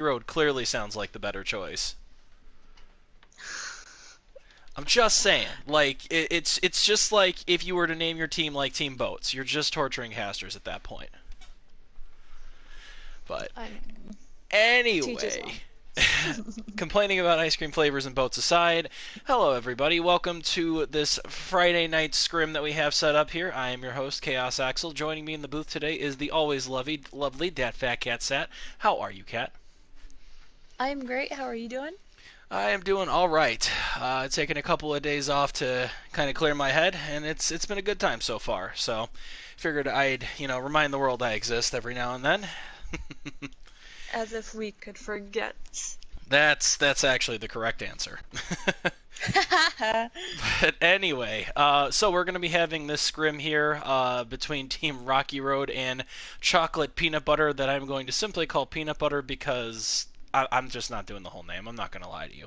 Road clearly sounds like the better choice. I'm just saying, like it's just like if you were to name your team like Team Boats, you're just torturing casters at that point. But I mean, teach his anyway, own. complaining about ice cream flavors and boats aside, hello everybody. Welcome to this Friday night scrim that we have set up here. I am your host, Chaos Axel. Joining me in the booth today is the always lovely Dat Fat Cat Sat. How are you, Cat? I'm great. How are you doing? I am doing all right. Taking a couple of days off to kind of clear my head, and it's been a good time so far. So, figured I'd remind the world I exist every now and then. As if we could forget. That's actually the correct answer. But anyway, so we're going to be having this scrim here between Team Rocky Road and Chocolate Peanut Butter that I'm going to simply call Peanut Butter because I'm just not doing the whole name. I'm not going to lie to you.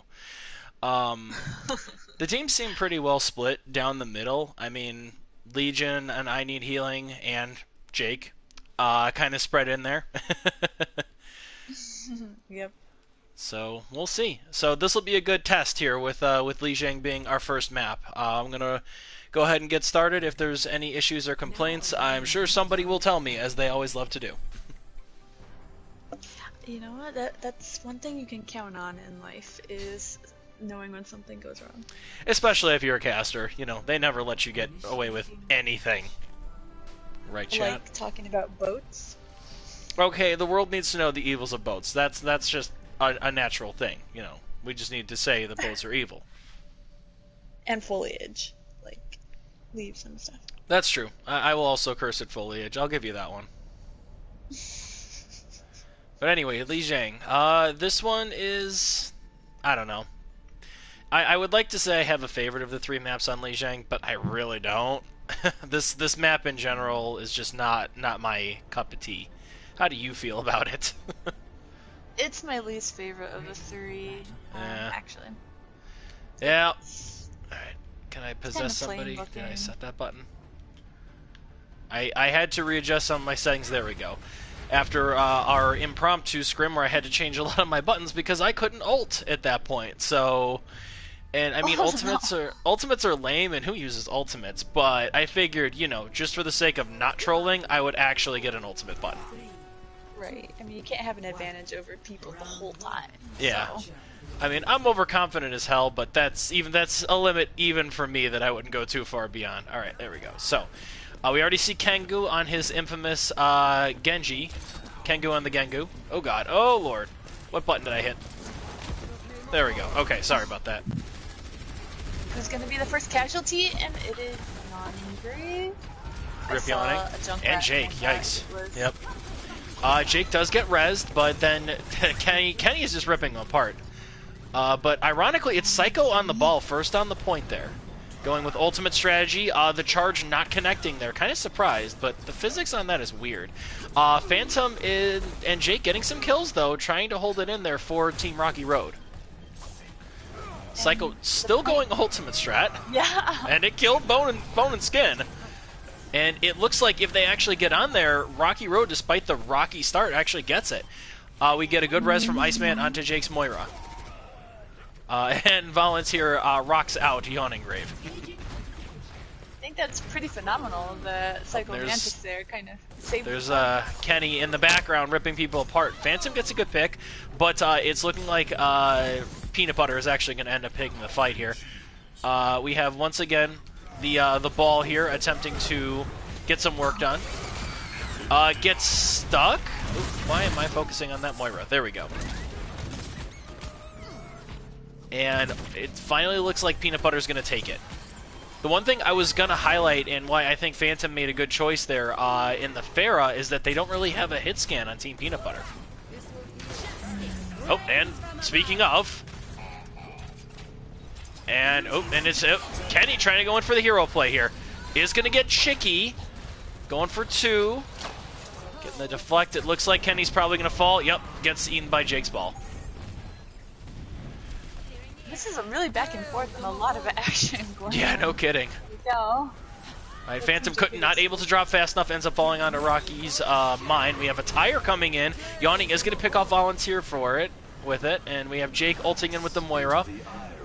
The teams seem pretty well split down the middle. I mean, Legion and I Need Healing and Jake kind of spread in there. Yep. So we'll see. So this will be a good test here with Li Jiang being our first map. I'm gonna go ahead and get started. If there's any issues or complaints, I'm sure somebody will tell me, as they always love to do. You know what? That's one thing you can count on in life is knowing when something goes wrong. Especially if you're a caster, they never let you get away with anything. Right, chat? Like talking about boats. Okay, the world needs to know the evils of boats. That's just a natural thing, We just need to say that boats are evil. And foliage. Like leaves and stuff. That's true. I will also curse at foliage. I'll give you that one. But anyway, Li Jiang. This one is... I don't know. I would like to say I have a favorite of the three maps on Li Jiang, but I really don't. This map in general is just not my cup of tea. How do you feel about it? It's my least favorite of the three, actually. Yeah. Alright. Can I possess plain somebody? looking. Did I set that button? I had to readjust some of my settings. There we go. After our impromptu scrim where I had to change a lot of my buttons because I couldn't ult at that point. So... And I mean, ultimates are lame, and who uses ultimates? But I figured, just for the sake of not trolling, I would actually get an ultimate button. Right. I mean, you can't have an advantage over people the whole time. Yeah. So. I mean, I'm overconfident as hell, but that's a limit even for me that I wouldn't go too far beyond. All right, there we go. So, we already see Kengu on his infamous Genji. Kengu on the Gengu. Oh god. Oh lord. What button did I hit? There we go. Okay, sorry about that. Who's going to be the first casualty? And it is non-grave. Rip yawning. And Jake. Yikes. Yep. Jake does get rezzed, but then Kenny is just ripping him apart. But ironically, it's Psycho on the ball, first on the point there. Going with ultimate strategy, the charge not connecting there. Kind of surprised, but the physics on that is weird. Phantom and Jake getting some kills, though, trying to hold it in there for Team Rocky Road. Psycho still going ultimate strat. Yeah. And it killed Bone and Skin. And it looks like if they actually get on there, Rocky Road, despite the rocky start, actually gets it. We get a good res from Iceman onto Jake's Moira. And Volunteer rocks out Yawning Grave. I think that's pretty phenomenal. The Psychomantics there kind of saved. There's Kenny in the background ripping people apart. Phantom gets a good pick, but it's looking like Peanut Butter is actually going to end up picking the fight here. We have once again the ball here attempting to get some work done. Gets stuck. Ooh, why am I focusing on that Moira? There we go. And it finally looks like Peanut Butter's going to take it. The one thing I was going to highlight and why I think Phantom made a good choice there in the Pharah is that they don't really have a hit scan on Team Peanut Butter. Oh, and speaking of... And it's Kenny trying to go in for the hero play here. Is going to get Chicky. Going for two. Getting the deflect. It looks like Kenny's probably going to fall. Yep, gets eaten by Jake's ball. This is a really back and forth and a lot of action going on. Yeah, no kidding. Go. Alright, Phantom not able to drop fast enough, ends up falling onto Rocky's mine. We have a tire coming in. Yawning is going to pick off Volunteer with it, and we have Jake ulting in with the Moira.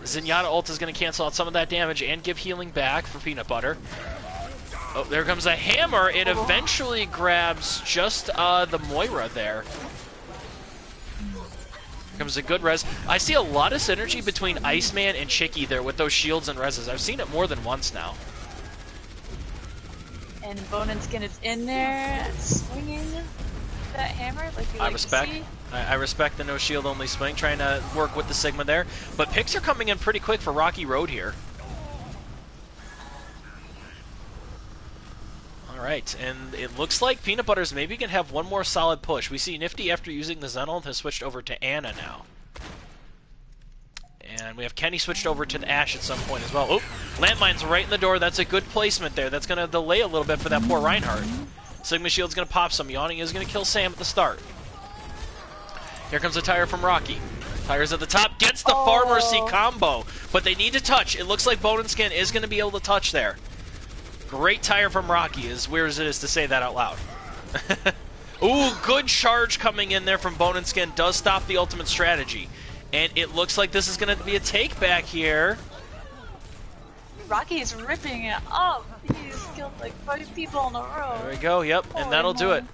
Zenyatta ult is going to cancel out some of that damage and give healing back for Peanut Butter. Oh, there comes a hammer. It eventually grabs just the Moira there. Here comes a good res. I see a lot of synergy between Iceman and Chicky there with those shields and reses. I've seen it more than once now. And Bone and Skin is in there, swinging that hammer like you like to see. I respect the no shield only swing, trying to work with the Sigma there. But picks are coming in pretty quick for Rocky Road here. Alright, and it looks like Peanut Butter's maybe going to have one more solid push. We see Nifty, after using the Zen ult, has switched over to Ana now. And we have Kenny switched over to the Ashe at some point as well. Oh, landmine's right in the door. That's a good placement there. That's going to delay a little bit for that poor Reinhardt. Sigma Shield's going to pop some. Yawning is going to kill Sam at the start. Here comes a tire from Rocky. Tire's at the top. Gets the Far Mercy combo. But they need to touch. It looks like Bone and Skin is going to be able to touch there. Great tire from Rocky, as weird as it is to say that out loud. Ooh, good charge coming in there from Bone and Skin. Does stop the ultimate strategy. And it looks like this is going to be a take back here. Rocky is ripping it up. He's killed like 5 people in a row. There we go, yep, and that'll do it.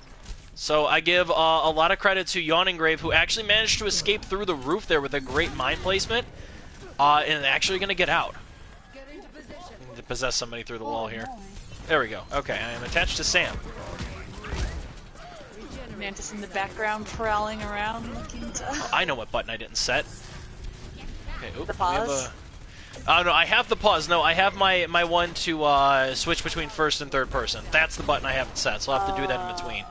So I give a lot of credit to Yawning Grave, who actually managed to escape through the roof there with a great mine placement, and actually going to get out. To possess somebody through the wall here. There we go. Okay, I am attached to Sam. Mantis in the background prowling around looking to... Oh, I know what button I didn't set. Okay, oops. The pause? Oh, no, I have the pause. No, I have my one to switch between first and third person. That's the button I haven't set, so I'll have to do that in between.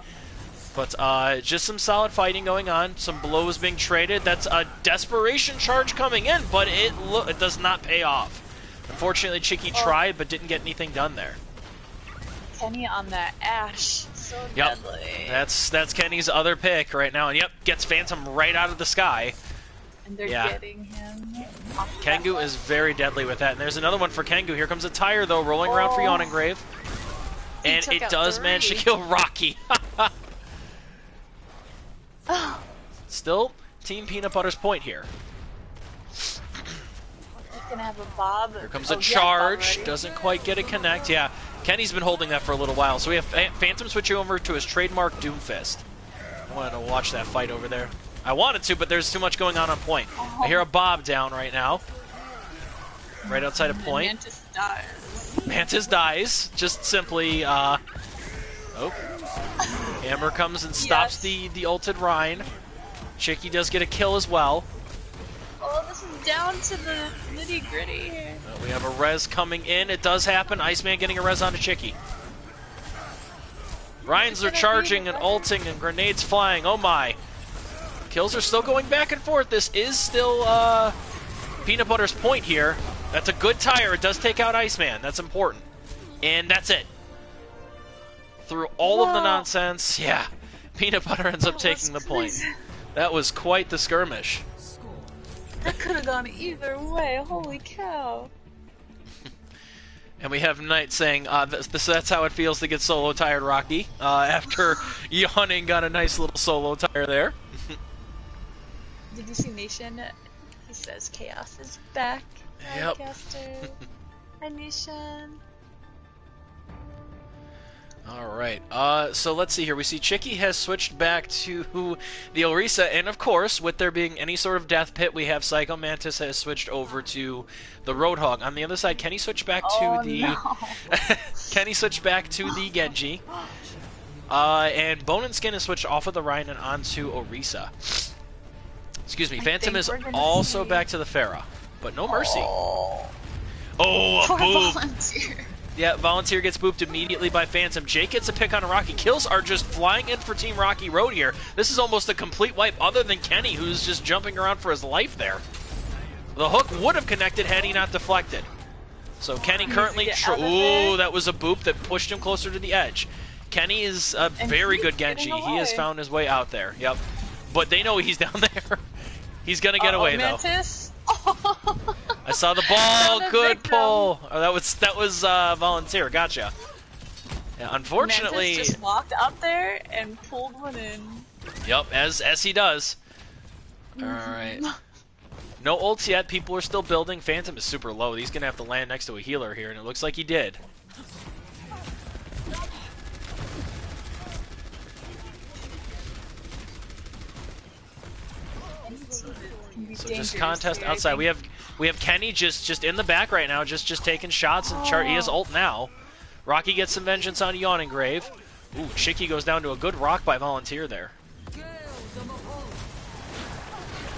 But just some solid fighting going on. Some blows being traded. That's a desperation charge coming in, but it does not pay off. Unfortunately, Chicky tried, but didn't get anything done there. Kenny on that Ashe. So deadly. That's Kenny's other pick right now. And yep, gets Phantom right out of the sky. And they're getting him. Kengu is very deadly with that. And there's another one for Kengu. Here comes a tire, though, rolling around for Yawning Grave. And it does manage to kill Rocky. Still, Team Peanut Butter's point here. He's gonna have a bob. Here comes a charge. Doesn't quite get a connect. Yeah, Kenny's been holding that for a little while. So we have Phantom switching over to his trademark Doomfist. I wanted to watch that fight over there. I wanted to, but there's too much going on point. I hear a bob down right now. Right outside of point. Mantis dies. Mantis dies. Just simply, oh. Hammer comes and stops the ulted Rhine. Chicky does get a kill as well. Oh, this is down to the nitty-gritty here. We have a res coming in. It does happen. Iceman getting a res onto Chicky. Rhines are charging and ulting and grenades flying. Oh my. Kills are still going back and forth. This is still Peanut Butter's point here. That's a good tire. It does take out Iceman. That's important. And that's it. Through all of the nonsense, yeah, Peanut Butter ends up taking the point. That was quite the skirmish. That could have gone either way. Holy cow. And we have Knight saying, that's how it feels to get solo tired, Rocky. After Yawning got a nice little solo tire there. Did you see Nation? He says Chaos is back. Yep. Hi, Nation. Alright, so let's see here. We see Chicky has switched back to the Orisa, and of course, with there being any sort of death pit, we have Psycho Mantis has switched over to the Roadhog. On the other side, Kenny switched back to the... Kenny switched back to the Genji. And Bone and Skin has switched off of the Rhine and onto Orisa. Excuse me, Phantom is also back to the Pharah, but no mercy. Oh, a boop! Volunteer. Yeah, Volunteer gets booped immediately by Phantom. Jake gets a pick on Rocky. Kills are just flying in for Team Rocky Road here. This is almost a complete wipe other than Kenny, who's just jumping around for his life there. The hook would have connected had he not deflected. So Kenny currently... Ooh, that was a boop that pushed him closer to the edge. Kenny is a very good Genji. He has found his way out there. Yep. But they know he's down there. He's going to get away, Mantis? though. I saw the ball. Good pull. Oh, that was Volunteer. Gotcha. Yeah, unfortunately, Mantis just walked up there and pulled one in. Yep, as he does. All right. No ults yet. People are still building. Phantom is super low. He's gonna have to land next to a healer here, and it looks like he did. So just contest here, outside. We have Kenny just in the back right now, just taking shots and chart. He has ult now. Rocky gets some vengeance on Yawning Grave. Ooh, Chicky goes down to a good rock by Volunteer there.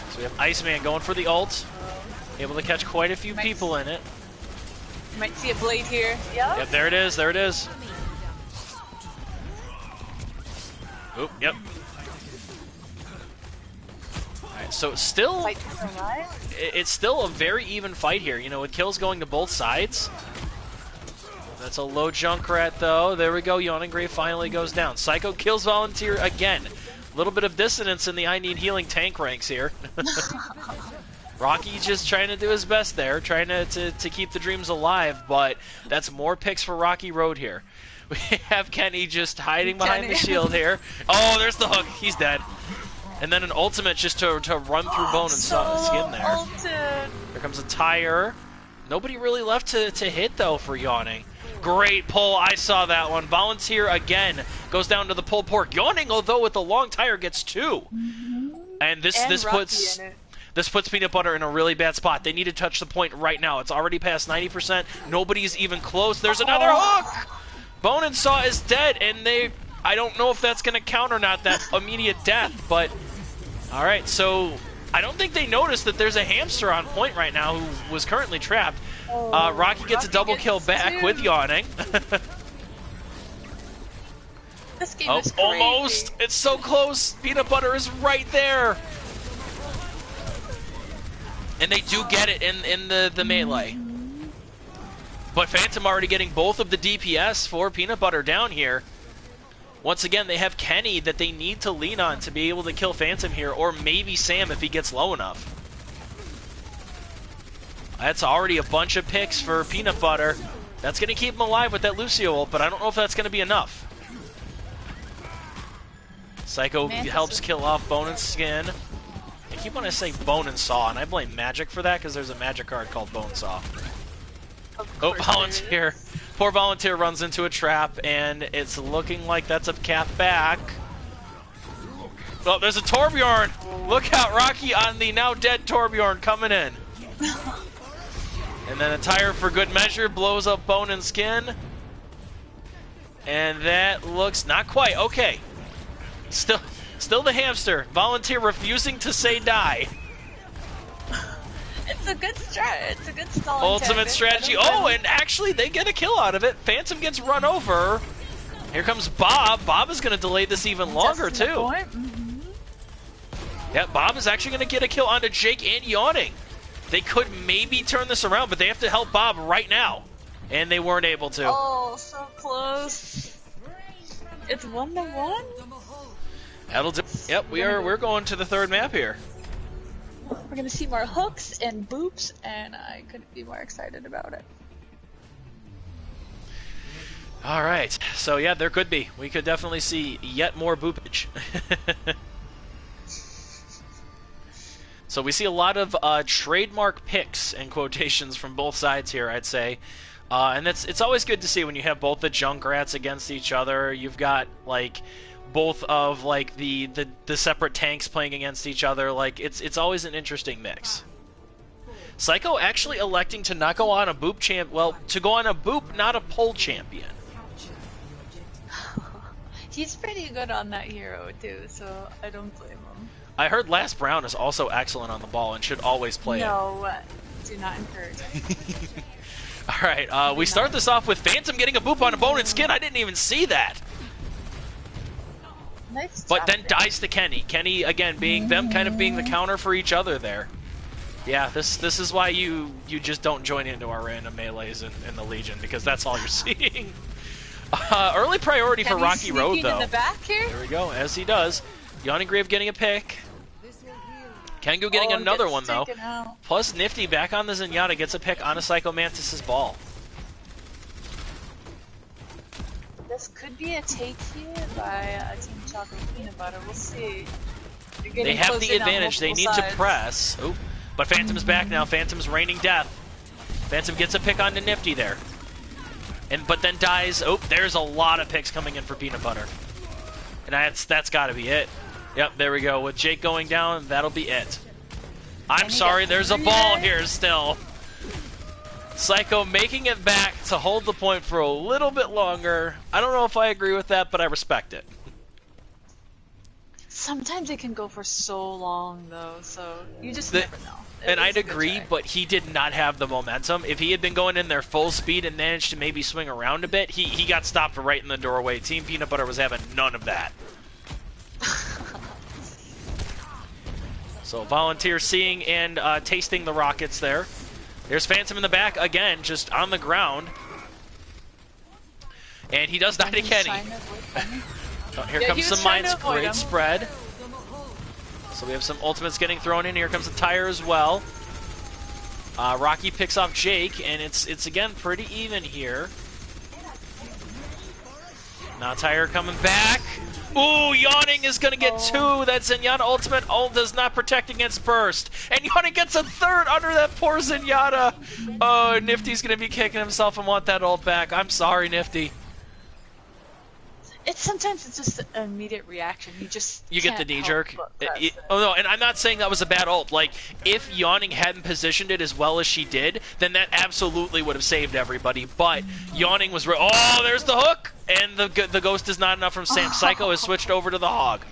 So we have Iceman going for the ult. Able to catch quite a few people in it. You might see a blade here. Yep. Yep, there it is. There it is. Oop, yep. Alright, so still, it's still a very even fight here. You know, with kills going to both sides. That's a low Junkrat, though. There we go. Yawning Grave finally goes down. Psycho kills Volunteer again. A little bit of dissonance in the I need healing tank ranks here. Rocky just trying to do his best there, trying to keep the dreams alive, but that's more picks for Rocky Road here. We have Kenny just hiding behind the shield here. Oh, there's the hook. He's dead. And then an ultimate just to run through bone and skin there. Ulted. Here comes a tire. Nobody really left to hit, though, for Yawning. Great pull. I saw that one. Volunteer again goes down to the pulled pork. Yawning, although with the long tire, gets two. And this puts Peanut Butter in a really bad spot. They need to touch the point right now. It's already past 90%. Nobody's even close. There's another hook. Bone and Saw is dead, and I don't know if that's going to count or not, that immediate death, but all right, so I don't think they noticed that there's a hamster on point right now who was currently trapped. Rocky gets a double kill back with Yawning. This game is crazy. Almost. It's so close. Peanut Butter is right there. And they do get it in the melee. But Phantom already getting both of the DPS for Peanut Butter down here. Once again, they have Kenny that they need to lean on to be able to kill Phantom here, or maybe Sam if he gets low enough. That's already a bunch of picks for Peanut Butter. That's going to keep him alive with that Lucio ult, but I don't know if that's going to be enough. Psycho helps kill off Bone and Skin. I keep wanting to say Bone and Saw, and I blame Magic for that because there's a Magic card called Bone Saw. Oh, Volunteer. Poor Volunteer runs into a trap, and it's looking like that's a cap back. Oh, there's a Torbjorn. Look out, Rocky on the now dead Torbjorn coming in. And then a tire for good measure blows up Bone and Skin. And that looks not quite. Okay. Still the hamster. Volunteer refusing to say die. It's a good strat. It's a good stall. Ultimate strategy. Oh, and actually they get a kill out of it. Phantom gets run over. Here comes Bob. Bob is going to delay this even longer, too. Yeah, Bob is actually going to get a kill onto Jake and Yawning. They could maybe turn this around, but they have to help Bob right now. And they weren't able to. Oh, so close. It's 1-1? That'll do. Yep, we're going to the third map here. We're gonna see more hooks and boops, and I couldn't be more excited about it. All right, so yeah, there could be. We could definitely see yet more boopage. So we see a lot of trademark picks and quotations from both sides here, I'd say. And it's always good to see when you have both the Junkrats against each other. You've got, like, both of, like, the separate tanks playing against each other. Like, it's always an interesting mix. Psycho actually electing to not go on a boop champ. Well, to go on a boop, not a pull champion. He's pretty good on that hero, too, so I don't blame him. I heard Last Brown is also excellent on the ball and should always play it. No, do not encourage it. Alright, we start this off with Phantom getting a boop on a Bone and Skin. I didn't even see that. Nice job, but then dies to Kenny. Kenny, again, being them kind of being the counter for each other there. Yeah, this is why you just don't join into our random melees in the Legion, because that's all you're seeing. Early priority for Rocky Road, though. In the back here? There we go, as he does. Yawning Grave getting a pick. Kengu getting another one, though. Plus, Nifty back on the Zenyatta gets a pick on a Psycho Mantis' ball. this could be a take here by Team Chocolate Peanut Butter. We'll see. They have the advantage. They need to press. Oop. But Phantom's back now. Phantom's raining death. Phantom gets a pick onto Nifty there. But then dies. Oh, there's a lot of picks coming in for Peanut Butter. And that's got to be it. Yep, there we go. With Jake going down, that'll be it. I'm sorry, there's a ball here still. Psycho making it back to hold the point for a little bit longer. I don't know if I agree with that, but I respect it. Sometimes it can go for so long, though, so you just never know. And I'd agree, but he did not have the momentum. If he had been going in there full speed and managed to maybe swing around a bit, he got stopped right in the doorway. Team Peanut Butter was having none of that. So Volunteer seeing and tasting the rockets there. There's Phantom in the back again, just on the ground. And he does die to Kenny. Oh, here comes some mines. Great spread. So we have some ultimates getting thrown in. Here comes the tire as well. Rocky picks off Jake, and it's again pretty even here. Now tire coming back. Ooh, Yawning is going to get two. That Zenyatta ultimate ult does not protect against burst. And Yawning gets a third under that poor Zenyatta. Oh, Nifty's going to be kicking himself and want that ult back. I'm sorry, Nifty. Sometimes it's just an immediate reaction. You get the knee jerk. Oh no, and I'm not saying that was a bad ult. Like, if Yawning hadn't positioned it as well as she did, then that absolutely would have saved everybody. But Yawning was oh, there's the hook, and the ghost is not enough from Sam. Psycho has switched over to the hog.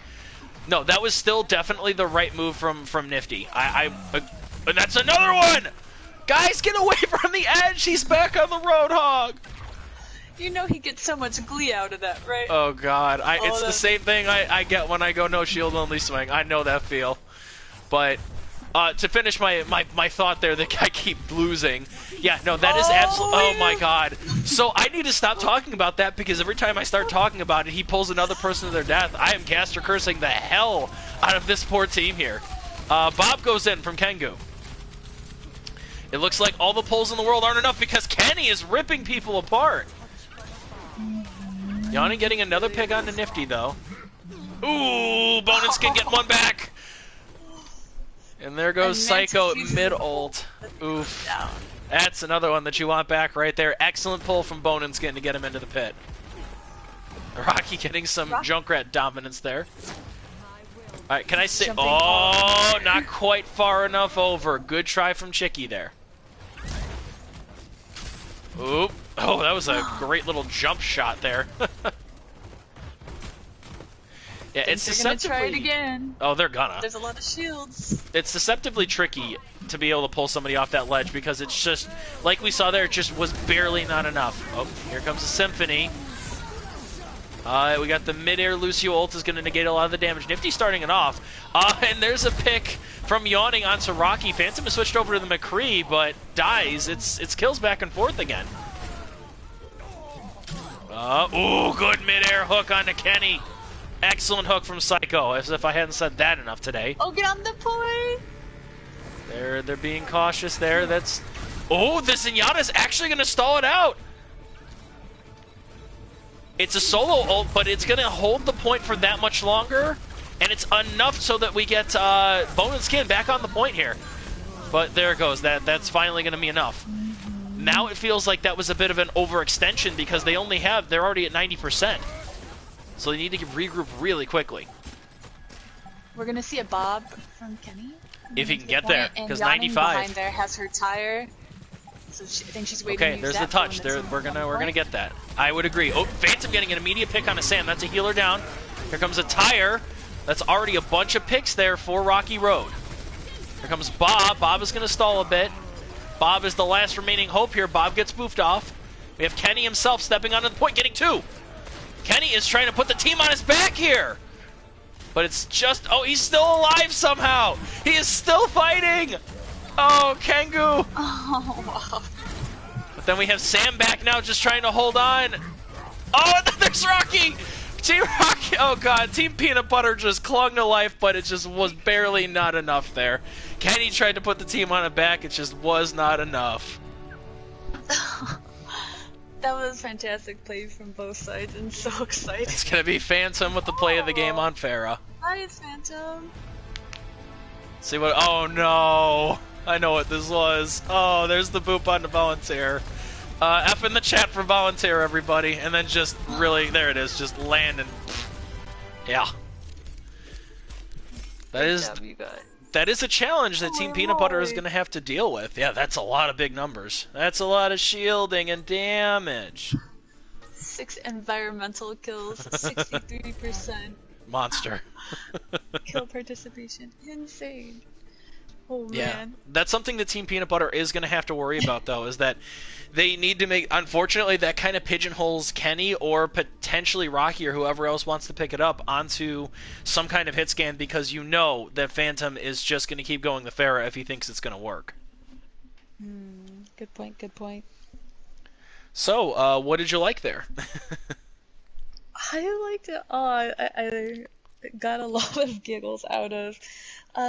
No, that was still definitely the right move from Nifty. And that's another one. Guys, get away from the edge. He's back on the Roadhog. You know he gets so much glee out of that, right? Oh god, it's the same thing I get when I go no shield only swing. I know that feel. But to finish my thought there that I keep losing. Yeah, no, that is absolutely. Oh my god. So I need to stop talking about that because every time I start talking about it, he pulls another person to their death. I am caster cursing the hell out of this poor team here. Bob goes in from Kengu. It looks like all the pulls in the world aren't enough because Kenny is ripping people apart. Yanni getting another pick on the Nifty, though. Ooh, Bonus can get one back. And there goes Psycho mid-ult. Oof. That's another one that you want back right there. Excellent pull from Bonenskin to get him into the pit. Rocky getting some Junkrat dominance there. Alright, can I say... Oh, not quite far enough over. Good try from Chicky there. Oop. Oh, that was a great little jump shot there. Yeah, it's deceptively... They're gonna try it again. Oh, they're gonna. There's a lot of shields. It's deceptively tricky to be able to pull somebody off that ledge because it's just, like we saw there, it just was barely not enough. Oh, here comes the Symphony. We got the mid-air Lucio ult is going to negate a lot of the damage. Nifty starting it off. And there's a pick from Yawning onto Rocky. Phantom has switched over to the McCree, but dies. It's kills back and forth again. Ooh, good mid-air hook onto Kenny. Excellent hook from Psycho, as if I hadn't said that enough today. Oh, get on the point! They're being cautious there. That's... Oh, the Zenyatta's actually going to stall it out. It's a solo ult, but it's going to hold the point for that much longer. And it's enough so that we get Bone and Skin back on the point here. But there it goes. That's finally going to be enough. Now it feels like that was a bit of an overextension because they're already at 90%. So they need to regroup really quickly. We're going to see a Bob from Kenny. If he can get there, because 95. Behind there has her tire. So I think she's waiting. Okay, there's the touch. We're gonna get that. I would agree. Oh, Phantom getting an immediate pick on a Sam. That's a healer down. Here comes a tire. That's already a bunch of picks there for Rocky Road. Here comes Bob. Bob is gonna stall a bit. Bob is the last remaining hope here. Bob gets boofed off. We have Kenny himself stepping onto the point, getting two. Kenny is trying to put the team on his back here. But it's just... Oh, he's still alive somehow. He is still fighting. Oh, Kengu. Oh, wow. But then we have Sam back now just trying to hold on. Oh, and then there's Rocky. Team Rocky. Oh, God. Team Peanut Butter just clung to life, but it just was barely not enough there. Kenny tried to put the team on it back. It just was not enough. That was fantastic play from both sides and so exciting. It's gonna be Phantom with the play of the game on Pharah. Hi, Phantom. See what? Oh no! I know what this was. Oh, there's the boop on the volunteer. F in the chat for volunteer, everybody, and then just really, there it is, just land and yeah. That is a challenge that Team Peanut Butter is going to have to deal with. Yeah, that's a lot of big numbers. That's a lot of shielding and damage. 6 environmental kills, 63%. Monster. Kill participation. Insane. Oh, man. Yeah, that's something that Team Peanut Butter is going to have to worry about, though, is that they need to make... Unfortunately, that kind of pigeonholes Kenny or potentially Rocky or whoever else wants to pick it up onto some kind of hit scan, because you know that Phantom is just going to keep going the Pharah if he thinks it's going to work. Good point, good point. So, what did you like there? I liked it all. I got a lot of giggles out of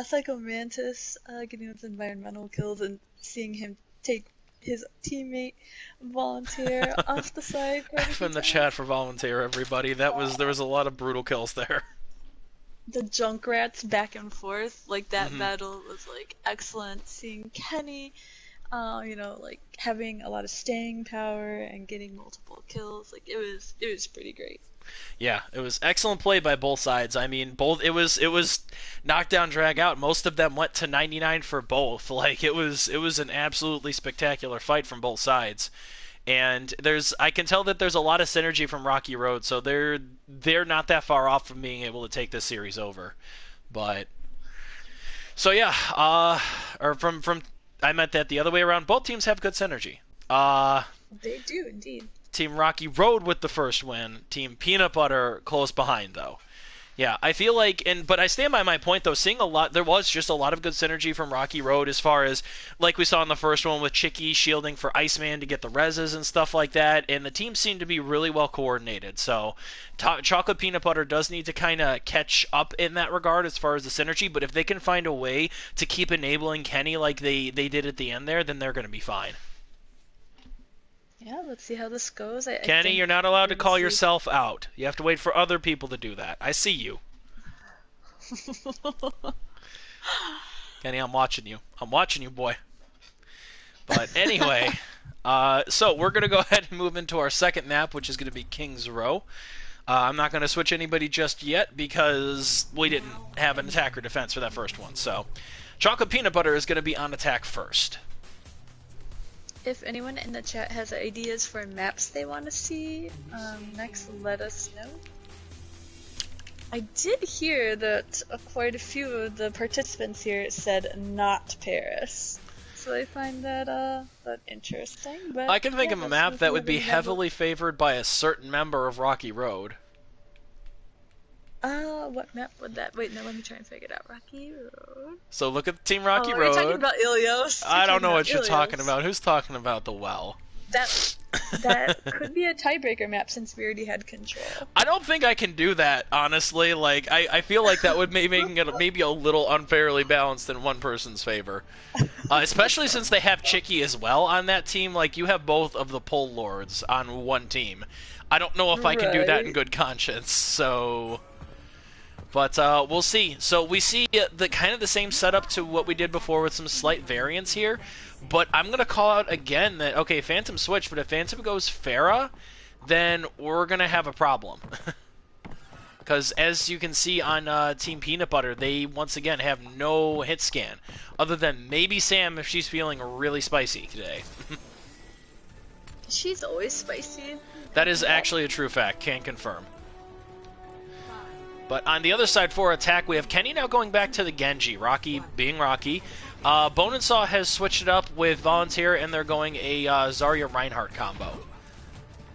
Psycho Mantis getting those environmental kills and seeing him take his teammate Volunteer off the side. F in the chat for Volunteer, everybody. There was a lot of brutal kills there. The Junkrats back and forth, like that battle was like excellent. Seeing Kenny, you know, like having a lot of staying power and getting multiple kills, like it was pretty great. Yeah, it was excellent play by both sides. I mean, it was knockdown, drag out. Most of them went to 99 for both. Like it was an absolutely spectacular fight from both sides. And I can tell that there's a lot of synergy from Rocky Road, so they're not that far off from being able to take this series over. But so yeah, or from I meant that the other way around. Both teams have good synergy. They do indeed. Team Rocky Road with the first win. Team Peanut Butter close behind, though. Yeah, I feel like, but I stand by my point, though, there was just a lot of good synergy from Rocky Road as far as, like we saw in the first one with Chicky shielding for Iceman to get the reses and stuff like that, and the team seemed to be really well coordinated, so Chocolate Peanut Butter does need to kind of catch up in that regard as far as the synergy, but if they can find a way to keep enabling Kenny like they did at the end there, then they're going to be fine. Yeah, let's see how this goes. Kenny, you're not allowed to call yourself out. You have to wait for other people to do that. I see you. Kenny, I'm watching you. I'm watching you, boy. But anyway, so we're going to go ahead and move into our second map, which is going to be King's Row. I'm not going to switch anybody just yet because we didn't have an attack or defense for that first one. So Chocolate Peanut Butter is going to be on attack first. If anyone in the chat has ideas for maps they want to see next, let us know. I did hear that quite a few of the participants here said not Paris, so I find that interesting. But I can think of a map that would be heavily favored by a certain member of Rocky Road. What map would that? Wait, no, let me try and figure it out. Rocky Road. So look at Team Rocky Road. Are you talking about Ilios? I don't know what you're talking about. Who's talking about the well? That could be a tiebreaker map since we already had control. I don't think I can do that, honestly. Like, I feel like that would make it maybe a little unfairly balanced in one person's favor. Especially since they have Chicky as well on that team. Like, you have both of the pole lords on one team. I don't know if I can do that in good conscience, so... But we'll see. So we see the kind of the same setup to what we did before with some slight variance here. But I'm going to call out again that, okay, Phantom switch, but if Phantom goes Pharah, then we're going to have a problem. Because as you can see on Team Peanut Butter, they once again have no hit scan. Other than maybe Sam if she's feeling really spicy today. She's always spicy. That is actually a true fact. Can confirm. But on the other side for attack, we have Kenny now going back to the Genji. Rocky being Rocky. Bone and Saw has switched it up with Volunteer, and they're going a Zarya Reinhardt combo.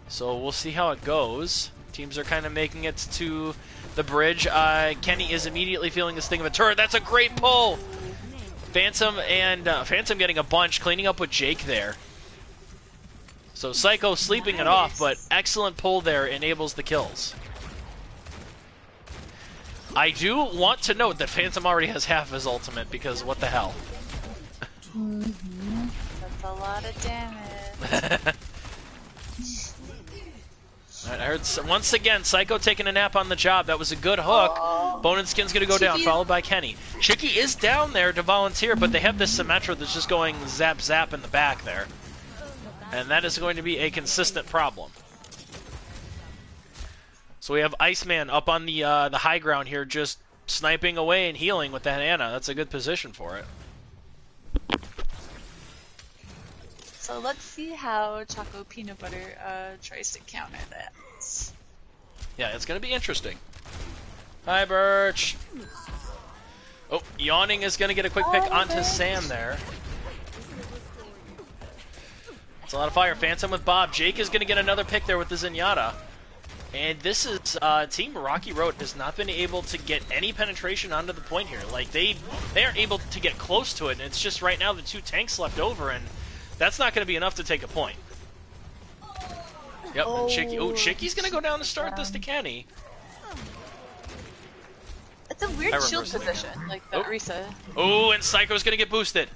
So we'll see how it goes. Teams are kind of making it to the bridge. Kenny is immediately feeling this thing of a turret. That's a great pull! Phantom getting a bunch, cleaning up with Jake there. So Psycho sleeping it off, but excellent pull there enables the kills. I do want to note that Phantom already has half his ultimate, because what the hell? That's a lot of damage. Right, I heard once again Psycho taking a nap on the job. That was a good hook. Bone and Skin's gonna go down, followed by Kenny. Chicky is down there to volunteer, but they have this Symmetra that's just going zap zap in the back there, and that is going to be a consistent problem. So we have Iceman up on the high ground here, just sniping away and healing with that Ana. That's a good position for it. So let's see how Choco Peanut Butter tries to counter that. Yeah, it's going to be interesting. Hi, Birch. Oh, Yawning is going to get a quick pick onto Sam there. It's a lot of fire. Phantom with Bob. Jake is going to get another pick there with the Zenyatta. And this is Team Rocky Road has not been able to get any penetration onto the point here. Like they aren't able to get close to it. And it's just right now the 2 tanks left over, and that's not going to be enough to take a point. Yep, and Chicky. Oh, Chicky's going to go down to start this to Kenny. It's a weird shield position, like that Risa. Oh, and Psycho's going to get boosted.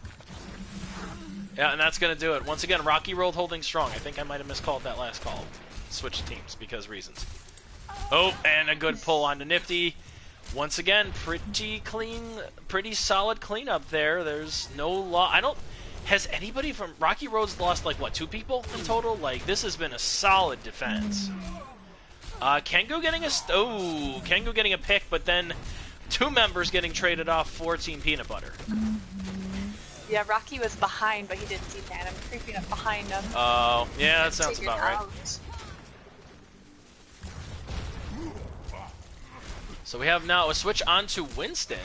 Yeah, and that's going to do it. Once again, Rocky Road holding strong. I think I might have miscalled that last call. Switch teams because reasons. Oh, and a good pull onto Nifty. Once again, pretty clean, pretty solid cleanup there. There's no law. Has anybody from Rocky Road's lost like what, 2 people in total? Like this has been a solid defense. Kengo getting a pick, but then 2 members getting traded off for Team Peanut Butter. Yeah, Rocky was behind, but he didn't see that. I'm creeping up behind him. Oh, yeah, that sounds about right. So we have now a switch on to Winston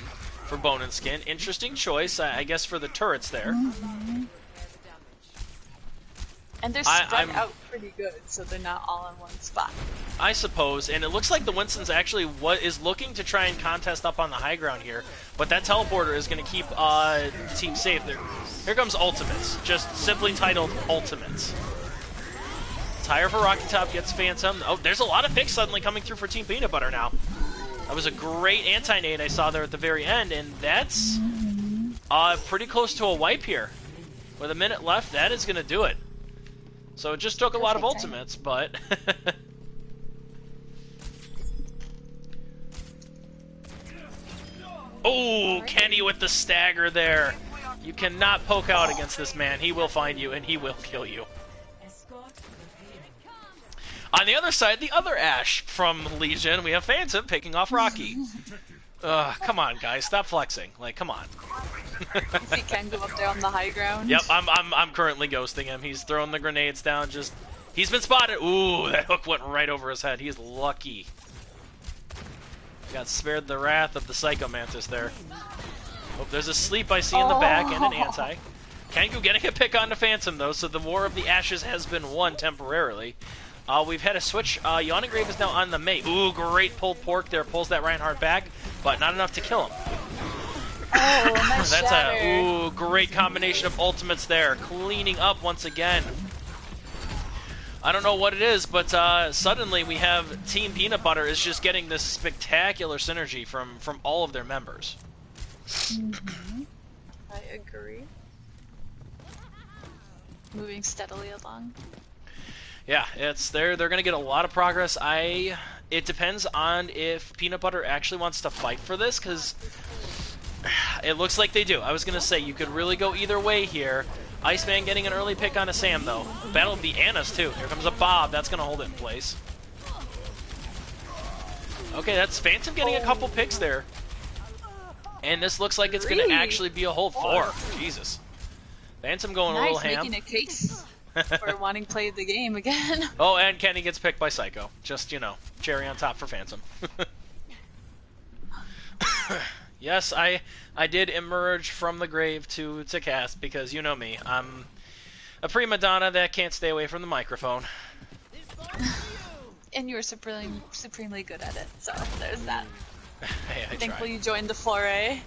for Bone and Skin. Interesting choice, I guess, for the turrets there. And they're spread out pretty good, so they're not all in one spot. I suppose, and it looks like the Winston's actually is looking to try and contest up on the high ground here, but that teleporter is going to keep the team safe. Here comes Ultimates, just simply titled Ultimates. Tire for Rocky Top gets Phantom. Oh, there's a lot of picks suddenly coming through for Team Peanut Butter now. That was a great anti-nade I saw there at the very end, and that's pretty close to a wipe here. With a minute left, that is going to do it. So it just took a lot of ultimates, but... Oh, Kenny with the stagger there. You cannot poke out against this man. He will find you, and he will kill you. On the other side, the other Ashe from Legion, we have Phantom picking off Rocky. Come on, guys, stop flexing. Like, come on. You see Ken go up there on the high ground? Yep, I'm currently ghosting him. He's throwing the grenades down. He's been spotted. Ooh, that hook went right over his head. He's lucky. Got spared the wrath of the Psycho Mantis there. Oh, there's a sleep I see in the back and an anti. Kengu getting a pick on the Phantom though, so the War of the Ashes has been won temporarily. We've had a switch. Yawning Grave is now on the Mei. Ooh, great pulled pork there. Pulls that Reinhardt back, but not enough to kill him. Oh, nice That's shatter. Great combination of ultimates there. Cleaning up once again. I don't know what it is, but suddenly we have Team Peanut Butter is just getting this spectacular synergy from all of their members. Mm-hmm. I agree. Moving steadily along. Yeah, they're going to get a lot of progress. It depends on if Peanut Butter actually wants to fight for this, because it looks like they do. I was going to say, you could really go either way here. Iceman getting an early pick on a Sam, though. Battle of the Annas, too. Here comes a Bob. That's going to hold it in place. Okay, that's Phantom getting a couple picks there. And this looks like it's going to actually be a whole 4. Jesus. Phantom going a little ham. Making a case for wanting to play the game again. Oh, and Kenny gets picked by Psycho. Just, cherry on top for Phantom. Yes, I did emerge from the grave to cast, because you know me. I'm a prima donna that can't stay away from the microphone. And you were supremely good at it, so there's that. Hey, Thankfully you joined the foray.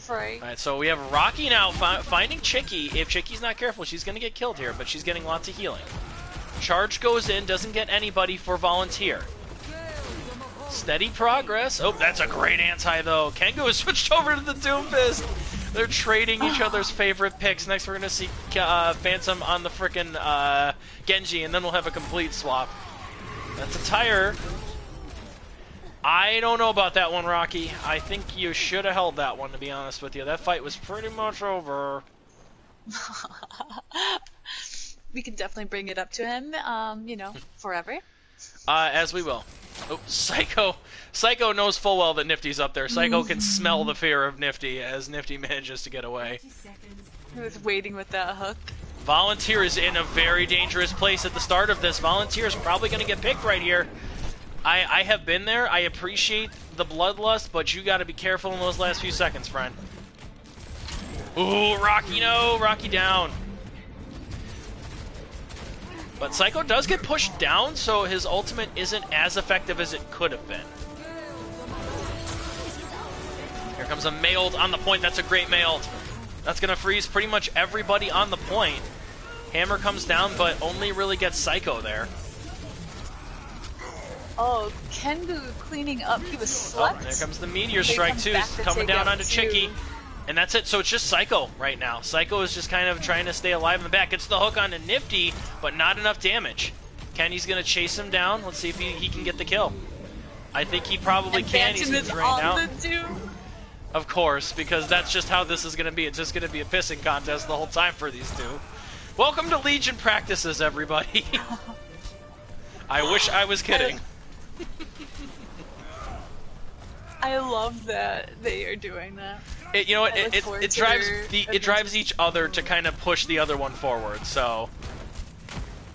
Alright, so we have Rocky now finding Chicky. If Chicky's not careful, she's going to get killed here, but she's getting lots of healing. Charge goes in, doesn't get anybody for Volunteer. Steady progress. Oh, that's a great anti, though. Kengo has switched over to the Doomfist. They're trading each other's favorite picks. Next, we're going to see Phantom on the frickin' Genji, and then we'll have a complete swap. That's a tire. I don't know about that one, Rocky. I think you should have held that one, to be honest with you. That fight was pretty much over. We can definitely bring it up to him, you know, forever. As we will. Oh, Psycho. Psycho knows full well that Nifty's up there. Psycho can smell the fear of Nifty as Nifty manages to get away. He was waiting with that hook. Volunteer is in a very dangerous place at the start of this. Volunteer is probably going to get picked right here. I have been there. I appreciate the bloodlust, but you got to be careful in those last few seconds, friend. Ooh, Rocky, no. Rocky down. But Psycho does get pushed down, so his ultimate isn't as effective as it could have been. Here comes a mailed on the point. That's a great mailed. That's going to freeze pretty much everybody on the point. Hammer comes down, but only really gets Psycho there. Oh, Kengu cleaning up. He was slept. Oh, there comes the Meteor Strike, too. Coming down onto Chicky. And that's it. So it's just Psycho right now. Psycho is just kind of trying to stay alive in the back. Gets the hook onto Nifty, but not enough damage. Kenny's going to chase him down. Let's see if he can get the kill. I think he probably can. He's going to drain out. Of course, because that's just how this is going to be. It's just going to be a pissing contest the whole time for these two. Welcome to Legion practices, everybody. I wish I was kidding. I love that they are doing that. You know what? It drives each other to kind of push the other one forward. So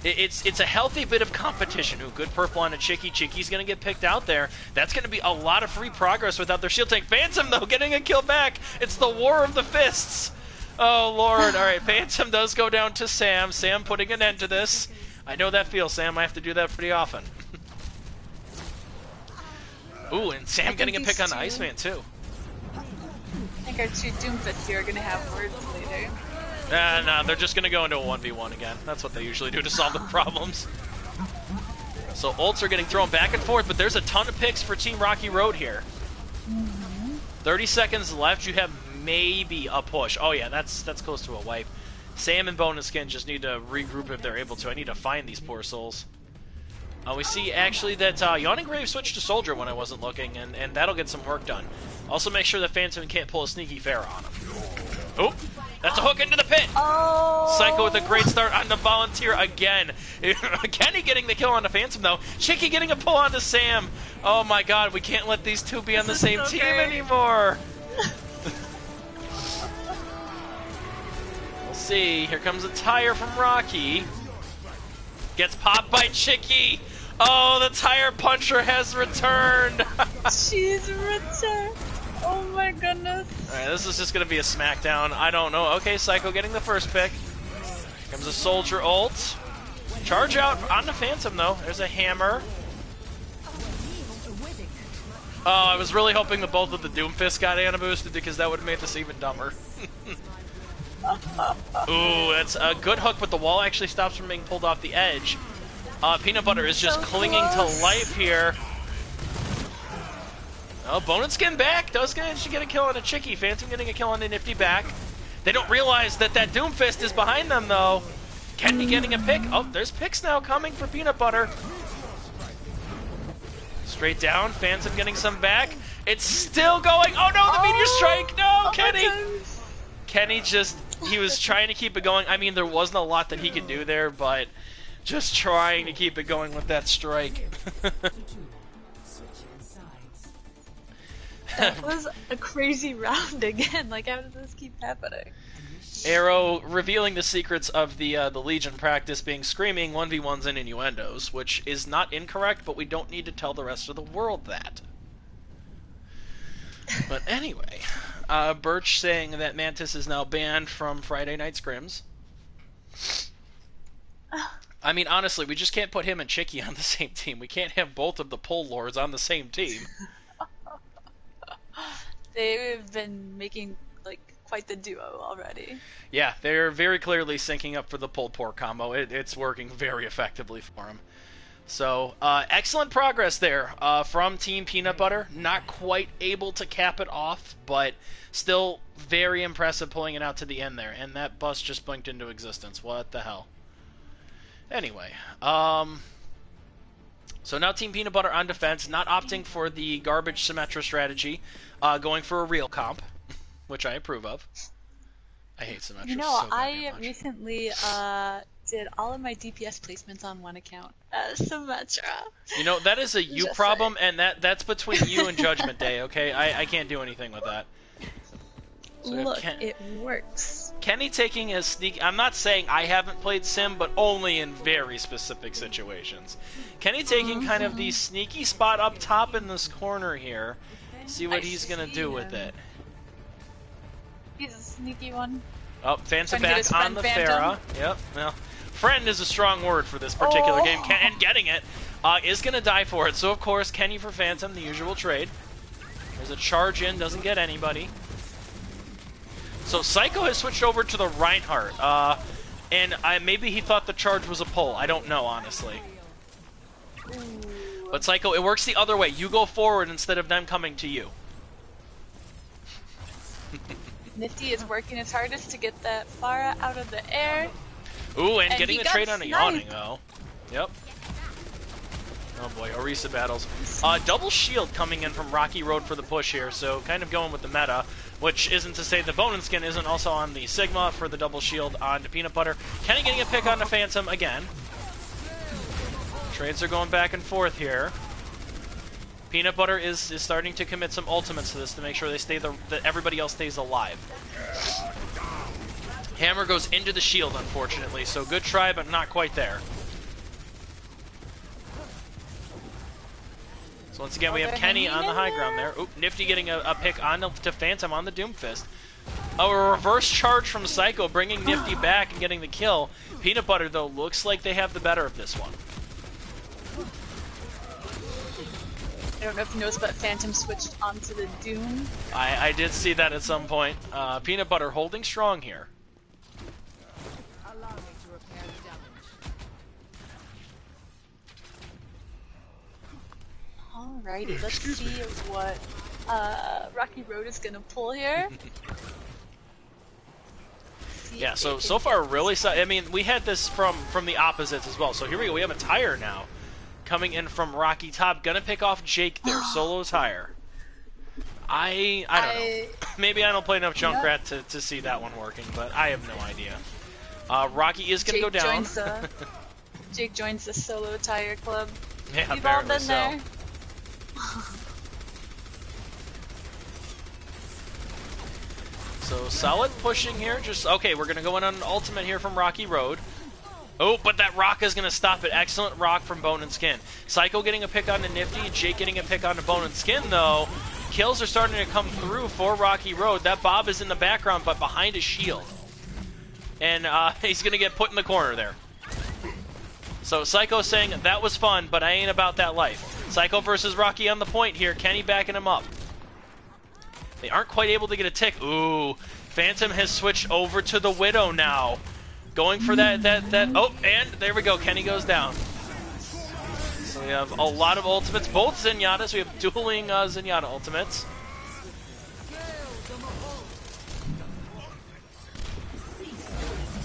it's a healthy bit of competition. Ooh, good purple on a Chicky. Chicky's gonna get picked out there. That's gonna be a lot of free progress without their shield tank. Phantom though getting a kill back. It's the war of the fists. Oh lord! All right, Phantom does go down to Sam. Sam putting an end to this. I know that feels, Sam. I have to do that pretty often. Ooh, and Sam getting a pick on Iceman, too. I think our two Doomfists here are going to have words later. No, they're just going to go into a 1v1 again. That's what they usually do to solve the problems. So ults are getting thrown back and forth, but there's a ton of picks for Team Rocky Road here. 30 seconds left. You have maybe a push. Oh, yeah, that's close to a wipe. Sam and Bone and Skin just need to regroup if they're able to. I need to find these poor souls. We see, actually, that Yawning Grave switched to Soldier when I wasn't looking, and that'll get some work done. Also make sure that Phantom can't pull a sneaky Pharah on him. Oh, that's a hook into the pit! Oh. Psycho with a great start on the Volunteer again. Kenny getting the kill on the Phantom, though. Chicky getting a pull onto Sam. Oh my god, we can't let these two be on the same team anymore. We'll see. Here comes a tire from Rocky. Gets popped by Chicky. Oh, the tire puncher has returned. She's returned. Oh my goodness. Alright, this is just going to be a smackdown. I don't know. Okay, Psycho getting the first pick. Here comes a Soldier ult. Charge out on the Phantom, though. There's a hammer. Oh, I was really hoping that both of the Doomfists got ana-boosted because that would have made this even dumber. Ooh, that's a good hook, but the wall actually stops from being pulled off the edge. Peanut Butter is just clinging to life here. Oh, Bone and Skin back. Does she get a kill on a Chicky. Phantom getting a kill on a Nifty back. They don't realize that Doomfist is behind them, though. Kenny getting a pick. Oh, there's picks now coming for Peanut Butter. Straight down. Phantom getting some back. It's still going. Oh, no, the Meteor Strike. No, Kenny. Kenny just, he was trying to keep it going. I mean, there wasn't a lot that he could do there, but just trying to keep it going with that strike. That was a crazy round again. Like, how does this keep happening? Arrow revealing the secrets of the Legion practice being screaming 1v1s and innuendos, which is not incorrect, but we don't need to tell the rest of the world that. But anyway, Birch saying that Mantis is now banned from Friday Night Scrims. I mean, honestly, we just can't put him and Chicky on the same team. We can't have both of the Pole Lords on the same team. They've been making, like, quite the duo already. Yeah, they're very clearly syncing up for the pulled pork combo. It's working very effectively for them. So, excellent progress there from Team Peanut Butter. Not quite able to cap it off, but still very impressive pulling it out to the end there. And that bus just blinked into existence. What the hell? Anyway, So now Team Peanut Butter on defense, not opting for the garbage Symmetra strategy, going for a real comp, which I approve of. I hate Symmetra You know, so I much. recently did all of my DPS placements on one account. Symmetra. You know, that is a you Just problem, and that's between you and Judgment Day, okay? I can't do anything with that. So look, it works. Kenny taking a sneak... I'm not saying I haven't played Sim, but only in very specific situations. Kenny taking kind of the sneaky spot up top in this corner here. See what he's going to do with it. He's a sneaky one. Oh, Phantom back on the Pharah. Yep, well, friend is a strong word for this particular game, and getting it is going to die for it. So, of course, Kenny for Phantom, the usual trade. There's a charge in, doesn't get anybody. So Psycho has switched over to the Reinhardt, and maybe he thought the charge was a pull. I don't know, honestly. But Psycho, it works the other way. You go forward instead of them coming to you. Nifty is working his hardest to get that Pharah out of the air. Ooh, and getting the trade on a yawning, though. Yep. Oh boy, Orisa battles. Double shield coming in from Rocky Road for the push here, so kind of going with the meta, which isn't to say the Bone and Skin isn't also on the Sigma for the double shield on the Peanut Butter. Kenny getting a pick on the Phantom again. Trades are going back and forth here. Peanut Butter is starting to commit some ultimates to this to make sure they stay that everybody else stays alive. Hammer goes into the shield, unfortunately, so good try, but not quite there. So once again, we have Kenny on the high ground there. Oop, Nifty getting a pick on to Phantom on the Doomfist. Oh, a reverse charge from Psycho, bringing Nifty back and getting the kill. Peanut Butter, though, looks like they have the better of this one. I don't know if you noticed, but Phantom switched onto the Doom. I did see that at some point. Peanut Butter holding strong here. Allow me to repair the damage. Alrighty, let's see what Rocky Road is gonna pull here. Yeah, so far really, I mean, we had this from the opposites as well. So here we go, we have a tire now. Coming in from Rocky Top, gonna pick off Jake there. Solo's higher. I don't know. Maybe I don't play enough Junkrat to see that one working, but I have no idea. Rocky is gonna go down. Jake joins the Solo Tire Club. Yeah, We've all been so. there. So solid pushing here. Just okay. We're gonna go in on an ultimate here from Rocky Road. Oh, but that rock is going to stop it. Excellent rock from Bone and Skin. Psycho getting a pick on the Nifty. Jake getting a pick on the Bone and Skin, though. Kills are starting to come through for Rocky Road. That Bob is in the background, but behind his shield. And he's going to get put in the corner there. So Psycho saying, that was fun, but I ain't about that life. Psycho versus Rocky on the point here. Kenny backing him up. They aren't quite able to get a tick. Ooh, Phantom has switched over to the Widow now. Going for that, oh, and there we go, Kenny goes down. So we have a lot of ultimates, both Zenyatas, we have dueling Zenyatta ultimates.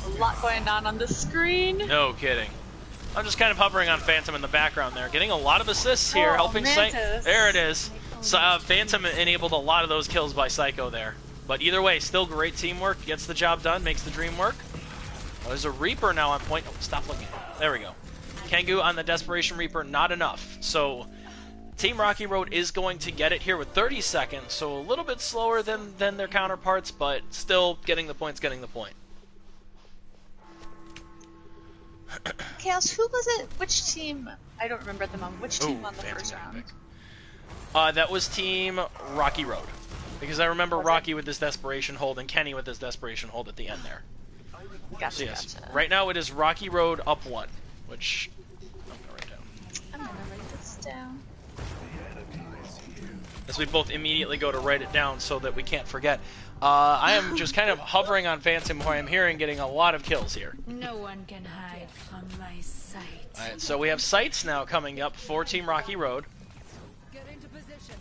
A lot going on the screen. No kidding. I'm just kind of hovering on Phantom in the background there, getting a lot of assists here, helping Psycho. There it is. So, Phantom enabled a lot of those kills by Psycho there. But either way, still great teamwork, gets the job done, makes the dream work. Oh, there's a Reaper now on point. Oh, stop looking. There we go. Kangoo on the Desperation Reaper, not enough. So, Team Rocky Road is going to get it here with 30 seconds, so a little bit slower than their counterparts, but still getting the points, getting the point. Chaos, who was it? Which team? I don't remember at the moment. Which team won the first round? That was Team Rocky Road. Because I remember Rocky with this Desperation hold and Kenny with this Desperation hold at the end there. Gotcha, So yes, gotcha. right now it is Rocky Road up 1, which I'm gonna write down. I'm gonna write this down. As we both immediately go to write it down so that we can't forget. I am just kind of hovering on Phantom, who I am hearing getting a lot of kills here. No one can hide from my sight. Alright, so we have sights now coming up for Team Rocky Road. Get into position.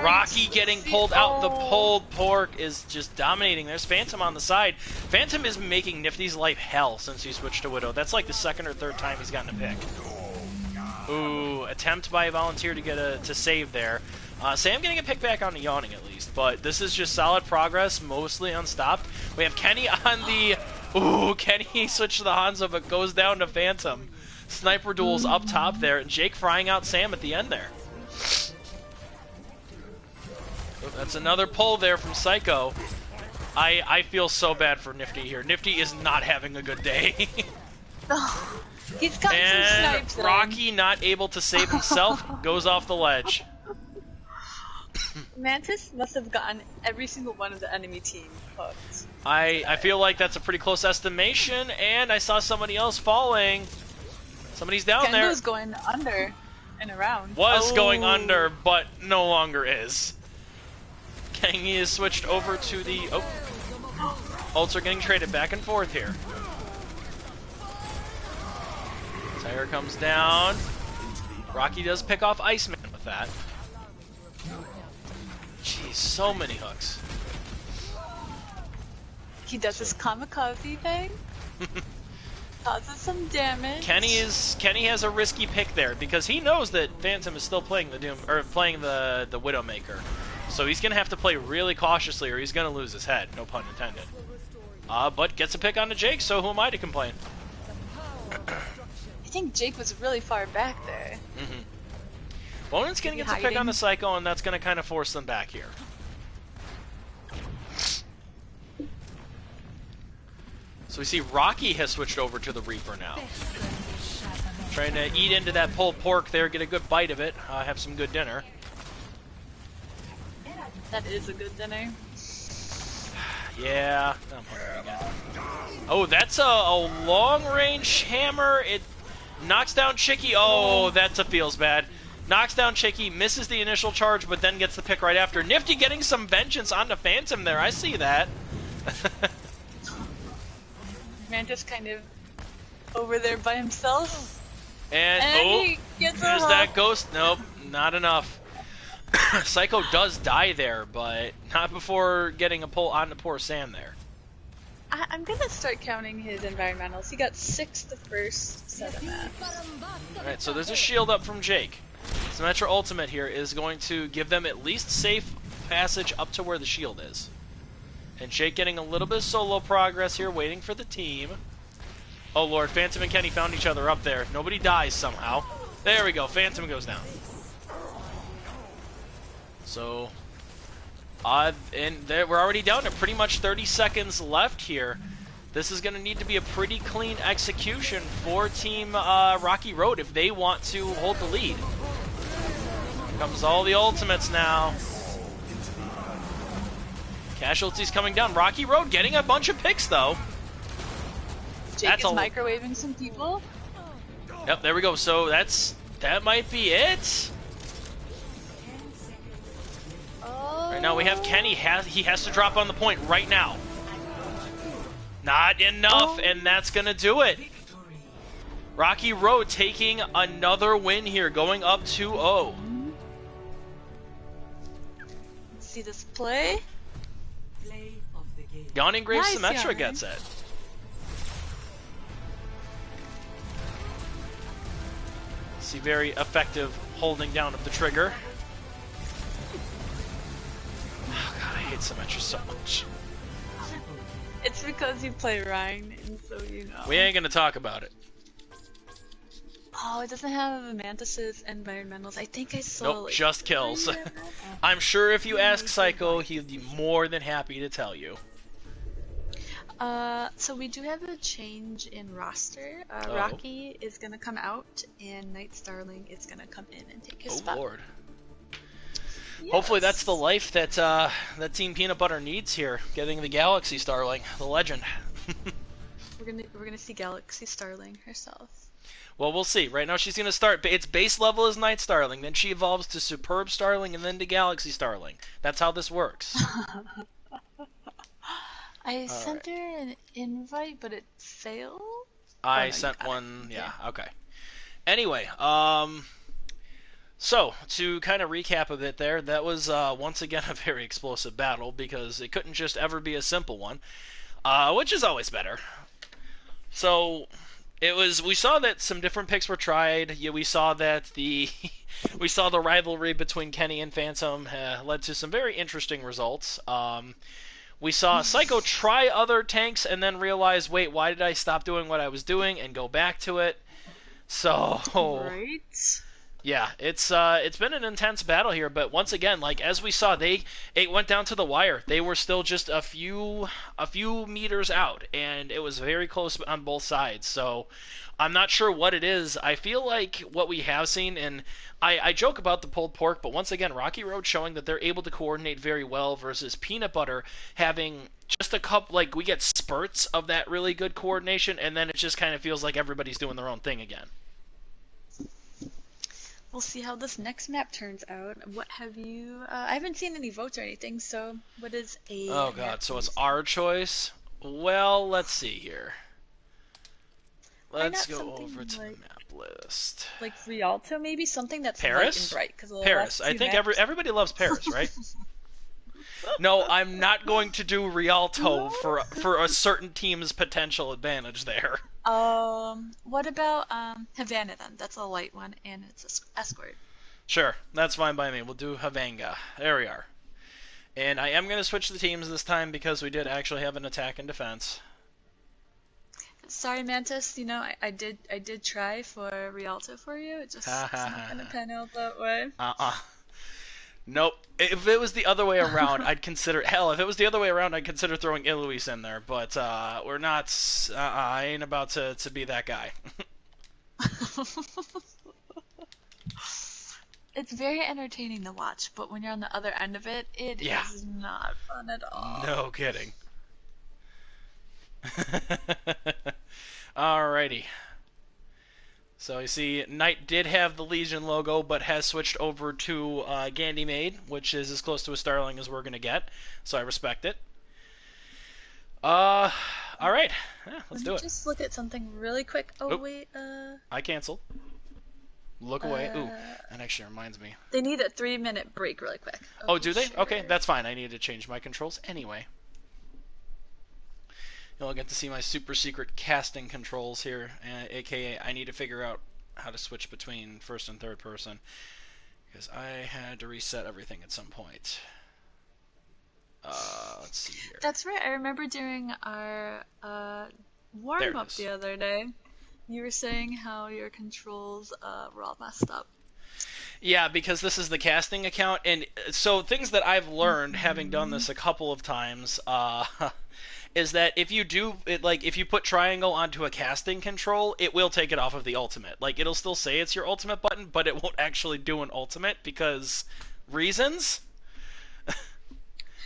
Rocky getting pulled out. The pulled pork is just dominating. There's Phantom on the side. Phantom is making Nifty's life hell since he switched to Widow. That's like the second or third time he's gotten a pick. Ooh, attempt by a Volunteer to get to save there. Sam getting a pick back on the Yawning at least, but this is just solid progress, mostly unstopped. We have Kenny on the... Ooh, Kenny switched to the Hanzo, but goes down to Phantom. Sniper duels up top there, and Jake frying out Sam at the end there. Oh, that's another pull there from Psycho. I feel so bad for Nifty here. Nifty is not having a good day. He's got some snipes. Rocky, not able to save himself, goes off the ledge. Mantis must have gotten every single one of the enemy team hooked. I feel like that's a pretty close estimation, and I saw somebody else falling. Somebody's down there. Kendo's going under and around. Was going under, but no longer is. Kenny is switched over to the... Oh. Ults are getting traded back and forth here. Tire comes down. Rocky does pick off Iceman with that. Jeez, so many hooks. He does this kamikaze thing. Causes some damage. Kenny has a risky pick there because he knows that Phantom is still playing the Doom or playing the Widowmaker. So he's gonna have to play really cautiously or he's gonna lose his head, no pun intended. But gets a pick onto Jake, so who am I to complain? I think Jake was really far back there. Bonan's gonna get a pick on the Psycho, and that's gonna kind of force them back here. So we see Rocky has switched over to the Reaper now. Trying to eat into that pulled pork there, get a good bite of it, have some good dinner. That is a good dinner. Yeah, I'm hungry again. Oh, that's a long-range hammer. It knocks down Chicky. Oh, that feels bad. Knocks down Chicky, misses the initial charge, but then gets the pick right after. Nifty getting some vengeance on the Phantom there. I see that. Mantis kind of over there by himself. And he gets there's that ghost. Nope, not enough. Psycho does die there, but not before getting a pull on the poor Sam there. I'm gonna start counting his environmentals. He got 6 the first set of maps. Alright, so there's a shield up from Jake. Symmetra Ultimate here is going to give them at least safe passage up to where the shield is. And Jake getting a little bit of solo progress here, waiting for the team. Oh lord, Phantom and Kenny found each other up there. Nobody dies somehow. There we go, Phantom goes down. So, and we're already down to pretty much 30 seconds left here. This is going to need to be a pretty clean execution for Team Rocky Road if they want to hold the lead. Here comes all the ultimates now. Casualties coming down. Rocky Road getting a bunch of picks, though. Jake is microwaving some people. Yep, there we go. So that might be it. Right now we have Kenny. He has to drop on the point right now. Not enough, and that's going to do it. Rocky Road taking another win here, going up 2-0. Let's see this play. Yawning Grave Nice, Symmetra Yawning. gets it. See, very effective holding down of the trigger. Oh god, I hate Symmetra so much. It's because you play Rhine, and so you know. We ain't gonna talk about it. Oh, it doesn't have Mantis's environmentals. I think I saw. Nope, just kills. I'm sure if you ask Psycho, he'd be more than happy to tell you. So we do have a change in roster. Rocky is gonna come out, and Night Starling is gonna come in and take his spot. Oh lord. Yes. Hopefully that's the life that that Team Peanut Butter needs here, getting the Galaxy Starling, the legend. we're gonna see Galaxy Starling herself. Well, we'll see. Right now she's gonna start. Its base level is Night Starling, then she evolves to Superb Starling, and then to Galaxy Starling. That's how this works. I sent her an invite, but it failed. I sent one. Yeah. Okay. Anyway, So, to kind of recap a bit there, that was once again a very explosive battle because it couldn't just ever be a simple one, which is always better. So, we saw that some different picks were tried. Yeah, we saw that we saw the rivalry between Kenny and Phantom led to some very interesting results. We saw Psycho try other tanks and then realize, wait, why did I stop doing what I was doing and go back to it? So, Right. yeah, it's been an intense battle here, but once again, like as we saw, it went down to the wire. They were still just a few meters out, and it was very close on both sides. So I'm not sure what it is. I feel like what we have seen, and I joke about the pulled pork, but once again, Rocky Road showing that they're able to coordinate very well versus Peanut Butter having just a couple, like we get spurts of that really good coordination, and then it just kind of feels like everybody's doing their own thing again. We'll see how this next map turns out. What have you... I haven't seen any votes or anything, so what is a... Oh god, so it's our choice? Well, let's see here. Let's go over to the map list. Like Rialto, maybe? Something that's Paris? light and bright. Paris. I think everybody loves Paris, right? No, I'm not going to do Rialto for a certain team's potential advantage there. What about Havana then? That's a light one, and it's a escort. Sure, that's fine by me. We'll do Havanga. There we are. And I am going to switch the teams this time because we did actually have an attack and defense. Sorry, Mantis. You know, I did try for Rialto for you. It just it's not gonna pan out that way. Nope. If it was the other way around, I'd consider... Hell, if it was the other way around, I'd consider throwing Iluis in there. But we're not... I ain't about to be that guy. It's very entertaining to watch, but when you're on the other end of it, it is not fun at all. No kidding. Alrighty. So you see, Knight did have the Legion logo, but has switched over to Ganymede, which is as close to a Starling as we're going to get. So I respect it. Alright. Yeah, let's do it. Just look at something really quick. Oh, wait, I cancel. Look away. Ooh, that actually reminds me. They need a 3-minute break really quick. Oh, do they? Sure. Okay, that's fine. I need to change my controls anyway. You'll get to see my super secret casting controls here, aka I need to figure out how to switch between first and third person, because I had to reset everything at some point. Let's see here. That's right, I remember during our warm-up the other day, you were saying how your controls were all messed up. Yeah, because this is the casting account, and so things that I've learned having done this a couple of times, is that if you do it, like if you put triangle onto a casting control, it will take it off of the ultimate. Like it'll still say it's your ultimate button, but it won't actually do an ultimate because reasons.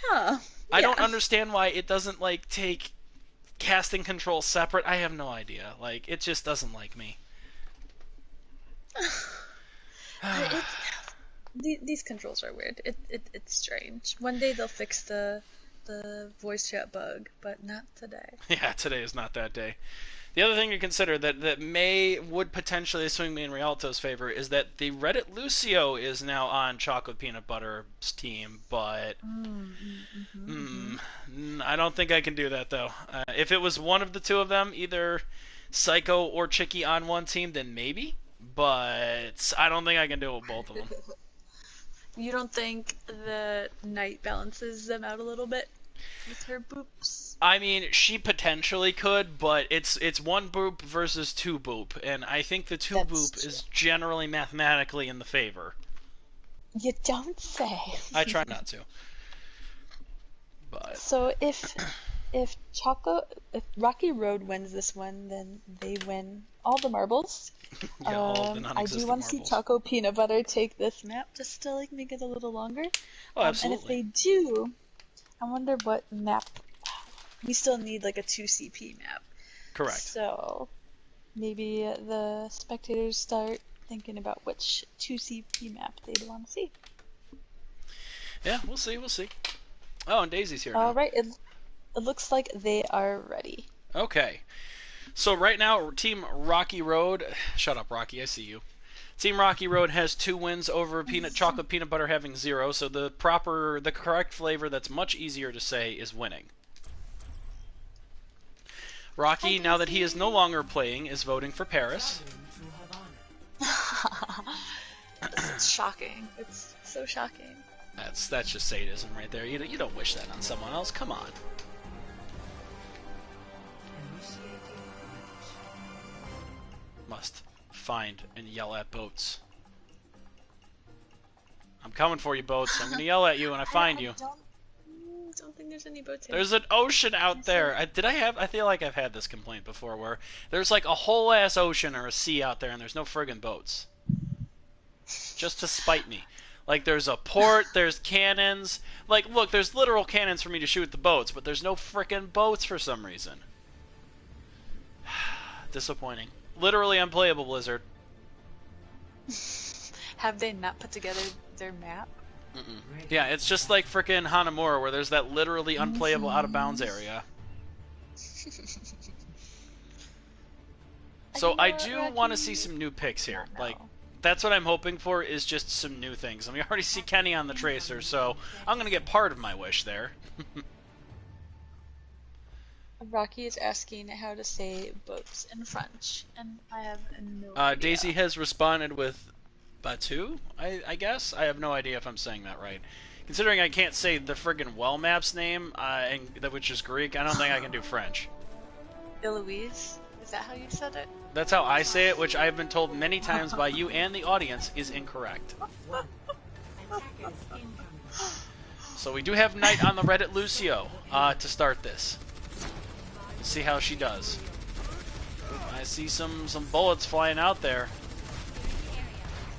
Huh. I don't understand why it doesn't like take casting control separate. I have no idea. Like it just doesn't like me. These controls are weird. It's strange. One day they'll fix the voice chat bug, but not today. Yeah, today is not that day. The other thing to consider that would potentially swing me in Rialto's favor is that the Reddit Lucio is now on Chocolate Peanut Butter's team, but I don't think I can do that though. If it was one of the two of them, either Psycho or Chicky on one team, then maybe, but I don't think I can do it with both of them. You don't think the Knight balances them out a little bit with her boops? I mean, she potentially could, but it's one boop versus two boop, and I think the two boop is generally mathematically in the favor. You don't say. I try not to. But so if Rocky Road wins this one, then they win all the marbles. Yeah, all the I do want to see Choco Peanut Butter take this map just to like make it a little longer. Oh, absolutely. And if they do, I wonder what map. We still need like a 2CP map. Correct. So maybe the spectators start thinking about which 2CP map they'd want to see. Yeah, we'll see. We'll see. Oh, and Daisy's here. All right. It looks like they are ready. Okay. So right now, Team Rocky Road... Shut up, Rocky. I see you. Team Rocky Road has 2 wins over Chocolate Peanut Butter having 0, so the correct flavor that's much easier to say is winning. Rocky, now that he is no longer playing, is voting for Paris. It's shocking. It's so shocking. That's just sadism right there. You don't wish that on someone else. Come on. Must find and yell at boats. I'm coming for you, boats. I'm gonna yell at you when I find you. Don't think there's any boats here. There's an ocean out there. I feel like I've had this complaint before, where there's like a whole ass ocean or a sea out there, and there's no friggin' boats. Just to spite me. Like, there's a port, there's cannons. Like, look, there's literal cannons for me to shoot the boats, but there's no frickin' boats for some reason. Disappointing. Literally unplayable, Blizzard. Have they not put together their map? Yeah, it's just like frickin' Hanamura, where there's that literally unplayable out-of-bounds area. So I do want to see some new picks here. Like, that's what I'm hoping for, is just some new things. And we already see Kenny on the Tracer, so I'm going to get part of my wish there. Rocky is asking how to say boats in French, and I have no idea. Daisy has responded with Batu, I guess? I have no idea if I'm saying that right. Considering I can't say the friggin' well map's name, which is Greek, I don't think I can do French. Eloise? Is that how you said it? That's how I say it, which I have been told many times by you and the audience is incorrect. So we do have Knight on the Reddit Lucio to start this. Let's see how she does. I see some bullets flying out there.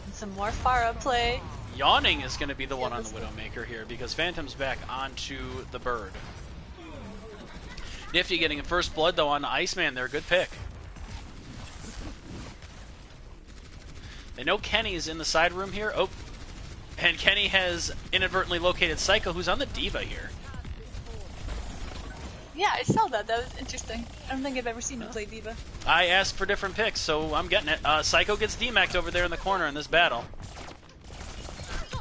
And some more Pharah play. Yawning is going to be the one on the Widowmaker here, because Phantom's back onto the bird. Nifty getting a first blood, though, on Iceman there. Good pick. They know Kenny is in the side room here. Oh, and Kenny has inadvertently located Psycho, who's on the Diva here. Yeah, I saw that. That was interesting. I don't think I've ever seen him play Diva. I asked for different picks, so I'm getting it. Psycho gets DMAC'd over there in the corner in this battle.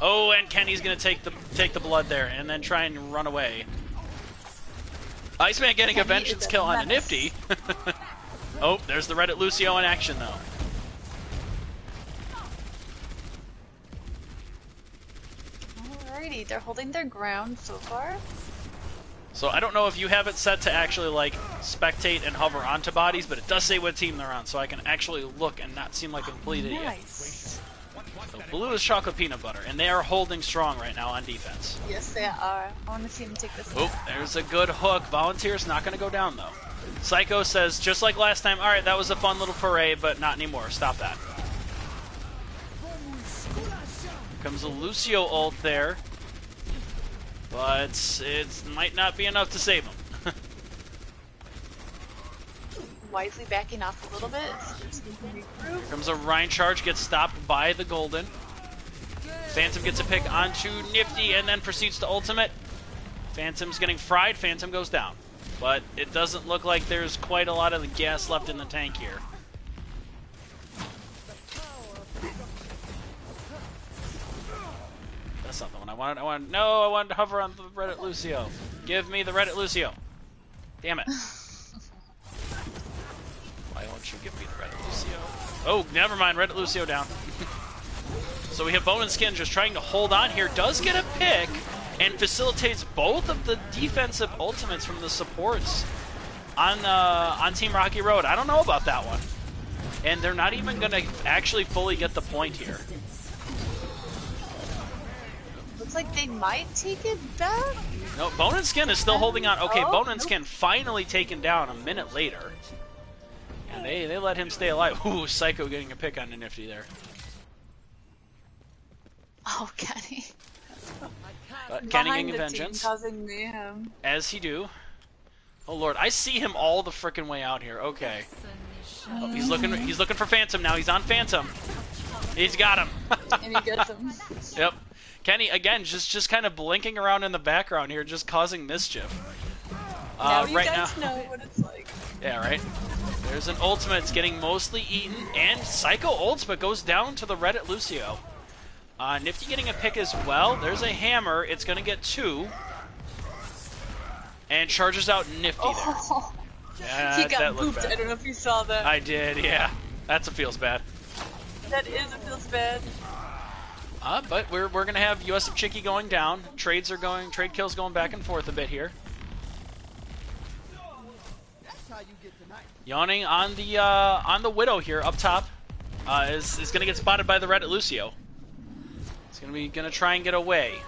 Oh, and Kenny's gonna take the blood there, and then try and run away. Iceman getting a vengeance kill on a Nifty. Oh, there's the Reddit Lucio in action, though. Alrighty, they're holding their ground so far. So I don't know if you have it set to actually, like, spectate and hover onto bodies, but it does say what team they're on, so I can actually look and not seem like a complete idiot. Nice. So blue is Chocolate Peanut Butter, and they are holding strong right now on defense. Yes, they are. I want to see them take this. Oh, there's a good hook. Volunteer's not going to go down, though. Psycho says, just like last time, alright, that was a fun little parade, but not anymore. Stop that. Here comes a Lucio ult there. But it might not be enough to save him. Wisely backing off a little bit. Here comes a Rhine charge, gets stopped by the Golden. Phantom gets a pick onto Nifty and then proceeds to ultimate. Phantom's getting fried, Phantom goes down. But it doesn't look like there's quite a lot of the gas left in the tank here. That's not the one I wanted. I wanted to hover on the Reddit Lucio. Give me the Reddit Lucio. Damn it. Why won't you give me the Reddit Lucio? Oh, never mind. Reddit Lucio down. So we have Bone and Skin just trying to hold on here. Does get a pick and facilitates both of the defensive ultimates from the supports on Team Rocky Road. I don't know about that one. And they're not even going to actually fully get the point here. Looks like they might take it back. No, Bone and Skin is still holding on. Okay, Bone and Skin finally taken down a minute later. And they let him stay alive. Ooh, Psycho getting a pick on the Nifty there. Oh, Kenny. Kenny getting a vengeance. Causing mayhem. As he do. Oh lord, I see him all the frickin' way out here. Okay. Oh, he's looking for Phantom now. He's on Phantom. He's got him. And he gets him. Yep. Kenny again just kind of blinking around in the background here, just causing mischief. Now you guys know what it's like. Yeah, right. There's an ultimate. It's getting mostly eaten, and Psycho ultimate goes down to the Reddit Lucio. Nifty getting a pick as well. There's a hammer. It's going to get 2. And charges out Nifty there. He got booped. I don't know if you saw that. I did, yeah. That's a feels bad. That is a feels bad. But we're going to have US of Chicky going down. Trade kills going back and forth a bit here. Yawning on the Widow here up top is going to get spotted by the Reddit Lucio. It's going to try and get away.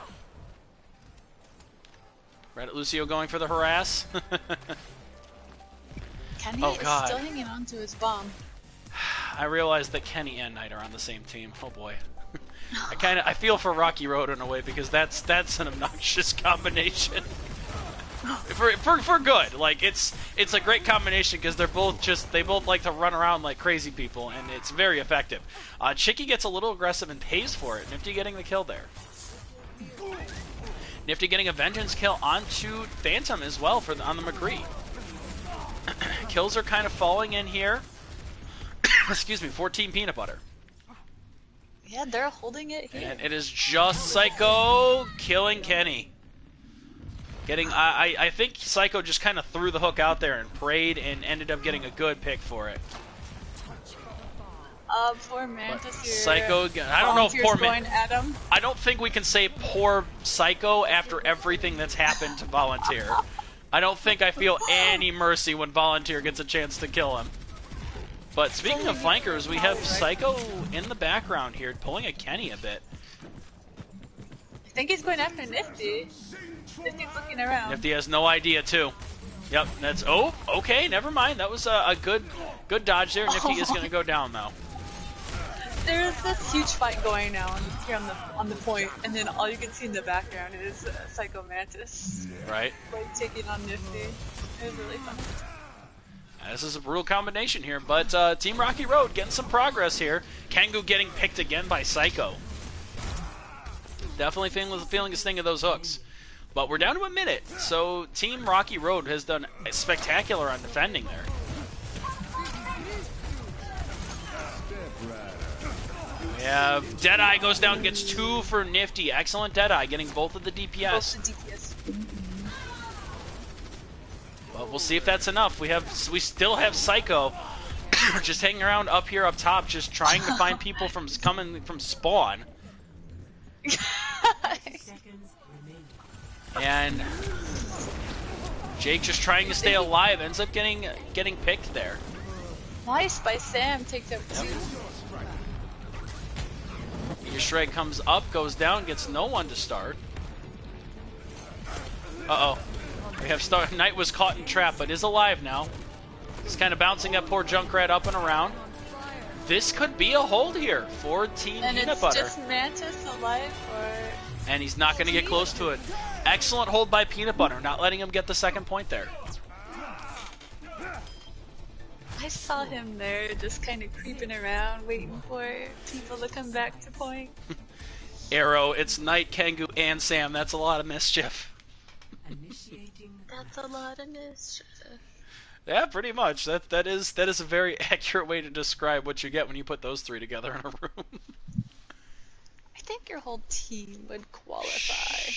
Reddit Lucio going for the harass. Kenny is still hanging on to his bomb. I realized that Kenny and Knight are on the same team. Oh boy. I feel for Rocky Road in a way because that's an obnoxious combination. for good. Like it's a great combination because they both like to run around like crazy people, and it's very effective. Chicky gets a little aggressive and pays for it. Nifty getting the kill there. Nifty getting a vengeance kill onto Phantom as well on the McCree. Kills are kind of falling in here. Excuse me, 14 Peanut Butter. Yeah, they're holding it here. And it is just Psycho killing Kenny. I think Psycho just kind of threw the hook out there and prayed and ended up getting a good pick for it. Poor Mantis here. Psycho, I don't know if poor Mantis. I don't think we can say poor Psycho after everything that's happened to Volunteer. I don't think I feel any mercy when Volunteer gets a chance to kill him. But speaking of flankers, we have Psycho in the background here, pulling at Kenny a bit. I think he's going after Nifty. Nifty's looking around. Nifty has no idea too. Yep, that's okay. Never mind. That was a good dodge there. Nifty is going to go down though. There's this huge fight going on here on the point, and then all you can see in the background is Psycho Mantis. Right. Like taking on Nifty. It was really fun. This is a brutal combination here, but Team Rocky Road getting some progress here. Kangu getting picked again by Psycho. Definitely feeling a sting of those hooks. But we're down to a minute, so Team Rocky Road has done spectacular on defending there. We have Deadeye goes down, gets 2 for Nifty. Excellent Deadeye, getting both of the DPS. Both the DPS. But we'll see if that's enough. We still have Psycho just hanging around up here up top, just trying to find people coming from spawn. And Jake just trying to stay alive ends up getting picked there. Nice by Sam, takes out 2. Shrek comes up, goes down, gets no one to start. Uh-oh. We have Knight was caught in trap, but is alive now. He's kind of bouncing that poor Junkrat up and around. This could be a hold here for Team Peanut Butter. And it's just Mantis alive, or... And he's not going to get close to it. Excellent hold by Peanut Butter, not letting him get the second point there. I saw him there, just kind of creeping around, waiting for people to come back to point. Arrow, it's Knight, Kangu, and Sam. That's a lot of mischief. That's a lot of mischief. Yeah, pretty much. That is a very accurate way to describe what you get when you put those 3 together in a room. I think your whole team would qualify.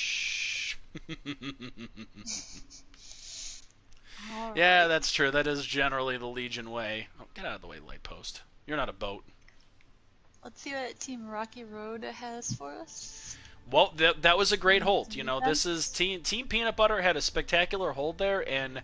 Yeah, that's true. That is generally the Legion way. Oh, get out of the way, light post. You're not a boat. Let's see what Team Rocky Road has for us. Well, that was a great hold. You know, this is Team Peanut Butter had a spectacular hold there, and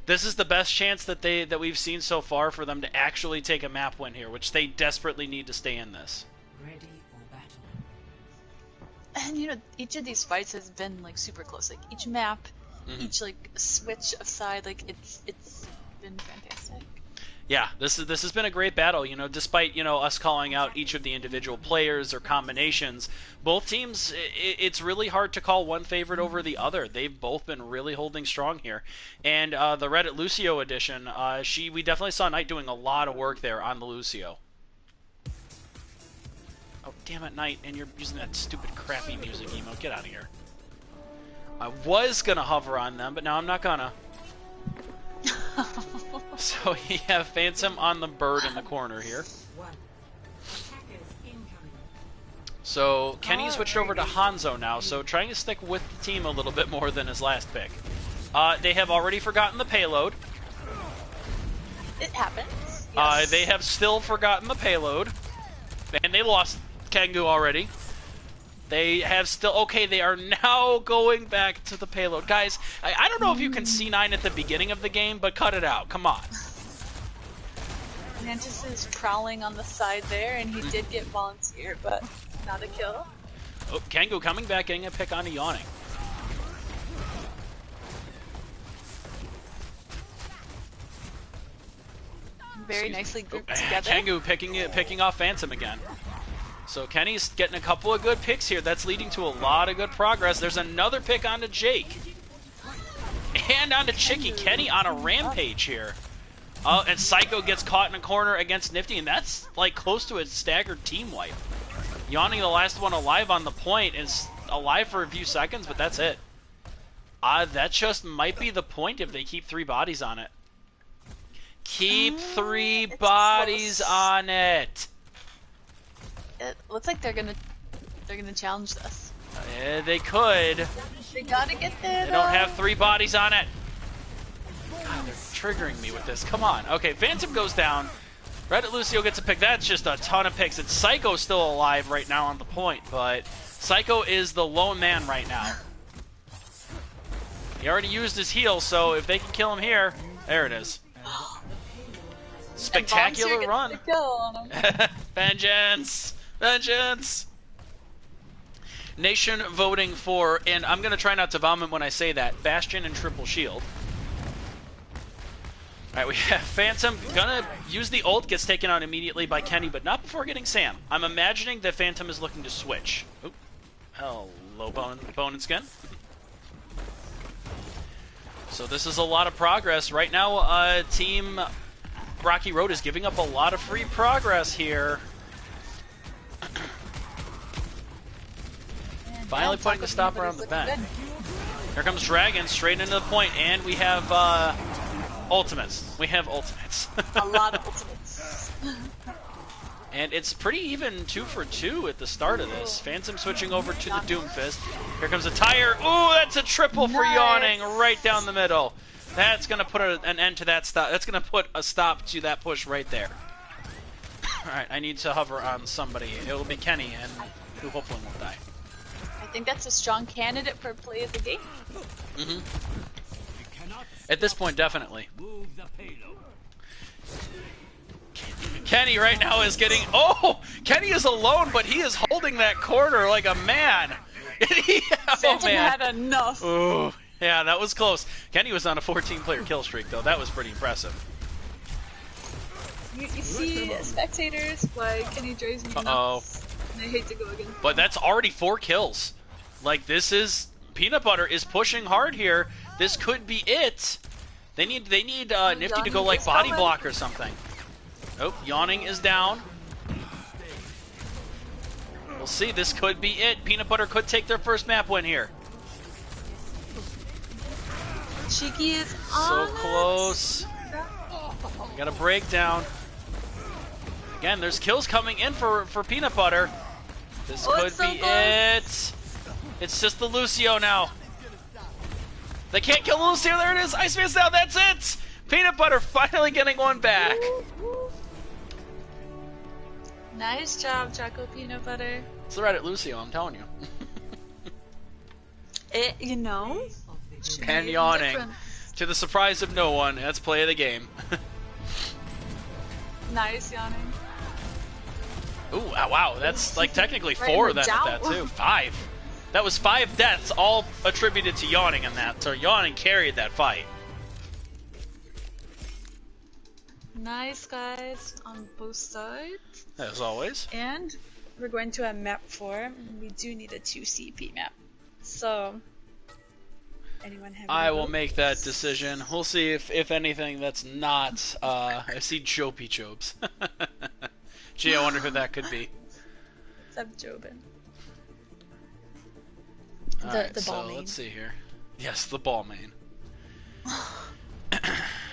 this is the best chance that we've seen so far for them to actually take a map win here, which they desperately need to stay in this. Ready for battle. And you know, each of these fights has been like super close. Like each map, each like switch of side, like it's been fantastic. Yeah, this has been a great battle. You know, despite us calling out each of the individual players or combinations, both teams it's really hard to call one favorite over the other. They've both been really holding strong here. And the Reddit Lucio edition, we definitely saw Knight doing a lot of work there on the Lucio. Oh damn it, Knight! And you're using that stupid crappy music emote. Get out of here. I was gonna hover on them, but now I'm not gonna. So we have Phantom on the bird in the corner here. So Kenny switched over to Hanzo now, so trying to stick with the team a little bit more than his last pick. They have already forgotten the payload. It happens. Yes. They have still forgotten the payload. And they lost Kengu already. They have still... Okay, they are now going back to the payload. Guys, I don't know if you can C9 at the beginning of the game, but cut it out. Come on. Mantis is prowling on the side there, and he did get volunteer, but not a kill. Oh, Kengu coming back, getting a pick on a Yawning. Very nicely grouped together. Kengu picking off Phantom again. So Kenny's getting a couple of good picks here. That's leading to a lot of good progress. There's another pick onto Jake. And onto Chicky. Kenny on a rampage here. And Psycho gets caught in a corner against Nifty, and that's like close to a staggered team wipe. Yawning, the last one alive on the point, is alive for a few seconds, but that's it. That just might be the point if they keep 3 bodies on it. Keep 3 bodies close. on it. It looks like they're gonna challenge this. They could. They gotta get there. They don't have 3 bodies on it. God, they're triggering me with this. Come on. Okay, Phantom goes down. Reddit Lucio gets a pick. That's just a ton of picks. And Psycho's still alive right now on the point, but Psycho is the lone man right now. He already used his heal, so if they can kill him here, there it is. Spectacular run. Vengeance! Vengeance! Nation voting for, and I'm going to try not to vomit when I say that, Bastion and Triple Shield. Alright, we have Phantom gonna use the ult, gets taken out immediately by Kenny, but not before getting Sam. I'm imagining that Phantom is looking to switch. Oop. Hello, Bone and Skin. So this is a lot of progress. Right now, Team Rocky Road is giving up a lot of free progress here. Finally putting the stop around the bend. Here comes Dragon straight into the point, and we have ultimates. We have ultimates. A lot of ultimates. And it's pretty even 2 for 2 at the start of this. Phantom switching over to the Doomfist. Here comes a tire. Ooh, that's a triple for Yawning right down the middle. That's going to put an end to that stop. That's going to put a stop to that push right there. Alright, I need to hover on somebody. It will be Kenny, and who hopefully won't die. I think that's a strong candidate for play of the game. Mm-hmm. At this point, definitely. Kenny right now is getting... Oh! Kenny is alone, but he is holding that corner like a man. Phantom had enough. Ooh. Yeah, that was close. Kenny was on a 14-player kill streak, though. That was pretty impressive. You see, spectators, why Kenny drives me nuts. And I hate to go again. But that's already 4 kills. Like, this is... Peanut Butter is pushing hard here. This could be it. They need Nifty to go, like, body block or something. Oh, Yawning is down. We'll see. This could be it. Peanut Butter could take their first map win here. Cheeky is so close. We got a breakdown. Again, there's kills coming in for Peanut Butter. This could be it. It's just the Lucio now. They can't kill Lucio. There it is. Iceman's down. That's it. Peanut Butter finally getting one back. Nice job, Choco Peanut Butter. It's the Reddit Lucio, I'm telling you. You know? And Yawning. To the surprise of no one, that's play of the game. Nice, Yawning. Ooh, wow, that's like technically 4 then at that too. 5. That was 5 deaths, all attributed to Yawning in that. So Yawning carried that fight. Nice, guys, on both sides. As always. And we're going to a map 4, and we do need a 2 CP map. So, anyone have I will make that decision. We'll see if anything that's not, I see Jopey Jobs. Gee, I wonder who that could be. What's up, Jobin? Alright, the ball so main. let's see here. Yes, the ball main.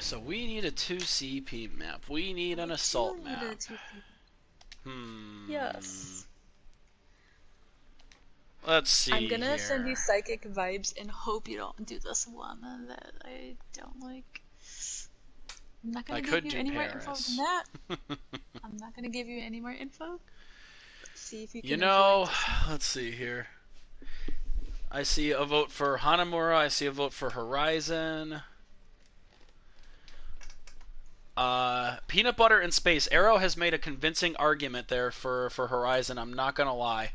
So we need a 2CP map. We need an assault map. Yes. Let's see. I'm gonna here. send you psychic vibes and hope you don't do this one that I don't like. I'm not gonna give you any more info than that. I'm not gonna give you any more info. Let's see if you can. You know, let's see here. I see a vote for Hanamura. I see a vote for Horizon. Peanut Butter in Space. Arrow has made a convincing argument there for Horizon. I'm not gonna lie.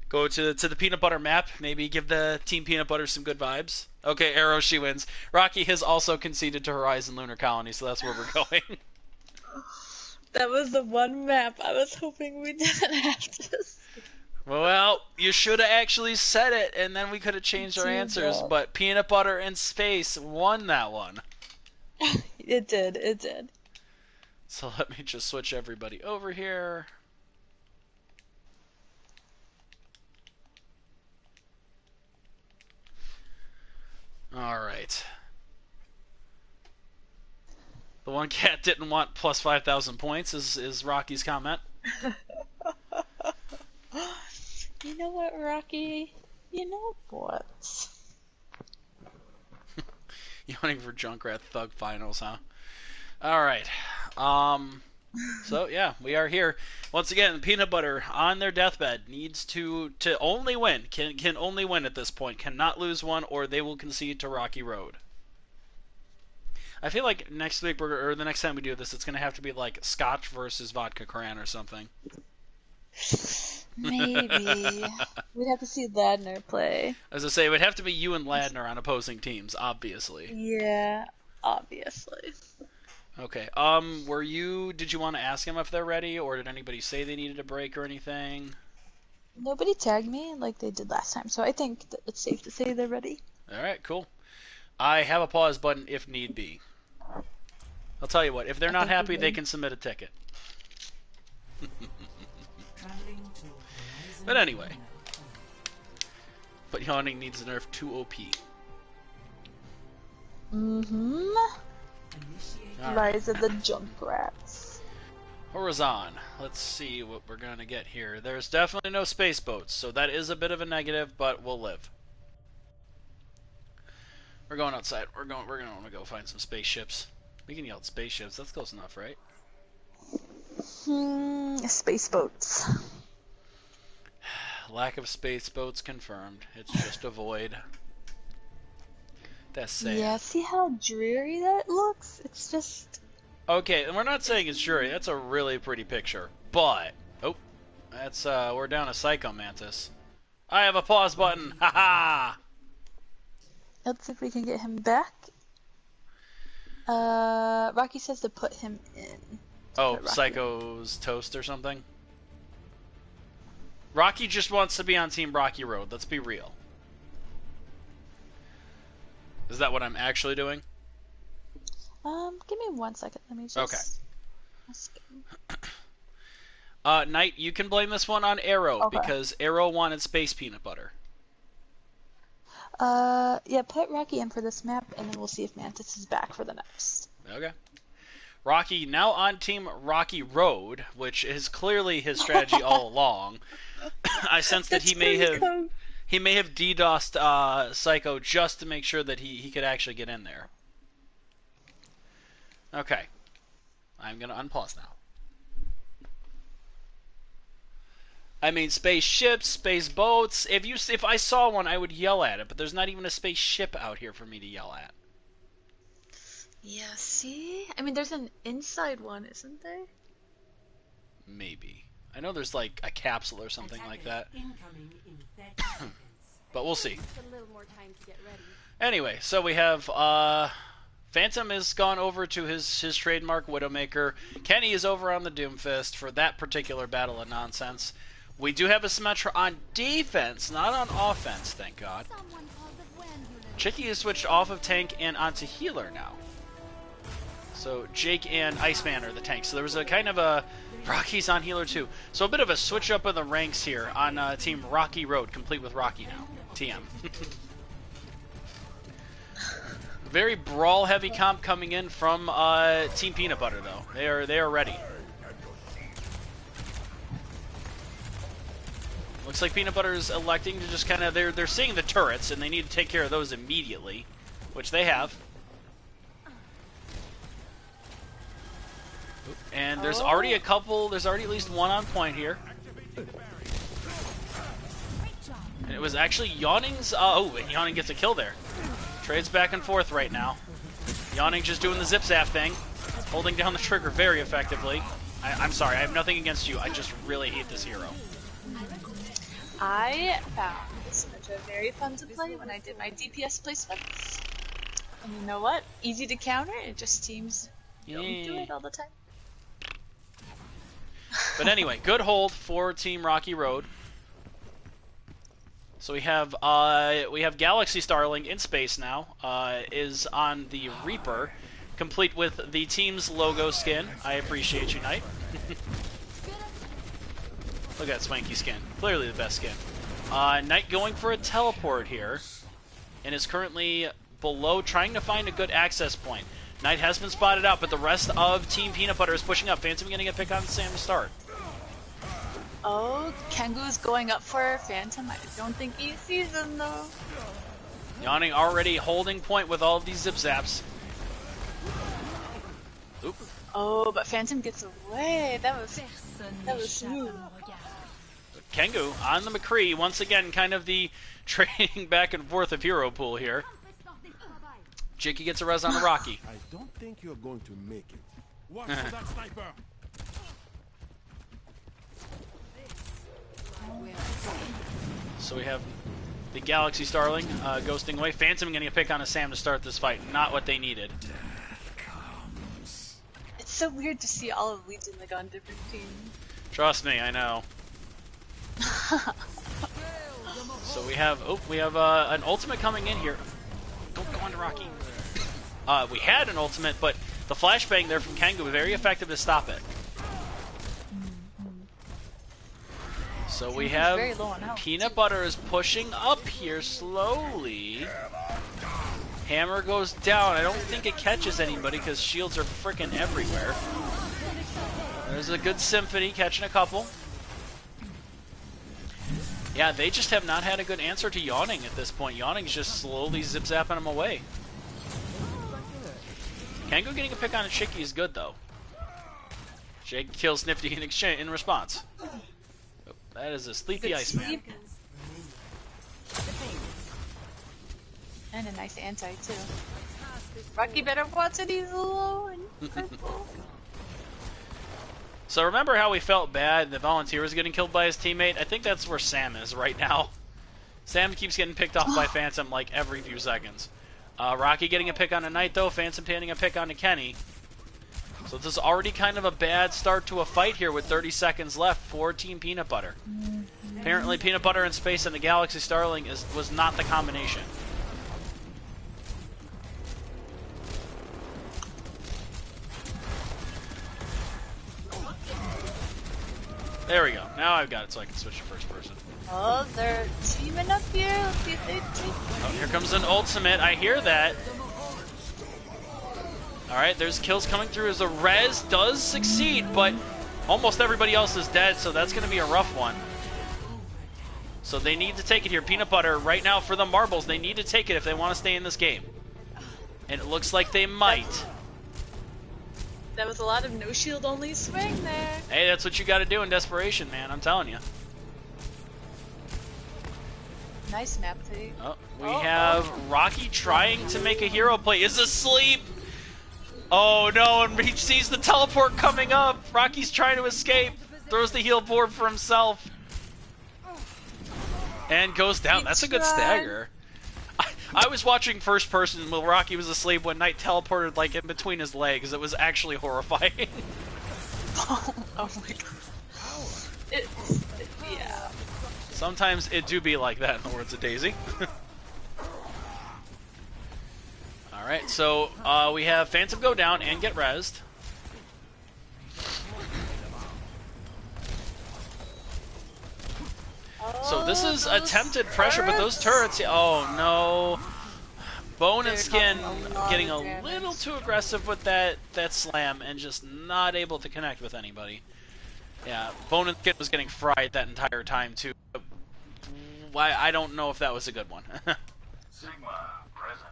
Go to the Peanut Butter map. Maybe give the Team Peanut Butter some good vibes. Okay, Arrow, she wins. Rocky has also conceded to Horizon Lunar Colony, so that's where we're going. That was the one map I was hoping we didn't have to see. Well, you should have actually said it, and then we could have changed our answers. But Peanut Butter in Space won that one. It did. It did. So let me just switch everybody over here. All right. The one cat didn't want plus 5,000 points is Rocky's comment. You know what, Rocky? You know what? You hunting for Junkrat Thug Finals, huh? Alright. So, yeah, we are here. Once again, Peanut Butter, on their deathbed, needs to only win. Can only win at this point. Cannot lose one, or they will concede to Rocky Road. I feel like next week, or the next time we do this, it's going to have to be like Scotch versus Vodka Cran or something. Maybe. We'd have to see Ladner play. As I say, it would have to be you and Ladner on opposing teams, obviously. Yeah, obviously. Okay. Did you want to ask them if they're ready, or did anybody say they needed a break or anything? Nobody tagged me like they did last time, so I think that it's safe to say they're ready. Alright, cool. I have a pause button if need be. I'll tell you what, if they're not happy, they can submit a ticket. But anyway. But Yawning needs a nerf 2 OP. Mm-hmm. Rise of the Junkrats. Horizon. Let's see what we're gonna get here. There's definitely no space boats, so that is a bit of a negative, but we'll live. We're going outside. We're gonna want to go find some spaceships. We can yell at spaceships. That's close enough, right? Space boats. Lack of space boats confirmed. It's just a void. That's sad. Yeah, see how dreary that looks? It's just... Okay, and we're not saying it's dreary. That's a really pretty picture. But... Oh. That's, we're down a Psycho Mantis. I have a pause button! Haha! Let's see if we can get him back. Rocky says to put him in. Oh, Psycho's toast or something? Rocky just wants to be on Team Rocky Road. Let's be real. Is that what I'm actually doing? Give me 1 second. Let me just... Okay. Knight, you can blame this one on Arrow, Okay. because Arrow wanted Space Peanut Butter. Yeah, put Rocky in for this map, and then we'll see if Mantis is back for the next. Okay. Rocky now on Team Rocky Road, which is clearly his strategy all along. I sense that he may have DDoSed Psycho just to make sure that he could actually get in there. Okay. I'm gonna unpause now. I mean, spaceships, space boats. If I saw one, I would yell at it, but there's not even a spaceship out here for me to yell at. Yeah, see? I mean, there's an inside one, isn't there? Maybe. I know there's like a capsule or something like that. But we'll see. Anyway, so we have Phantom has gone over to his trademark Widowmaker. Kenny is over on the Doomfist for that particular battle of nonsense. We do have a Symmetra on defense, not on offense, thank God. Chicky has switched off of tank and onto healer now. So Jake and Iceman are the tanks. So there was a kind of a... Rocky's on healer too. So a bit of a switch up of the ranks here on Team Rocky Road, complete with Rocky now. TM. very brawl-heavy comp coming in from Team Peanut Butter, though. They are ready. Looks like Peanut Butter is electing to just kind of they're seeing the turrets and they need to take care of those immediately, which they have. And there's already a couple. There's already at least one on point here. And it was actually Yawning's. And Yawning gets a kill there. Trades back and forth right now. Yawning just doing the zip-zap thing, holding down the trigger very effectively. I'm sorry, I have nothing against you. I just really hate this hero. I found this matchup very fun to play when I did my DPS placement. And you know what? Easy to counter. It just seems you don't do it all the time. But anyway, good hold for Team Rocky Road. So we have Galaxy Starling in space now. Is on the Reaper, complete with the team's logo skin. I appreciate you, Knight. Look at that swanky skin. Clearly the best skin. Knight going for a teleport here, and is currently below, trying to find a good access point. Knight has been spotted out, but the rest of Team Peanut Butter is pushing up. Phantom getting a pick on Sam to start. Oh, Kengu's going up for Phantom. I don't think he sees him though. Yawning already holding point with all of these zip-zaps. Oop. Oh, but Phantom gets away. That was smooth. Kengu on the McCree, once again, kind of the trading back and forth of hero pool here. Jakey gets a res on the Rocky. I don't think you're going to make it. Watch for that sniper. So we have the Galaxy Starling ghosting away. Phantom getting a pick on a Sam to start this fight. Not what they needed. It's so weird to see all of Legion like on different teams. Trust me, I know. So we have an ultimate coming in here. Don't go on to Rocky. We had an ultimate, but the flashbang there from Kengu was very effective to stop it. So we have Peanut Butter is pushing up here slowly. Hammer goes down. I don't think it catches anybody because shields are freaking everywhere. There's a good Symphony catching a couple. Yeah, they just have not had a good answer to Yawning at this point. Yawning's just slowly zip-zapping him away. Kengu getting a pick on a Chicky is good, though. Jake kills Nifty in response. That is a sleepy Iceman. And a nice anti, too. Rocky better watch it, he's low and purple. So remember how we felt bad the Volunteer was getting killed by his teammate? I think that's where Sam is right now. Sam keeps getting picked off by Phantom like every few seconds. Rocky getting a pick on a Knight, though. Phantom getting a pick on a Kenny. So this is already kind of a bad start to a fight here with 30 seconds left for Team Peanut Butter. Apparently Peanut Butter in space and the Galaxy Starling was not the combination. There we go. Now I've got it so I can switch to first person. Oh, they're teaming up here. Let's see if they take. Oh, here comes an ultimate. I hear that. Alright, there's kills coming through as the res does succeed, but almost everybody else is dead, so that's going to be a rough one. So they need to take it here. Peanut Butter, right now for the marbles, they need to take it if they want to stay in this game. And it looks like they might. That was a lot of no shield only swing there. Hey, that's what you got to do in desperation, man. I'm telling you. Nice map take. Oh, we have Rocky trying to make a hero play. Is asleep. Oh no, and he sees the teleport coming up. Rocky's trying to escape. Throws the heal board for himself. And goes down. That's a good stagger. I was watching first person while Rocky was asleep when Knight teleported like in between his legs. It was actually horrifying. Oh my god. Yeah. Sometimes it do be like that in the words of Daisy. Alright, so we have Phantom go down and get rezzed. So this is attempted pressure, but those turrets... Oh, no. Bone and They're Skin causing a lot getting of a damage. little too aggressive with that slam and just not able to connect with anybody. Yeah, Bone and Skin was getting fried that entire time too. Why, I don't know if that was a good one. Sigma present.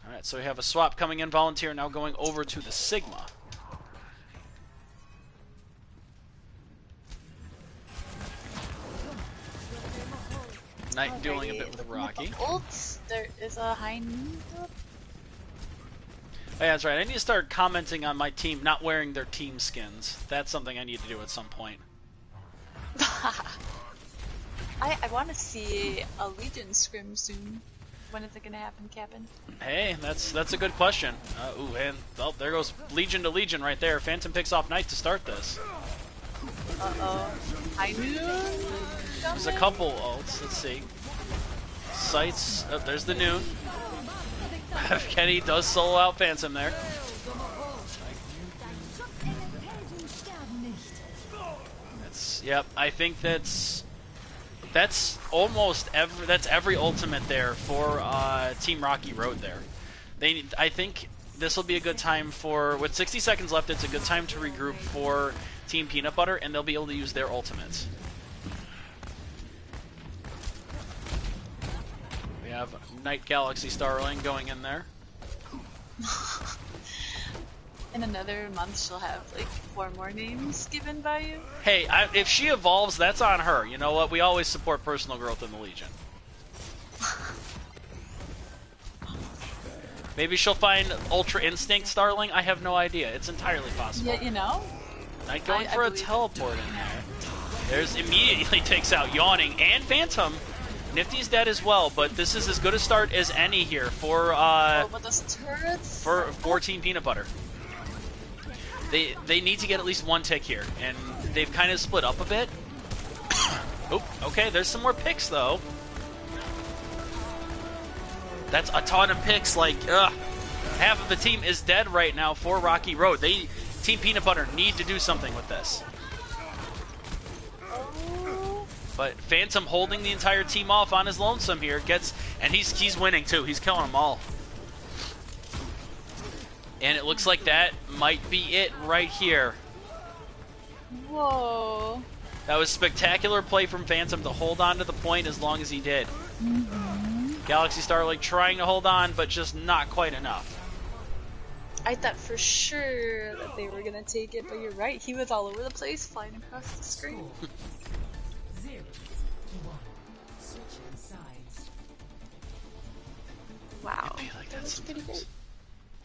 Alright, so we have a swap coming in, Volunteer now going over to the Sigma. Knight dueling a bit with Rocky. Ults, there is a high knee. Oh, yeah, that's right. I need to start commenting on my team not wearing their team skins. That's something I need to do at some point. I want to see a Legion scrim soon. When is it gonna happen, Captain? Hey, that's a good question. Ooh, and oh, there goes Legion to Legion right there. Phantom picks off Knight to start this. Uh-oh. High knee. There's a couple ults. Let's see. Sights. Oh, there's the noon. Kenny does solo out Phantom there. That's, yep, I think that's almost every ultimate there for Team Rocky Road there. I think this will be a good time for, with 60 seconds left, it's a good time to regroup for Team Peanut Butter, and they'll be able to use their ultimates. We have Night Galaxy Starling going in there. In another month, she'll have like 4 more names given by you. Hey, if she evolves, that's on her. You know what? We always support personal growth in the Legion. Maybe she'll find Ultra Instinct Starling. I have no idea. It's entirely possible. Yeah, you know. Knight going for a teleport in there. There's immediately takes out Yawning and Phantom. Nifty's dead as well, but this is as good a start as any here for with those turrets? for Team Peanut Butter. They need to get at least one tick here, and they've kind of split up a bit. Oh, okay, there's some more picks though. That's a ton of picks. Like, half of the team is dead right now for Rocky Road. Team Peanut Butter need to do something with this. But Phantom holding the entire team off on his lonesome here and he's winning too. He's killing them all. And it looks like that might be it right here. Whoa. That was spectacular play from Phantom to hold on to the point as long as he did. Galaxy Starlight trying to hold on, but just not quite enough. I thought for sure that they were gonna take it, but you're right. He was all over the place, flying across the screen. 0 to 1. Switching sides. Wow. Be like That was pretty great.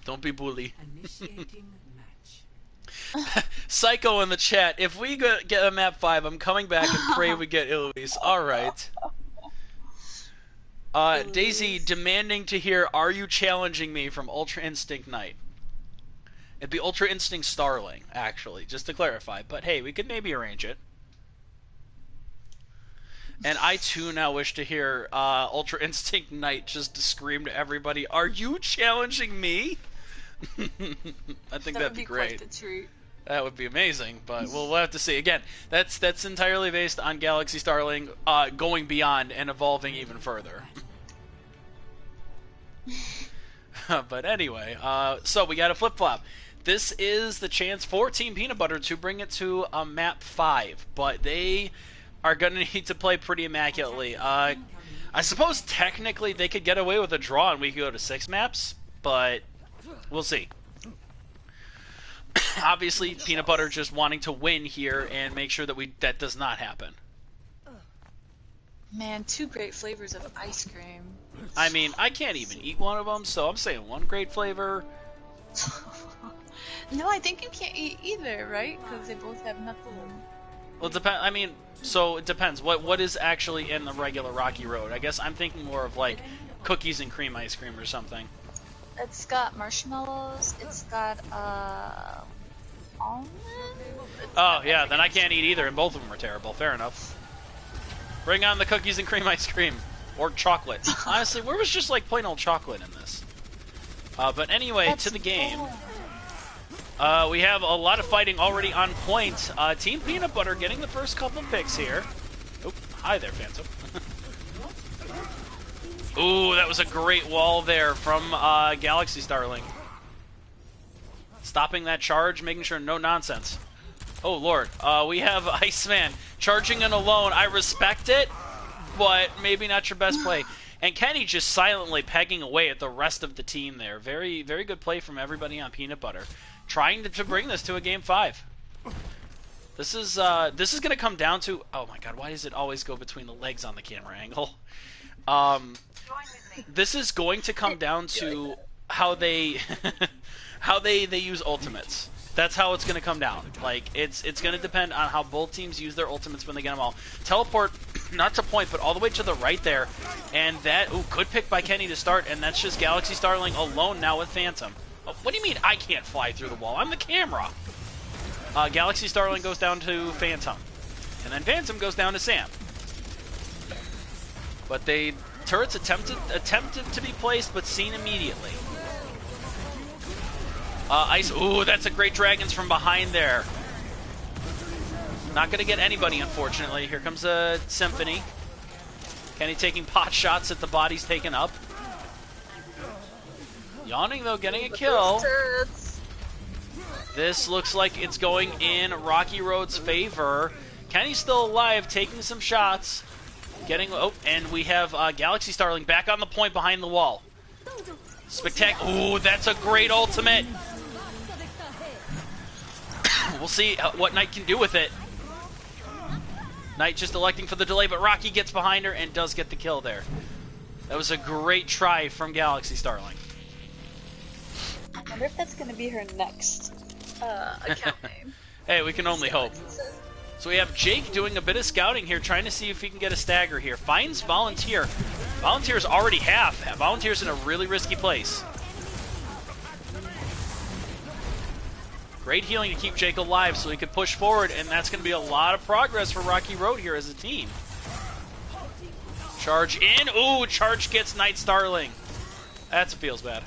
Don't be bully. Initiating match. Psycho in the chat. If we get a map 5, I'm coming back and pray we get Eloise. Alright. Daisy demanding to hear, "Are you challenging me?" from Ultra Instinct Knight. It'd be Ultra Instinct Starling, actually, just to clarify. But hey, we could maybe arrange it. And I too now wish to hear Ultra Instinct Knight just scream to everybody, "Are you challenging me?" I think that'd be great. Quite the treat. That would be amazing, but we'll have to see. Again, that's entirely based on Galaxy Starling going beyond and evolving even further. But anyway, so we got a flip-flop. This is the chance for Team Peanut Butter to bring it to map 5, but they are going to need to play pretty immaculately. I suppose technically they could get away with a draw and we could go to 6 maps, but we'll see. Obviously, Peanut Butter just wanting to win here and make sure that that does not happen. Man, 2 great flavors of ice cream. I mean, I can't even eat one of them, so I'm saying 1 great flavor. No, I think you can't eat either, right? Because they both have nothing. Well, it depends. I mean, so it depends. What is actually in the regular Rocky Road? I guess I'm thinking more of like cookies and cream ice cream or something. It's got marshmallows. It's got almond. Oh yeah, then I can't eat either, and both of them are terrible. Fair enough. Bring on the cookies and cream ice cream. Or chocolate. Honestly, where was just like plain old chocolate in this? But anyway, to the game. We have a lot of fighting already on point. Team Peanut Butter getting the first couple picks here. Oh, hi there, Phantom. Ooh, that was a great wall there from Galaxy Starling. Stopping that charge, making sure no nonsense. Oh, Lord. We have Iceman charging in alone. I respect it, but maybe not your best play. And Kenny just silently pegging away at the rest of the team there. Very, very good play from everybody on Peanut Butter. Trying to bring this to a Game 5. This is going to come down to... Oh, my God. Why does it always go between the legs on the camera angle? This is going to come down to how they... how they use ultimates. That's how it's going to come down. Like, it's going to depend on how both teams use their ultimates when they get them all. Teleport, not to point, but all the way to the right there. And that, ooh, good pick by Kenny to start, and that's just Galaxy Starling alone now with Phantom. Oh, what do you mean I can't fly through the wall? I'm the camera. Galaxy Starling goes down to Phantom. And then Phantom goes down to Sam. But turrets attempted to be placed, but seen immediately. Ice. Ooh, that's a great Dragons from behind there. Not going to get anybody, unfortunately. Here comes a Symphony. Kenny taking pot shots at the bodies taken up. Yawning, though, getting a kill. This looks like it's going in Rocky Road's favor. Kenny's still alive, taking some shots. Getting... Oh, and we have Galaxy Starling back on the point behind the wall. Ooh, that's a great ultimate. We'll see what Knight can do with it. Knight just electing for the delay, but Rocky gets behind her and does get the kill there. That was a great try from Galaxy Starling. I wonder if that's going to be her next account name. Hey, we can only hope. So we have Jake doing a bit of scouting here, trying to see if he can get a stagger here. Finds Volunteer. Volunteer's already half. Volunteer's in a really risky place. Great healing to keep Jake alive so he can push forward, and that's going to be a lot of progress for Rocky Road here as a team. Charge in. Ooh, charge gets Knight Starling. That feels bad.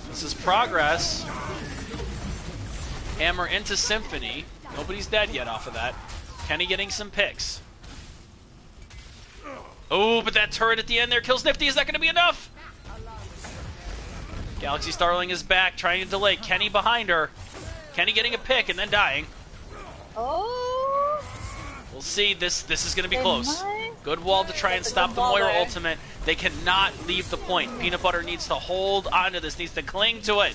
This is progress. Hammer into Symphony. Nobody's dead yet off of that. Kenny getting some picks. Oh, but that turret at the end there kills Nifty. Is that going to be enough? Galaxy Starling is back, trying to delay. Kenny behind her. Kenny getting a pick and then dying. Oh. We'll see. This is going to be close. Good wall to try and stop the Moira ultimate. They cannot leave the point. Peanut Butter needs to hold on to this, needs to cling to it.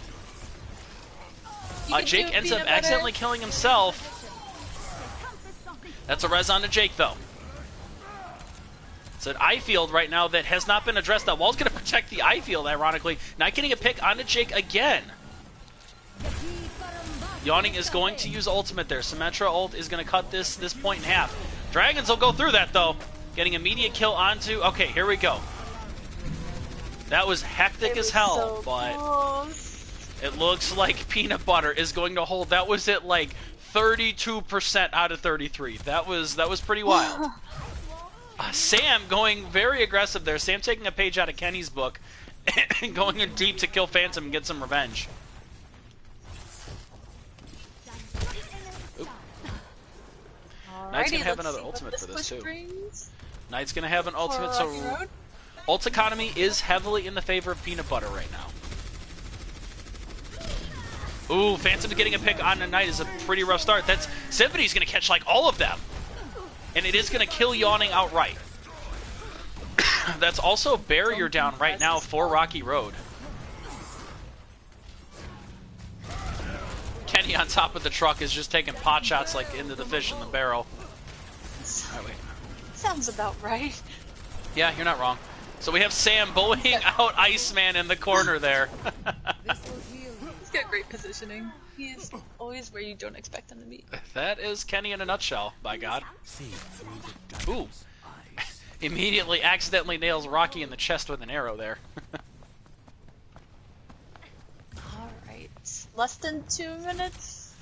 Jake ends up accidentally killing himself. That's a res on to Jake, though. It's an eye field right now that has not been addressed. That wall's going to protect the eye field, ironically. Not getting a pick onto Jake again. Yawning is going to use ultimate there. Symmetra ult is going to cut this point in half. Dragons will go through that, though. Getting immediate kill onto... Okay, here we go. That was hectic as hell, but... It looks like Peanut Butter is going to hold. That was at like 32% out of 33. That was pretty wild. Sam going very aggressive there. Sam taking a page out of Kenny's book and going in deep to kill Phantom and get some revenge. Knight's going to have another ultimate for this too. Knight's going to have an ultimate, so ult economy is heavily in the favor of Peanut Butter right now. Ooh, Phantom getting a pick on the Knight is a pretty rough start. That's Symphony's going to catch like all of them. And it is going to kill Yawning outright. That's also barrier down right now for Rocky Road. Kenny on top of the truck is just taking pot shots like into the fish in the barrel. Right, wait. Sounds about right. Yeah, you're not wrong. So we have Sam bullying out Iceman in the corner there. He's got great positioning. He is always where you don't expect him to be. That is Kenny in a nutshell, by God. Ooh. Immediately accidentally nails Rocky in the chest with an arrow there. Alright. Less than 2 minutes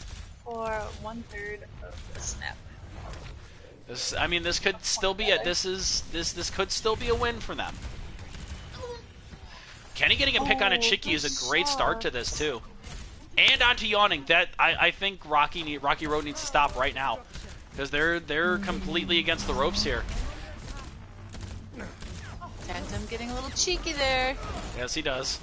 for 1/3 of the snap. This could still be it. This could still be a win for them. Kenny getting a pick on a Chicky is a great start to this too. And onto Yawning. That I think Rocky Road needs to stop right now. Because they're completely against the ropes here. Phantom getting a little cheeky there. Yes, he does.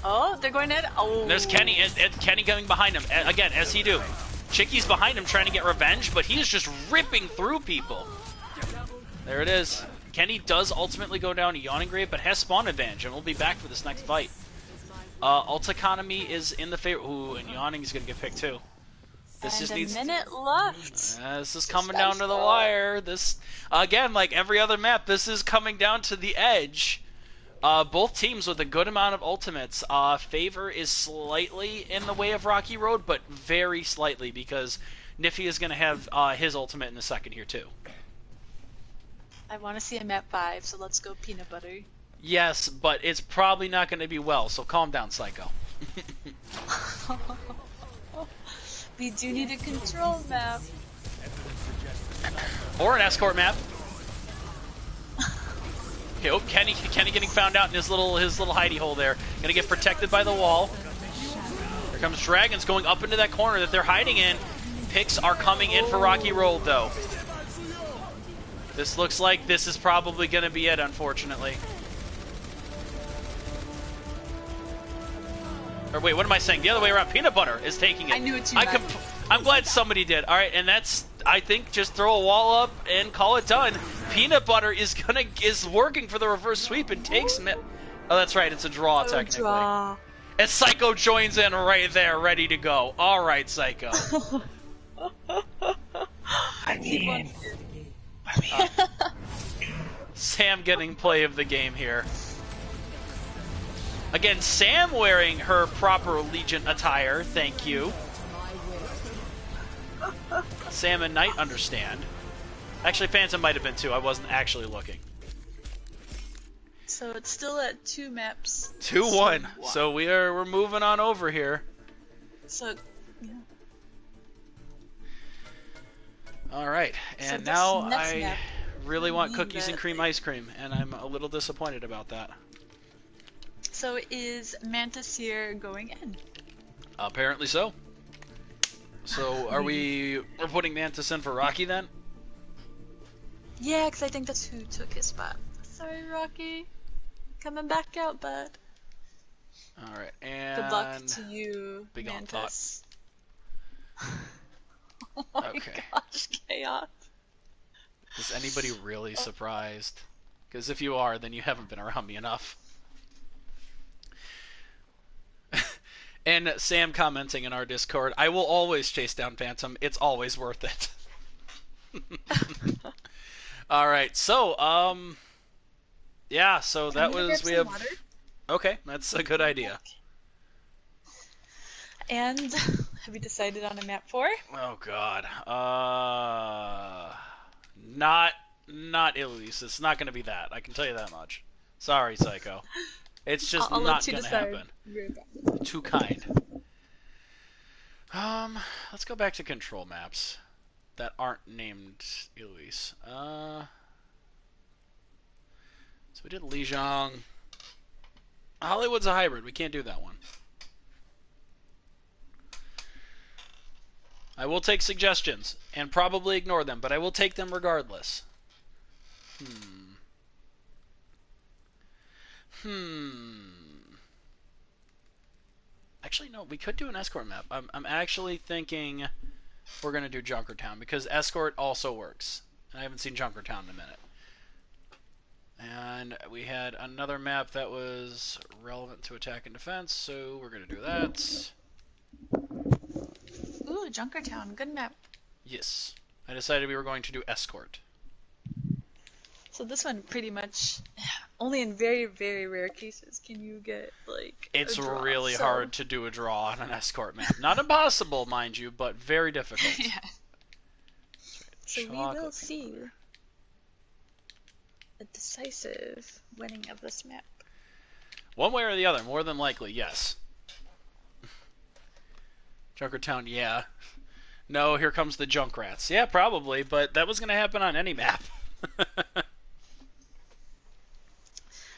Oh, they're going in. Oh. There's Kenny, and Kenny coming behind him. Again, as he do. Chicky's behind him trying to get revenge, but he is just ripping through people. There it is. Kenny does ultimately go down a Yawning Grave, but has spawn advantage, and we'll be back for this next fight. Ult economy is in the favor. Ooh, and Yawning's going to get picked too. This and just a needs minute left. this is coming down to the wire. This, again, like every other map, this is coming down to the edge. Both teams with a good amount of ultimates. Favor is slightly in the way of Rocky Road, but very slightly, because Niffy is going to have his ultimate in a second here too. I want to see a map 5, so let's go peanut butter. Yes, but it's probably not going to be well, so calm down, Psycho. We do need a control map. Or an escort map. Okay, oh, Kenny getting found out in his little hidey hole there. Gonna get protected by the wall. Here comes Dragons going up into that corner that they're hiding in. Picks are coming in for Rocky Road though. This looks like this is probably gonna be it, unfortunately. Or wait, what am I saying? The other way around. Peanut Butter is taking it. I knew what you meant. I'm glad somebody did. All right, and that's, I think, just throw a wall up and call it done. Peanut Butter is working for the reverse sweep and takes it. Oh, that's right. It's a draw technically. Draw. And Psycho joins in right there, ready to go. All right, Psycho. Sam getting play of the game here. Again, Sam wearing her proper Legion attire. Thank you. Sam and Knight understand. Actually, Phantom might have been too. I wasn't actually looking. So it's still at 2 maps. 2-1. So we're moving on over here. So yeah. All right, and now I really want cookies and cream ice cream, and I'm a little disappointed about that. So is Mantis here going in? Apparently so. So are we're putting Mantis in for Rocky then? Yeah, because I think that's who took his spot. Sorry, Rocky. Coming back out, bud. All right, and good luck to you, big Mantis. Oh my gosh, chaos. Is anybody really surprised? Because if you are, then you haven't been around me enough. And Sam commenting in our Discord, I will always chase down Phantom. It's always worth it. All right, so yeah, so that was we have. Water? Okay, that's a good idea. And have you decided on a map 4? Oh God, not Elise. It's not going to be that. I can tell you that much. Sorry, Psycho. It's just I'll not let you going to decide. happen. Too kind. Let's go back to control maps that aren't named Elise. So we did Lijiang. Hollywood's a hybrid. We can't do that one. I will take suggestions and probably ignore them, but I will take them regardless. Actually, no, we could do an escort map. I'm actually thinking we're going to do Junkertown because escort also works. And I haven't seen Junkertown in a minute. And we had another map that was relevant to attack and defense, so we're going to do that. Ooh, Junkertown, good map. Yes. I decided we were going to do escort. So this one pretty much, only in very, very rare cases can you get, like, it's a draw, really hard to do a draw on an escort map. Not impossible, mind you, but very difficult. Yeah. So we will see a decisive winning of this map. One way or the other, more than likely, yes. Junkertown, yeah. No, here comes the Junkrats. Yeah, probably, but that was going to happen on any map.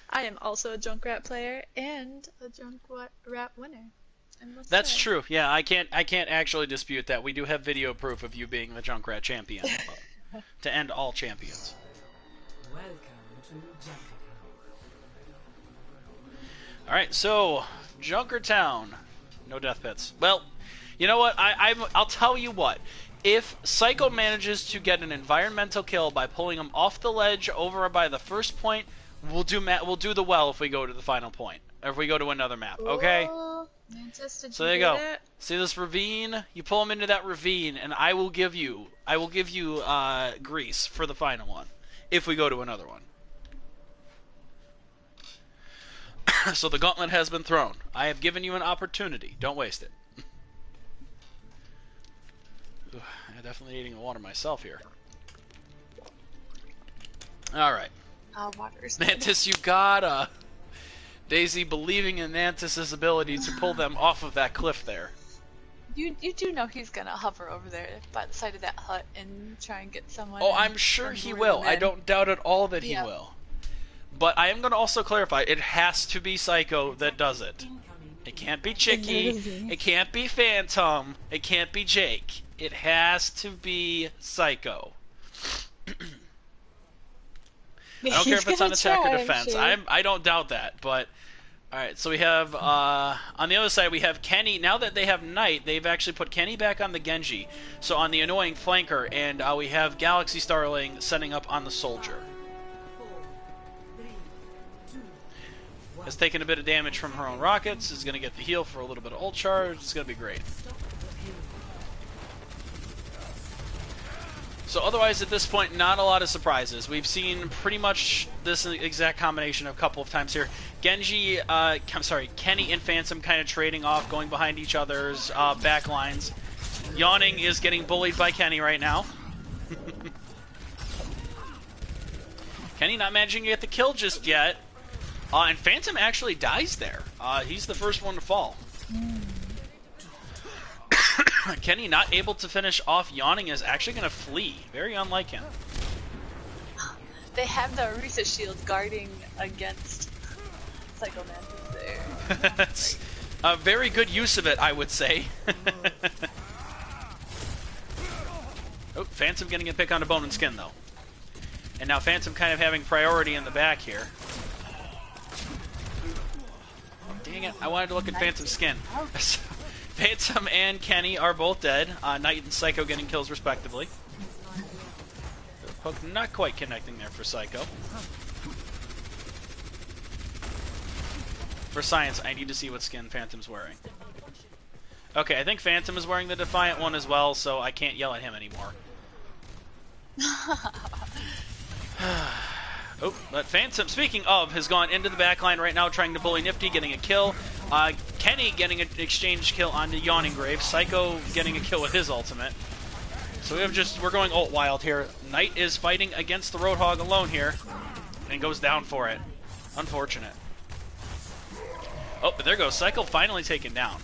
I am also a Junkrat player and a Junkrat winner. That's true. Yeah, I can't actually dispute that. We do have video proof of you being the Junkrat champion to end all champions. Alright, so, Junkertown. No death pits. Well, you know what? I'll tell you what. If Psycho manages to get an environmental kill by pulling him off the ledge over by the first point, we'll do the well if we go to the final point. Or if we go to another map, okay? Mantis, So there you go. See this ravine? You pull him into that ravine, and I will give you grease for the final one, if we go to another one. So the gauntlet has been thrown. I have given you an opportunity. Don't waste it. I'm definitely needing water myself here. Alright. Water's Mantis, you gotta. Daisy believing in Mantis's ability to pull them off of that cliff there. You do know he's gonna hover over there by the side of that hut and try and get someone. Oh, I'm sure he will. I don't doubt at all that he will. But I am going to also clarify, it has to be Psycho that does it. It can't be Chicky. It can't be Phantom. It can't be Jake. It has to be Psycho. I don't care if it's on attack or defense. I don't doubt that, but... Alright, so we have, on the other side, we have Kenny. Now that they have Knight, they've actually put Kenny back on the Genji. So on the annoying flanker, and we have Galaxy Starling setting up on the Soldier. Has taken a bit of damage from her own rockets, is going to get the heal for a little bit of ult charge. It's going to be great. So otherwise, at this point, not a lot of surprises. We've seen pretty much this exact combination a couple of times here. Kenny and Phantom kind of trading off, going behind each other's back lines. Yawning is getting bullied by Kenny right now. Kenny not managing to get the kill just yet. And Phantom actually dies there. He's the first one to fall. Kenny not able to finish off Yawning is actually going to flee. Very unlike him. They have the Arisa shield guarding against Psycho Mantis there. That's a very good use of it, I would say. Oh, Phantom getting a pick on a bone and skin, though. And now Phantom kind of having priority in the back here. Dang it, I wanted to look at Phantom's skin. Phantom and Kenny are both dead. Knight and Psycho getting kills respectively. The poke not quite connecting there for Psycho. For science, I need to see what skin Phantom's wearing. Okay, I think Phantom is wearing the Defiant one as well, so I can't yell at him anymore. Oh, but Phantom, speaking of, has gone into the backline right now trying to bully Nifty, getting a kill. Kenny getting an exchange kill onto Yawning Grave. Psycho getting a kill with his ultimate. So we're going ult wild here. Knight is fighting against the Roadhog alone here. And goes down for it. Unfortunate. Oh, but there goes Psycho finally taken down.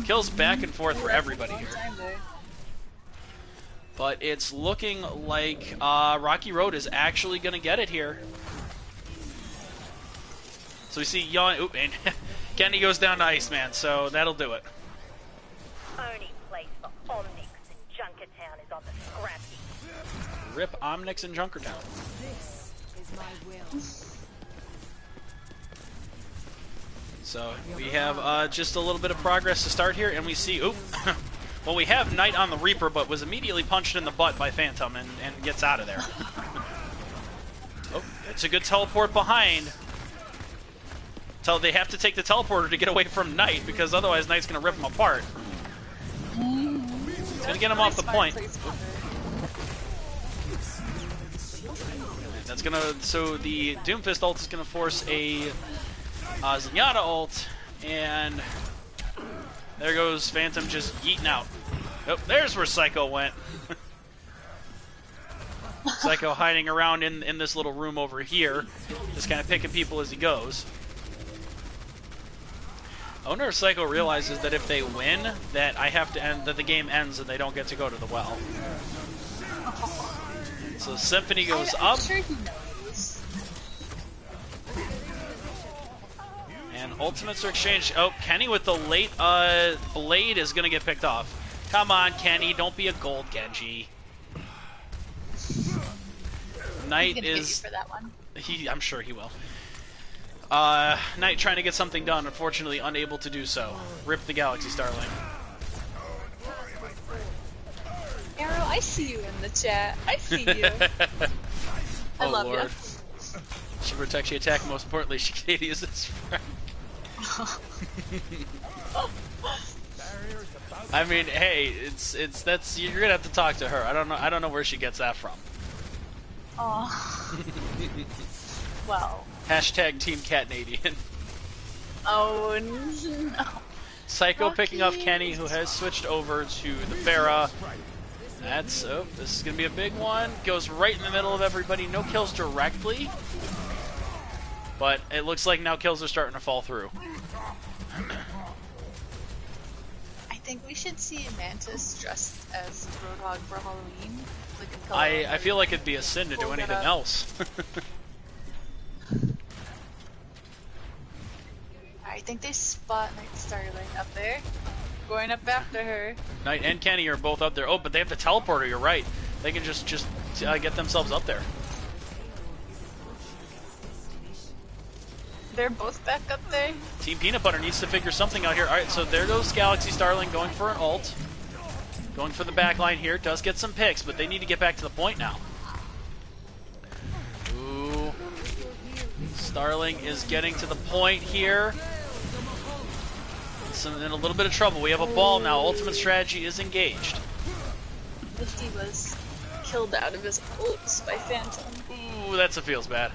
Kills back and forth for everybody here. But it's looking like Rocky Road is actually going to get it here. So we see Yawn... Oop, and Kenny goes down to Iceman, so that'll do it. Only place for Omnix and Junkertown is on the scrap heap. Rip Omnix and Junkertown. This is my will. So we have just a little bit of progress to start here, and we see... Oop! Well, we have Knight on the Reaper, but was immediately punched in the butt by Phantom and gets out of there. Oh, it's a good teleport behind. So they have to take the teleporter to get away from Knight, because otherwise Knight's going to rip him apart. It's going to get him off the point. That's going to... So the Doomfist ult is going to force a Zenyatta ult, and... There goes Phantom just yeeting out. Oh, there's where Psycho went. Psycho hiding around in this little room over here, just kind of picking people as he goes. I wonder if Psycho realizes that if they win, that the game ends and they don't get to go to the well. So Symphony goes up. I'm sure he knows. And ultimates are exchanged. Oh, Kenny with the late blade is going to get picked off. Come on, Kenny. Don't be a gold Genji. Knight He's gonna get you is... for that one. I'm sure he will. Knight trying to get something done, unfortunately unable to do so. Rip the Galaxy Starling. Arrow, I see you in the chat. I see you. I love Lord. you. She protects the attack, most importantly, she Cadius his friend. I mean, hey, that's you're gonna have to talk to her. I don't know where she gets that from. Oh. Well. Hashtag Team Catnadian. Oh no. Psycho Rocky. picking up Kenny, who has switched over to the Pharah. That's this is gonna be a big one. Goes right in the middle of everybody. No kills directly, but it looks like now kills are starting to fall through. I think we should see Mantis dressed as Roadhog for Halloween. Like a color. I feel like it'd be a sin to do anything else. I think they spot Night Starling up there. Going up after her. Knight and Kenny are both up there. Oh, but they have the teleporter. You're right. They can just get themselves up there. They're both back up there. Team Peanut Butter needs to figure something out here. All right, so there goes Galaxy Starling going for an ult. Going for the back line here. Does get some picks, but they need to get back to the point now. Ooh. Starling is getting to the point here. In a little bit of trouble. We have a ball now. Ultimate strategy is engaged. Nifty was killed out of his ults by Phantom. Ooh, that feels bad.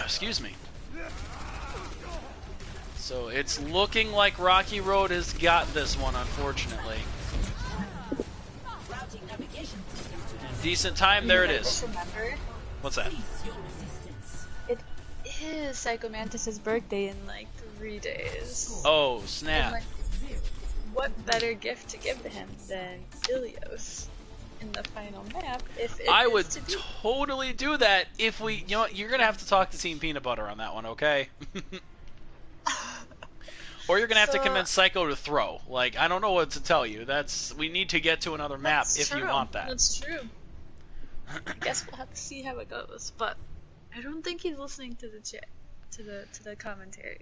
Excuse me. So it's looking like Rocky Road has got this one, unfortunately. In decent time, there it is. Remember? What's that? It is Psycho Mantis' birthday in like 3 days. Oh, snap. Like, what better gift to give to him than Ilios in the final map? If it I is would to be... totally do that if we, you know what, you're going to have to talk to Team Peanut Butter on that one, okay? Or you're going to have to convince Psycho to throw. Like, I don't know what to tell you. We need to get to another map if you want that. That's true. I guess we'll have to see how it goes, but I don't think he's listening to the chat, to the commentary.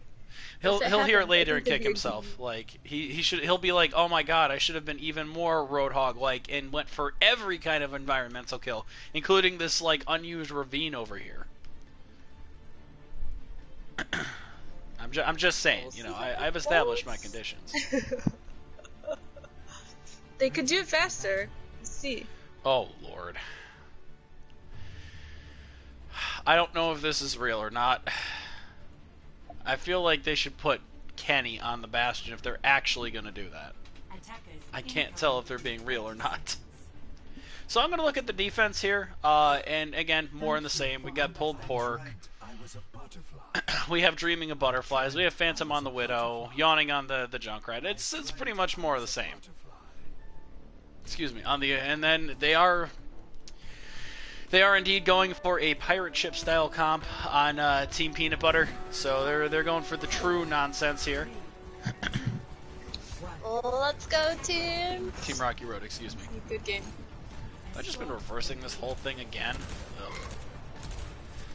He'll hear it later and kick himself. Like he'll be like, oh my god, I should have been even more Roadhog like and went for every kind of environmental kill, including this like unused ravine over here. I'm just saying, you know, I've established my conditions. They could do it faster. Let's see. Oh lord. I don't know if this is real or not. I feel like they should put Kenny on the Bastion if they're actually going to do that. I can't tell if they're being real or not. So I'm going to look at the defense here, and again, more in the same. We got Pulled Pork. We have Dreaming of Butterflies. We have Phantom on the Widow. Yawning on the Junkrat. It's pretty much more of the same. Excuse me. And then they are indeed going for a pirate ship style comp on Team Peanut Butter. So they're going for the true nonsense here. Let's go, team. Team Rocky Road, excuse me. Good game. I've just been reversing this whole thing again. Ugh.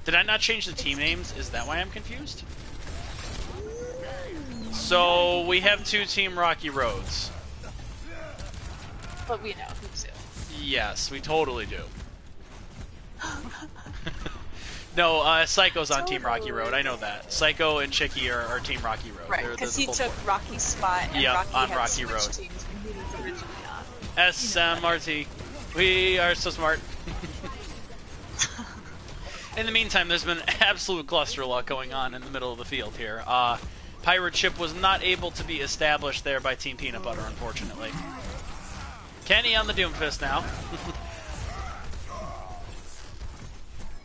Did I not change the team names? Is that why I'm confused? So we have 2 Team Rocky Roads. But we know who's who. Yes, we totally do. No, Psycho's on Team Rocky Road. I know that. Psycho and Chicky are Team Rocky Road. Right, because he took Rocky's spot and Rocky on had Rocky switched Road. teams when he was originally on. SMRT. We are so smart. In the meantime, there's been absolute cluster luck going on in the middle of the field here. Pirate ship was not able to be established there by Team Peanut Butter, unfortunately. Kenny on the Doomfist now.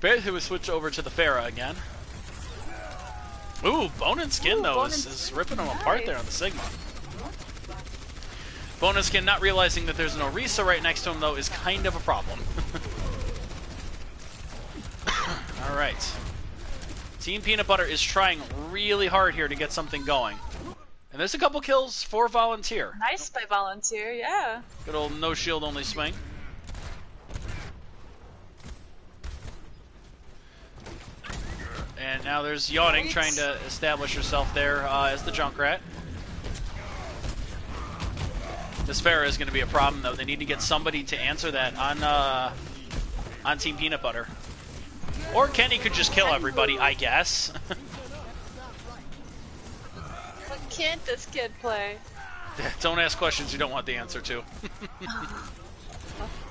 Beth, who was switched over to the Pharah again. Ooh, Bone and Skin, though, is ripping them apart there on the Sigma. Bone and Skin not realizing that there's no Risa right next to him, though, is kind of a problem. Alright. Team Peanut Butter is trying really hard here to get something going. And there's a couple kills for Volunteer. Nice by Volunteer, yeah. Good old no shield only swing. And now there's Yawning trying to establish herself there as the Junkrat. This Pharah is going to be a problem, though. They need to get somebody to answer that on Team Peanut Butter. Or Kenny could just kill everybody, I guess. What can't this kid play? Don't ask questions you don't want the answer to.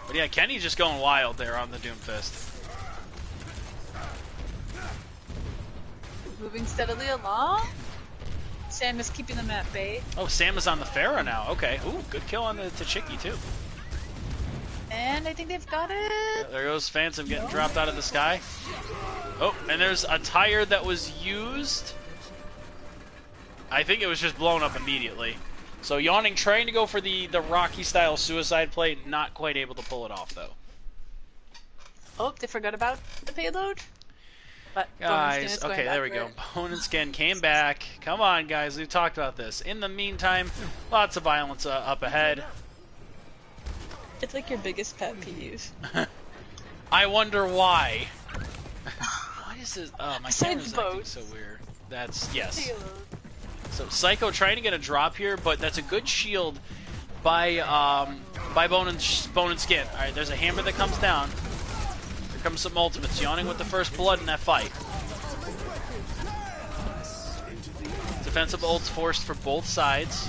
But yeah, Kenny's just going wild there on the Doomfist. Moving steadily along. Sam is keeping them at bay. Oh, Sam is on the Pharah now. Okay. Ooh, good kill on the Tachiki, too. And I think they've got it. Yeah, there goes Phantom getting dropped out of the sky. Oh, and there's a tire that was used. I think it was just blown up immediately. So Yawning trying to go for the Rocky-style suicide play, not quite able to pull it off, though. Oh, they forgot about the payload. But guys, okay, there we go. Bone and Skin came back. Come on, guys, we've talked about this. In the meantime, lots of violence up ahead. It's like your biggest pet peeve. I wonder why. Why is this? Oh, my Besides camera's acting boats. so weird. That's, yes. Payload. So Psycho trying to get a drop here, but that's a good shield by Bone and Skin. All right, there's a hammer that comes down. Here comes some ultimates. Yawning with the first blood in that fight. Defensive ults forced for both sides.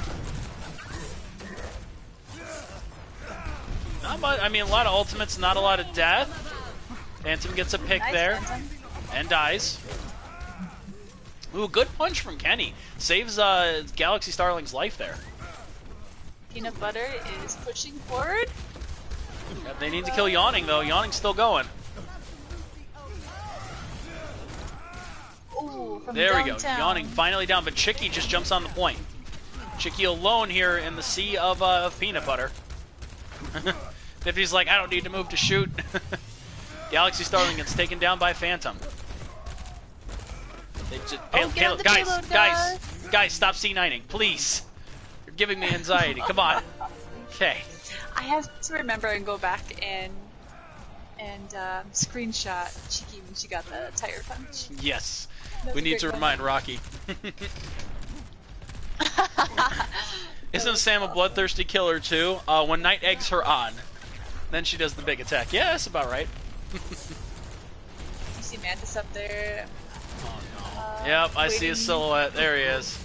Not much. I mean, a lot of ultimates, not a lot of death. Phantom gets a pick Nice, there Phantom. and dies. Ooh, good punch from Kenny. Saves Galaxy Starling's life there. Peanut Butter is pushing forward. Yep, they need to kill Yawning, though. Yawning's still going. Ooh, from There we go. downtown. Yawning finally down, but Chicky just jumps on the point. Chicky alone here in the sea of Peanut Butter. 50's like, I don't need to move to shoot. Galaxy Starling gets taken down by Phantom. They just, get on the payload, guys, stop C9ing, please. You're giving me anxiety. Come on. Okay. I have to remember and go back and screenshot Chicky when she got the tire punch. Yes. That's We a need great to one. remind Rocky. Isn't Sam a bloodthirsty killer too? When Knight eggs her on, then she does the big attack. Yeah, that's about right. You see Mantis up there. Oh no. Yep, I see his silhouette. There he is.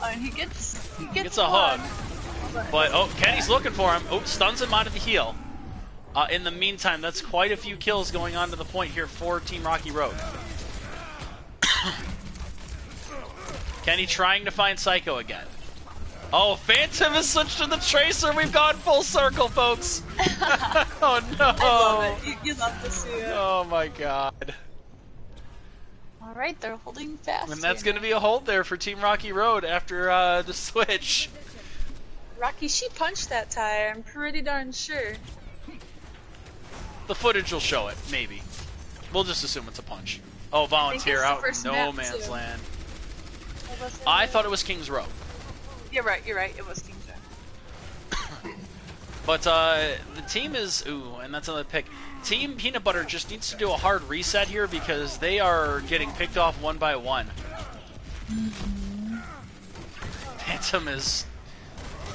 And he gets Gets a one. hook. But, oh, Kenny's looking for him. Oh, stuns him onto the heel. In the meantime, that's quite a few kills going on to the point here for Team Rocky Road. Kenny trying to find Psycho again. Oh, Phantom has switched to the Tracer. We've gone full circle, folks. Oh, no. I love it. You love to see it. Oh, my God. Alright, they're holding fast. And that's here going to be a hold there for Team Rocky Road after the switch. Rocky, she punched that tire, I'm pretty darn sure. The footage will show it, maybe. We'll just assume it's a punch. Oh, Volunteer the out first no map, man's too. land. What was it? I thought it was King's Row. You're right, it was King's Row. But the team is... Ooh, and that's another pick. Team Peanut Butter just needs to do a hard reset here because they are getting picked off one by one. Phantom is...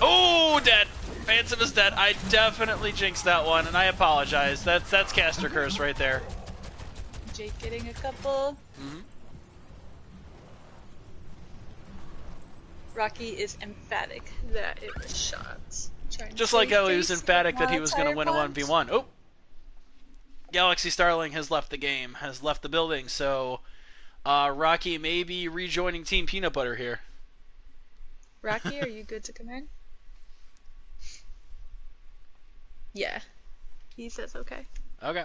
Oh, dead! Phantom is dead. I definitely jinxed that one, and I apologize. That's Caster Curse right there. Jake getting a couple. Mm-hmm. Rocky is emphatic that it was shots. Trying Just to like save how he was face emphatic with that he was going to tire win a punch. 1v1. Oh! Galaxy Starling has left the game, has left the building, so Rocky may be rejoining Team Peanut Butter here. Rocky, are you good to come in? Yeah. He says okay. Okay.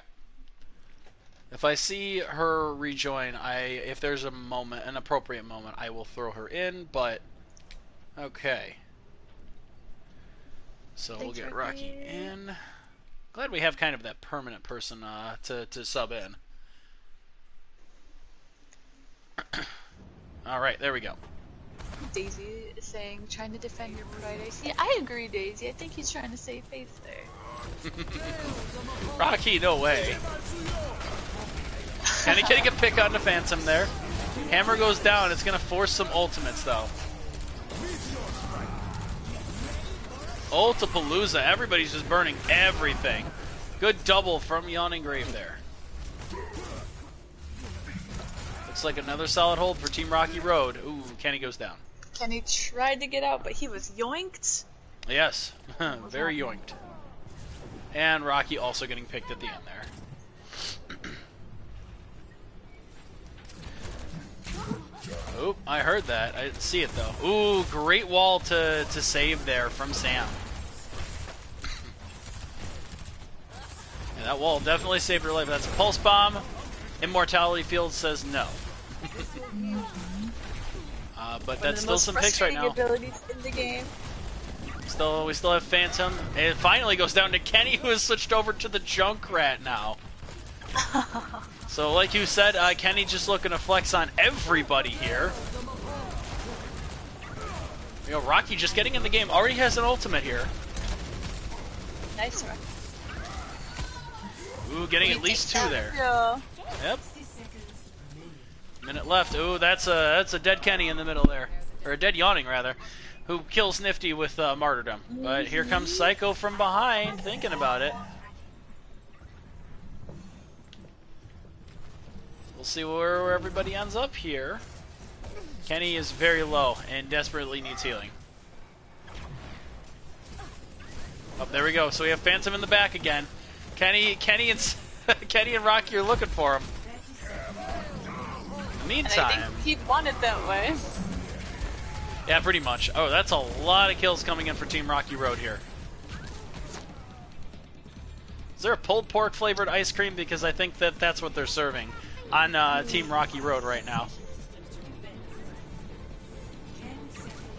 If I see her rejoin, if there's a moment, an appropriate moment, I will throw her in, but okay. So we'll Thanks, get Rocky. Rocky in. Glad we have kind of that permanent person to sub in. Alright, there we go. Daisy is saying, trying to defend your pride. I see. I agree, Daisy. I think he's trying to save face there. Rocky, no way. Kenny getting a pick on the Phantom there. Hammer goes down. It's going to force some ultimates, though. Ultapalooza. Everybody's just burning everything. Good double from Yawning Grave there. Looks like another solid hold for Team Rocky Road. Ooh, Kenny goes down. Kenny tried to get out, but he was yoinked. Yes, very yoinked. And Rocky also getting picked at the end there. Oop, I heard that. I didn't see it though. Ooh, great wall to save there from Sam. Yeah, that wall definitely saved her life. That's a pulse bomb. Immortality Field says no. But that's still some picks right now. Abilities in the game. We still have Phantom. It finally goes down to Kenny, who has switched over to the Junkrat now. So, like you said, Kenny just looking to flex on everybody here. You know, Rocky just getting in the game. Already has an ultimate here. Nice, Rocky. Ooh, getting at least 2 there. Yeah. Yep. Minute left. Ooh, that's a dead Kenny in the middle there. Or a dead Yawning, rather. Who kills Nifty with Martyrdom. But here comes Psycho from behind, thinking about it. We'll see where everybody ends up here. Kenny is very low and desperately needs healing. Oh, there we go. So we have Phantom in the back again. Kenny and Kenny and Rocky are looking for him. In the meantime, And I think he'd want it that way. Yeah, pretty much. Oh, that's a lot of kills coming in for Team Rocky Road here. Is there a pulled pork flavored ice cream? Because I think that's what they're serving on Team Rocky Road right now.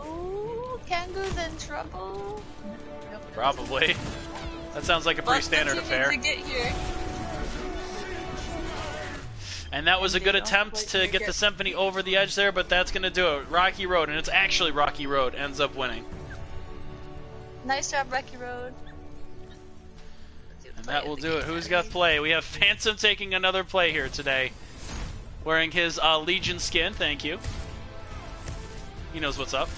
Ooh, Kango's in trouble. Probably. That sounds like a pretty standard affair. To get here. And that was a good attempt to get the Symphony over the edge there, but that's going to do it. Rocky Road, and it's actually Rocky Road, ends up winning. Nice job, Rocky Road. And that will do it. Who's got play? We have Phantom taking another play here today. Wearing his Legion skin, thank you. He knows what's up.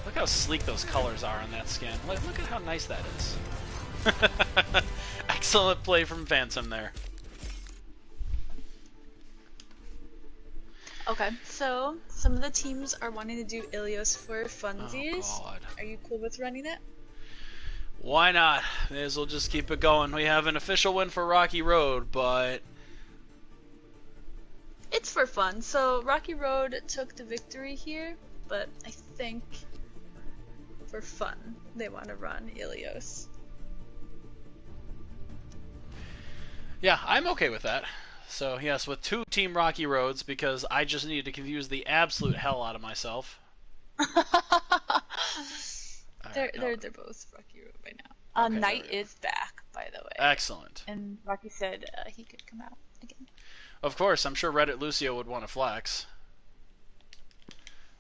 Look how sleek those colors are on that skin. Look at how nice that is. Excellent play from Phantom there. Okay, so some of the teams are wanting to do Ilios for funsies. Oh, God. Are you cool with running it? Why not? May as well just keep it going. We have an official win for Rocky Road, but it's for fun. So Rocky Road took the victory here, but I think for fun they want to run Ilios. Yeah, I'm okay with that. So, yes, with 2 Team Rocky Roads, because I just needed to confuse the absolute hell out of myself. They're both Rocky Road right now. Okay, Knight is back, by the way. Excellent. And Rocky said he could come out again. Of course, I'm sure Reddit Lucio would want to flex.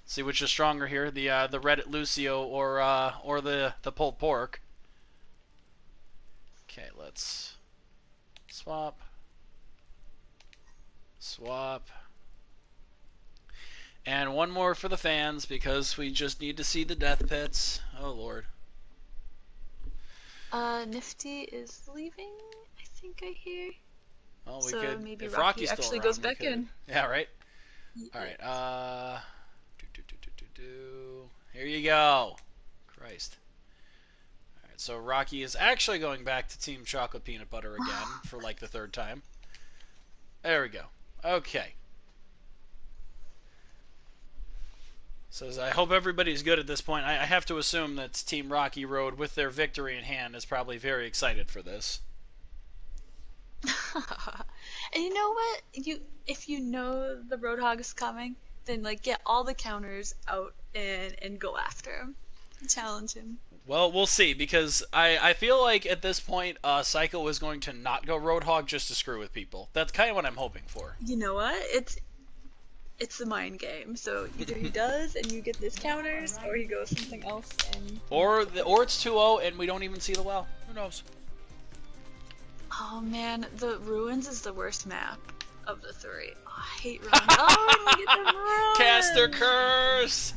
See which is stronger here, the Reddit Lucio or the pulled pork. Okay, let's swap. Swap. And one more for the fans, because we just need to see the death pits. Oh, Lord. Nifty is leaving, I think I hear. Well, we so could, maybe if Rocky Rocky's still actually around, goes we back could. in. Yeah, right? Alright, here you go. Christ. Alright, so Rocky is actually going back to Team Chocolate Peanut Butter again for like the 3rd time. There we go. Okay. So I hope everybody's good at this point. I have to assume that Team Rocky Road, with their victory in hand, is probably very excited for this. And you know what? If you know the Roadhog is coming, then like get all the counters out and go after him. Challenge him. Well, we'll see, because I feel like at this point, Psycho is going to not go Roadhog just to screw with people. That's kind of what I'm hoping for. You know what? It's the mind game. So either he does and you get his counters, or he goes something else and. Or it's 2-0 and we don't even see the well. Who knows? Oh man, the Ruins is the worst map of the three. Oh, I hate Ruins. Oh, look at the Ruins! Caster Curse!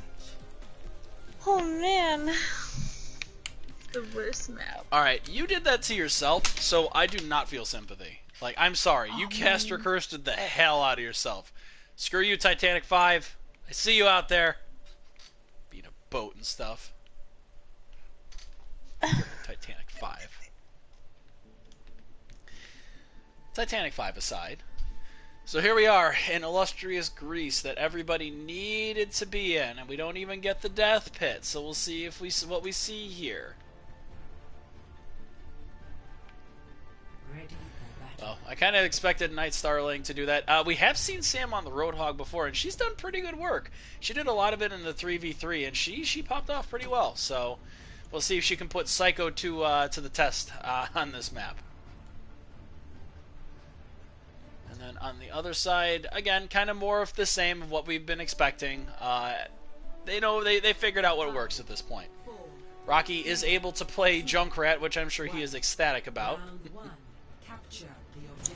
Oh man. The worst map. Alright, you did that to yourself, so I do not feel sympathy. Like, I'm sorry, you Caster Cursed the hell out of yourself. Screw you, Titanic 5. I see you out there. Being a boat and stuff. Titanic 5. Titanic 5 aside. So here we are in illustrious Greece that everybody needed to be in, and we don't even get the death pit. So we'll see if what we see here. Well, I kind of expected Night Starling to do that. We have seen Sam on the Roadhog before, and she's done pretty good work. She did a lot of it in the 3v3, and she popped off pretty well. So we'll see if she can put Psycho to the test on this map. And then on the other side, again, kind of more of the same of what we've been expecting. They figured out what works at this point. Rocky is able to play Junkrat, which I'm sure he is ecstatic about.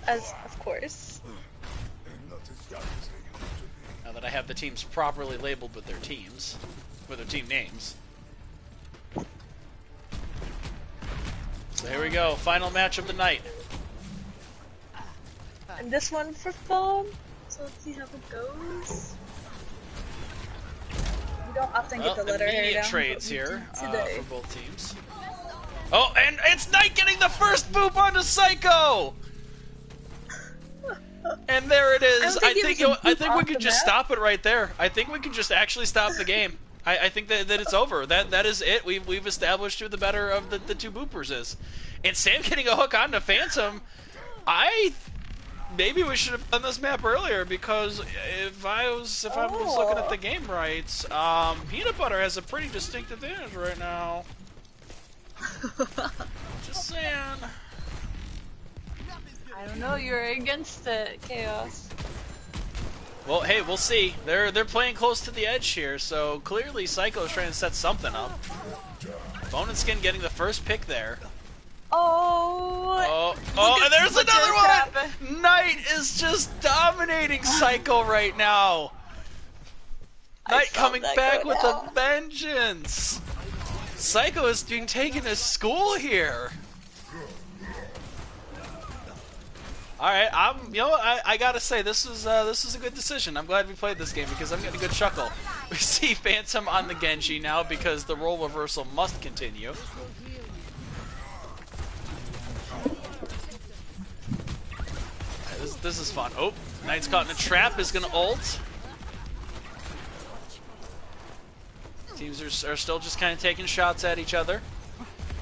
As of course. Now that I have the teams properly labeled with their teams, with their team names. So here we go, final match of the night. And this one for fun. So let's see how it goes. We don't often get the letter immediate hair down, trades here today. for both teams. Oh, and it's Knight getting the first boop onto Psycho! And there it is. I think we could just stop it right there. I think we can just actually stop the game. I think that it's over. That is it. We've established who the better of the two boopers is. And Sam getting a hook onto Phantom. Maybe we should have done this map earlier, because if I was looking at the game right, Peanut Butter has a pretty distinct advantage right now. Just saying. I don't know, you're against it, Chaos. Well, hey, we'll see. They're playing close to the edge here, so clearly Psycho's trying to set something up. Bone and Skin getting the first pick there. Oh, and there's another one! Knight is just dominating Psycho right now. Knight coming back with a vengeance. Psycho is being taken to school here. All right, I gotta say this is a good decision. I'm glad we played this game because I'm getting a good chuckle. We see Phantom on the Genji now because the role reversal must continue. Right, this is fun. Oh, Knight's caught in a trap. Is gonna ult. Teams are still just kind of taking shots at each other.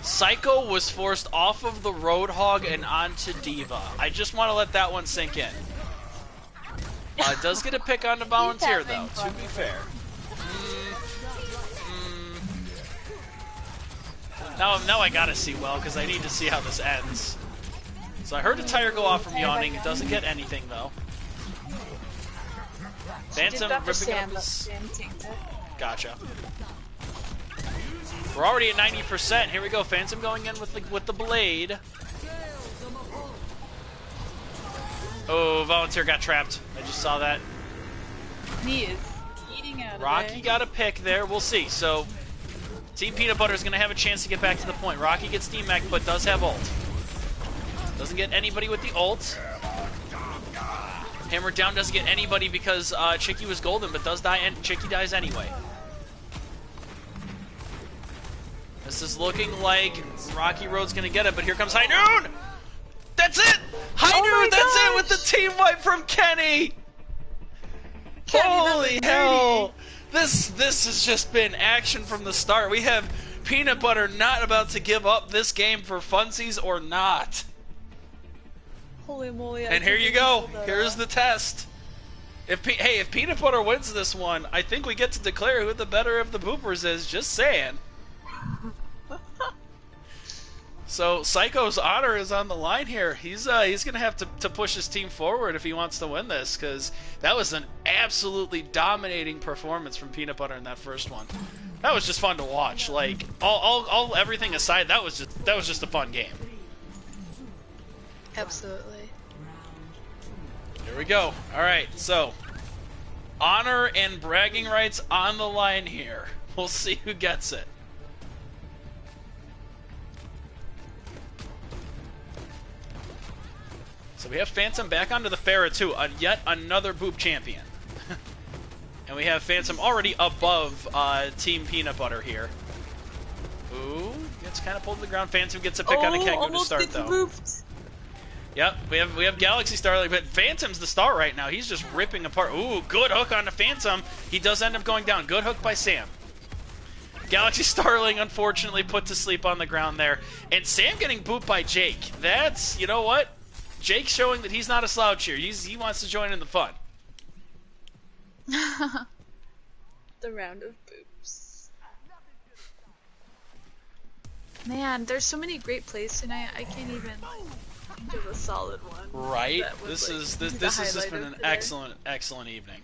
Psycho was forced off of the Roadhog and onto D.Va. I just want to let that one sink in. Does get a pick on the Volunteer, though, to be fair. Now I gotta see well, because I need to see how this ends. So I heard a tire go off from Yawning. It doesn't get anything, though. Phantom ripping up his... Gotcha. We're already at 90%. Here we go. Phantom going in with the blade. Oh, Volunteer got trapped. I just saw that. He is eating out of Rocky got a pick there. We'll see. So, Team Peanut Butter is going to have a chance to get back to the point. Rocky gets D-Mac, but does have ult. Doesn't get anybody with the ult. Hammer down doesn't get anybody because Chicky was golden, but does die, and Chicky dies anyway. This is looking like Rocky Road's gonna get it, but here comes High Noon! That's it! High Noon, that's it with the team wipe from Kenny! Holy hell! This has just been action from the start. We have Peanut Butter not about to give up this game for funsies or not. Holy moly! And here you go. Here's the test. If Peanut Butter wins this one, I think we get to declare who the better of the boopers is. Just saying. So Psycho's honor is on the line here. He's gonna have to push his team forward if he wants to win this, because that was an absolutely dominating performance from Peanut Butter in that first one. That was just fun to watch. Like all everything aside, that was just a fun game. Absolutely. Here we go. Alright, so honor and bragging rights on the line here. We'll see who gets it. So we have Phantom back onto the Pharah too, yet another Boop champion. And we have Phantom already above Team Peanut Butter here. Ooh, gets kind of pulled to the ground. Phantom gets a pick on a Kengu to start though. Booped. Yep, we have Galaxy Starling, but Phantom's the star right now. He's just ripping apart. Ooh, good hook on the Phantom. He does end up going down. Good hook by Sam. Galaxy Starling, unfortunately, put to sleep on the ground there. And Sam getting booped by Jake. That's, you know what? Jake's showing that he's not a slouch here. He wants to join in the fun. The round of boops. Man, there's so many great plays tonight. I can't even give a solid one. Right. Was, This has just been an excellent evening.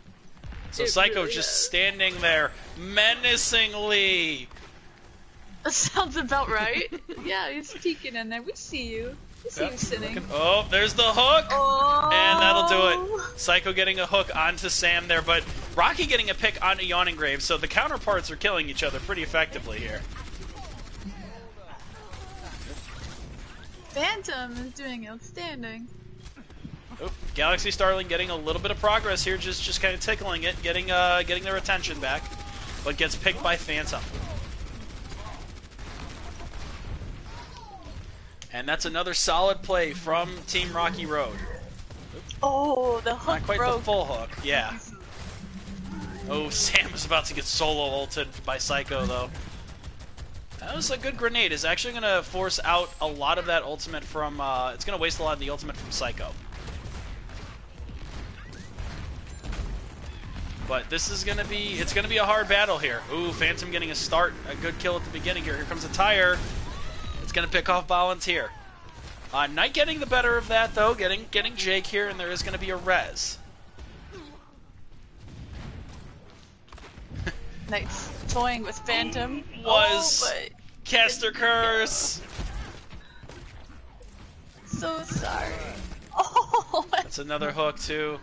So It Psycho's really just is. standing there menacingly. That sounds about right. Yeah, he's peeking in there. We see you. We see you sitting. Oh, there's the hook! Oh. And that'll do it. Psycho getting a hook onto Sam there, but Rocky getting a pick onto Yawning Grave, so the counterparts are killing each other pretty effectively here. Phantom is doing outstanding. Oop, Galaxy Starling getting a little bit of progress here, just kind of tickling it, getting their attention back, but gets picked by Phantom. And that's another solid play from Team Rocky Road. Oh, the hook Not quite broke. the full hook, yeah. Oh, Sam is about to get solo ulted by Psycho, though. That was a good grenade. It's actually going to force out a lot of that ultimate from... it's going to waste a lot of the ultimate from Psycho. But this is going to be... It's going to be a hard battle here. Ooh, Phantom getting a start. A good kill at the beginning here. Here comes a tire. It's going to pick off Volunteer. Knight getting the better of that, though. Getting Jake here, and there is going to be a res. Nice. Toying with Phantom. Was Oh, but Caster Curse. so sorry. Oh, That's another hook, too.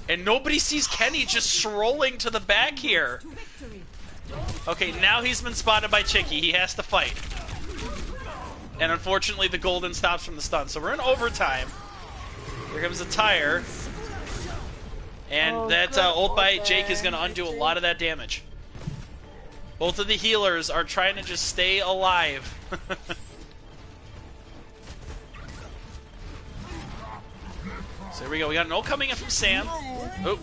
And nobody sees Kenny just strolling to the back here. Okay, now he's been spotted by Chicky. He has to fight. And unfortunately, the golden stops from the stun. So we're in overtime. Here comes a tire. And that ult by Jake is going to undo a lot of that damage. Both of the healers are trying to just stay alive. So here we go. We got an ult coming in from Sam. Oh,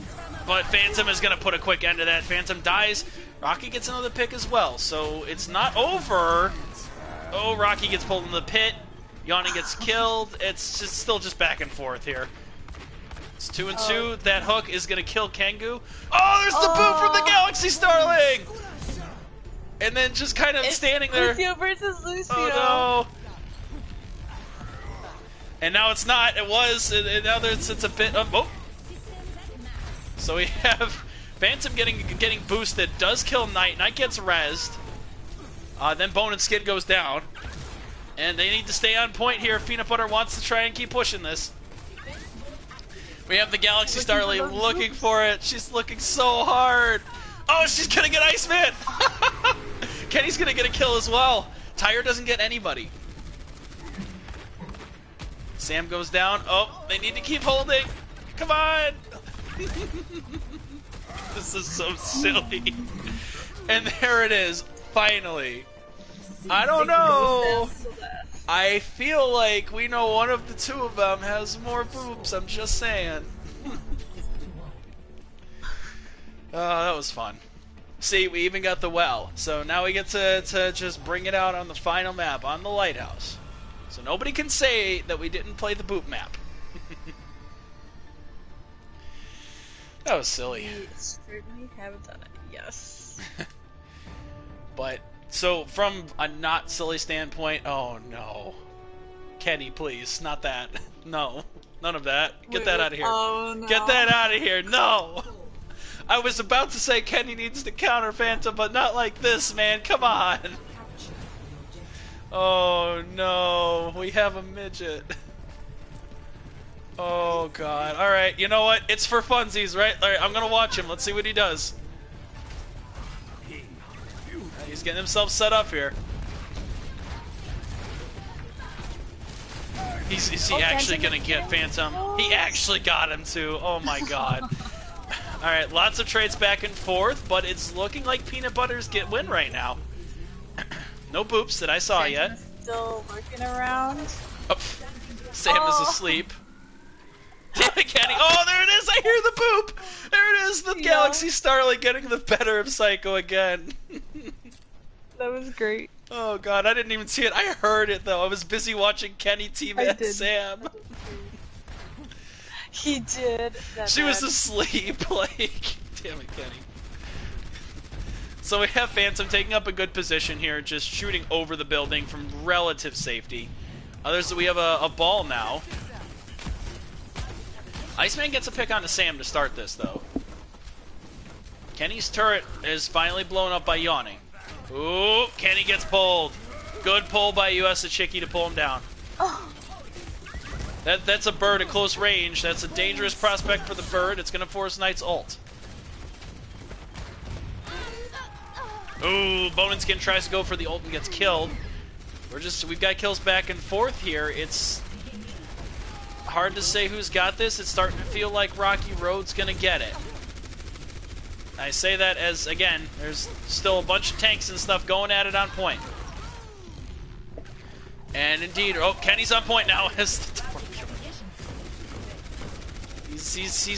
but Phantom is going to put a quick end to that. Phantom dies. Rocky gets another pick as well. So it's not over. Oh, Rocky gets pulled in the pit. Yawning gets killed. It's just still just back and forth here. It's 2 and 2. That hook is going to kill Kengu. Oh, there's the boot from the Galaxy Starling! And then just kind of standing there. Lucio versus Lucio. Oh, no. And now it's not. It was. And now it's a bit of... Oh. So we have Phantom getting boosted. Does kill Knight. Knight gets rezzed. Then Bone and Skid goes down. And they need to stay on point here if Peanut Butter wants to try and keep pushing this. We have the Galaxy Starling looking for it. She's looking so hard. Oh, she's gonna get Iceman! Kenny's gonna get a kill as well. Tyre doesn't get anybody. Sam goes down. Oh, they need to keep holding. Come on! This is so silly. And there it is, finally. I don't know. I feel like we know one of the two of them has more boobs. I'm just saying. Oh, that was fun. See, we even got the well. So now we get to just bring it out on the final map, on the lighthouse. So nobody can say that we didn't play the boot map. That was silly. We certainly have done it, yes. But, so from a not silly standpoint, oh no. Kenny, please, not that. No, none of that. Get that out of here. Oh, no. Get that out of here, no! I was about to say Kenny needs to counter Phantom, but not like this, man, come on! Oh no, we have a midget. Oh god. Alright, you know what? It's for funsies, right? Alright, I'm gonna watch him. Let's see what he does. He's getting himself set up here. Is he actually gonna get Phantom? He actually got him too. Oh my god. Alright, lots of trades back and forth, but it's looking like Peanut Butters get win right now. No boops that I saw yet. Still lurking around. Oh, Sam is asleep. Damn it, Kenny. Oh, there it is. I hear the boop. There it is. The Galaxy Starlight getting the better of Psycho again. That was great. Oh, God. I didn't even see it. I heard it, though. I was busy watching Kenny team-at Sam. He did. She was asleep. Like, damn it, Kenny. So we have Phantom taking up a good position here, just shooting over the building from relative safety. We have a ball now. Iceman gets a pick onto Sam to start this, though. Kenny's turret is finally blown up by Yawning. Ooh, Kenny gets pulled. Good pull by US Chicky to pull him down. Oh. That's a bird at close range. That's a dangerous prospect for the bird. It's going to force Knight's ult. Ooh, Bone and Skin tries to go for the ult and gets killed. We've got kills back and forth here. It's hard to say who's got this. It's starting to feel like Rocky Road's gonna get it. I say that as, again, there's still a bunch of tanks and stuff going at it on point. And indeed, oh, Kenny's on point now. He's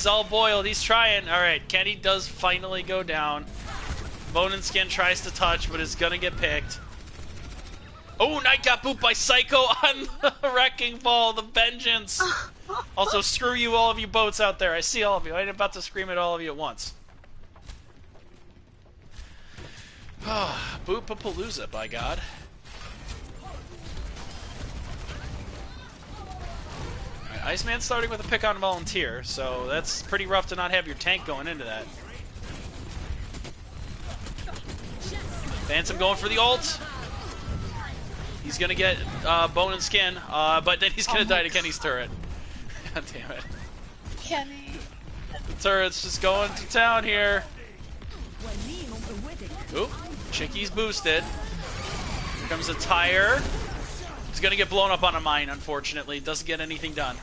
all boiled. He's trying. All right, Kenny does finally go down. Bone and Skin tries to touch, but is gonna get picked. Oh, Knight got booped by Psycho on the Wrecking Ball, the vengeance. Also, screw you, all of you boats out there. I see all of you. I'm about to scream at all of you at once. Boop-a-palooza, by God. Alright, Iceman's starting with a pick on Volunteer, so that's pretty rough to not have your tank going into that. Phantom going for the ult. He's gonna get Bone and Skin, but then he's gonna die to Kenny's turret. God damn it. Kenny. The turret's just going to town here. Oop, Chicky's boosted. Here comes a tire. He's gonna get blown up on a mine, unfortunately. Doesn't get anything done.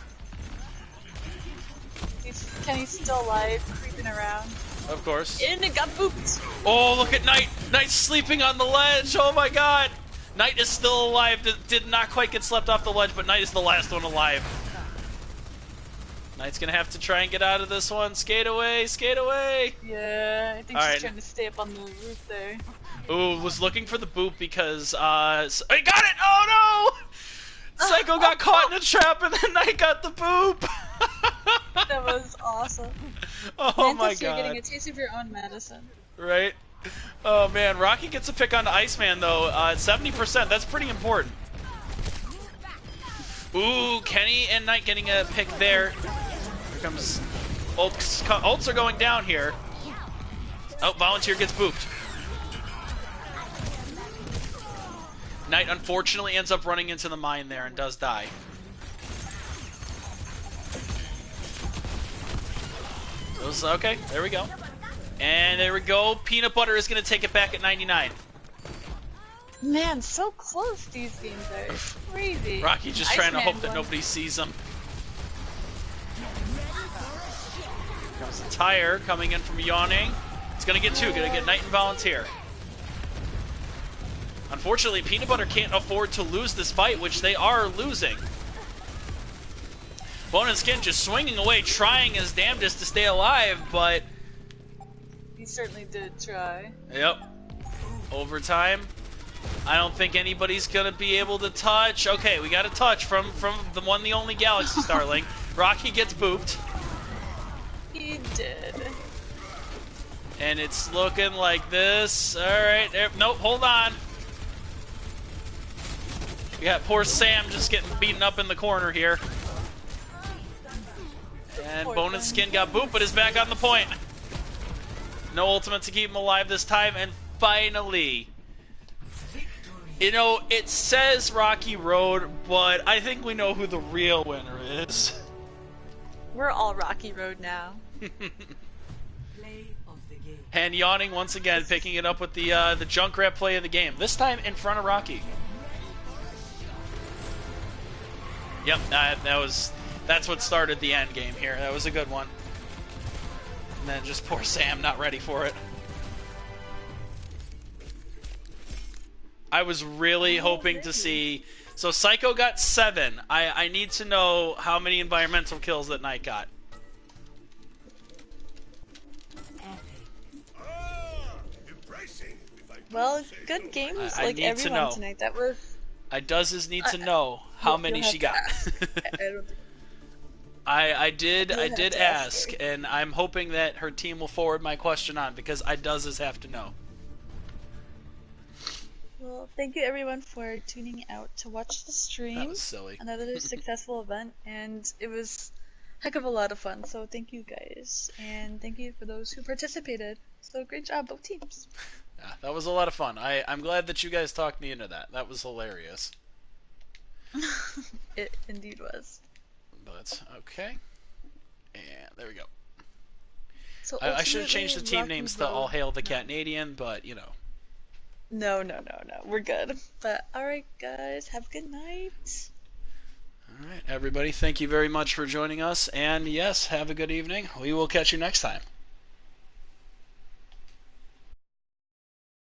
Kenny's still alive, creeping around. Of course. And it got booped. Oh, look at Knight. Knight's sleeping on the ledge. Oh my god. Knight is still alive. Did not quite get slept off the ledge, but Knight is the last one alive. Knight's gonna have to try and get out of this one. Skate away, skate away. Yeah, I think she's trying to stay up on the roof there. Ooh, was looking for the boop because, I got it! Oh no! Psycho got caught in a trap and then Knight got the boop! That was awesome. Oh my god. You're getting a taste of your own medicine. Right? Oh man, Rocky gets a pick on the Iceman though. 70%, that's pretty important. Ooh, Kenny and Knight getting a pick there. Here comes ults. Ults are going down here. Oh, Volunteer gets booped. Knight unfortunately ends up running into the mine there and does die. Okay, there we go. And there we go. Peanut Butter is going to take it back at 99. Man, so close these games are. It's crazy. Rocky just trying to hope that nobody sees him. Comes the tire coming in from Yawning. It's going to get two. Going to get Knight and Volunteer. Unfortunately, Peanut Butter can't afford to lose this fight, which they are losing. Bone and Skin just swinging away, trying his damnedest to stay alive, but... He certainly did try. Yep. Overtime. I don't think anybody's going to be able to touch. Okay, we got a touch from the one, the only Galaxy Starling. Rocky gets booped. He did. And it's looking like this. Alright, nope, hold on. We got poor Sam just getting beaten up in the corner here. And Bone and Skin got booped, but is back on the point. No ultimate to keep him alive this time, and finally, You know, it says Rocky Road, but I think we know who the real winner is. We're all Rocky Road now. And yawning once again, picking it up with the Junkrat play of the game. This time in front of Rocky. Yep, that's what started the end game here. That was a good one. And then just poor Sam not ready for it. I was really hoping to see... So Psycho got 7. I need to know how many environmental kills that Knight got. Well, good games like everyone tonight. That was... I does need to know how many she got. I did ask, and I'm hoping that her team will forward my question on, because I does have to know. Well, thank you everyone for tuning out to watch the stream. That was silly. Another successful event, and it was a heck of a lot of fun, so thank you guys. And thank you for those who participated. So great job, both teams. Yeah, that was a lot of fun. I'm glad that you guys talked me into that. That was hilarious. It indeed was. But, okay. And there we go. So I should have changed the team Rocky names to Road. All Hail the Canadian, but, you know. No. We're good. But, alright guys, have a good night. Alright, everybody, thank you very much for joining us. And, yes, have a good evening. We will catch you next time.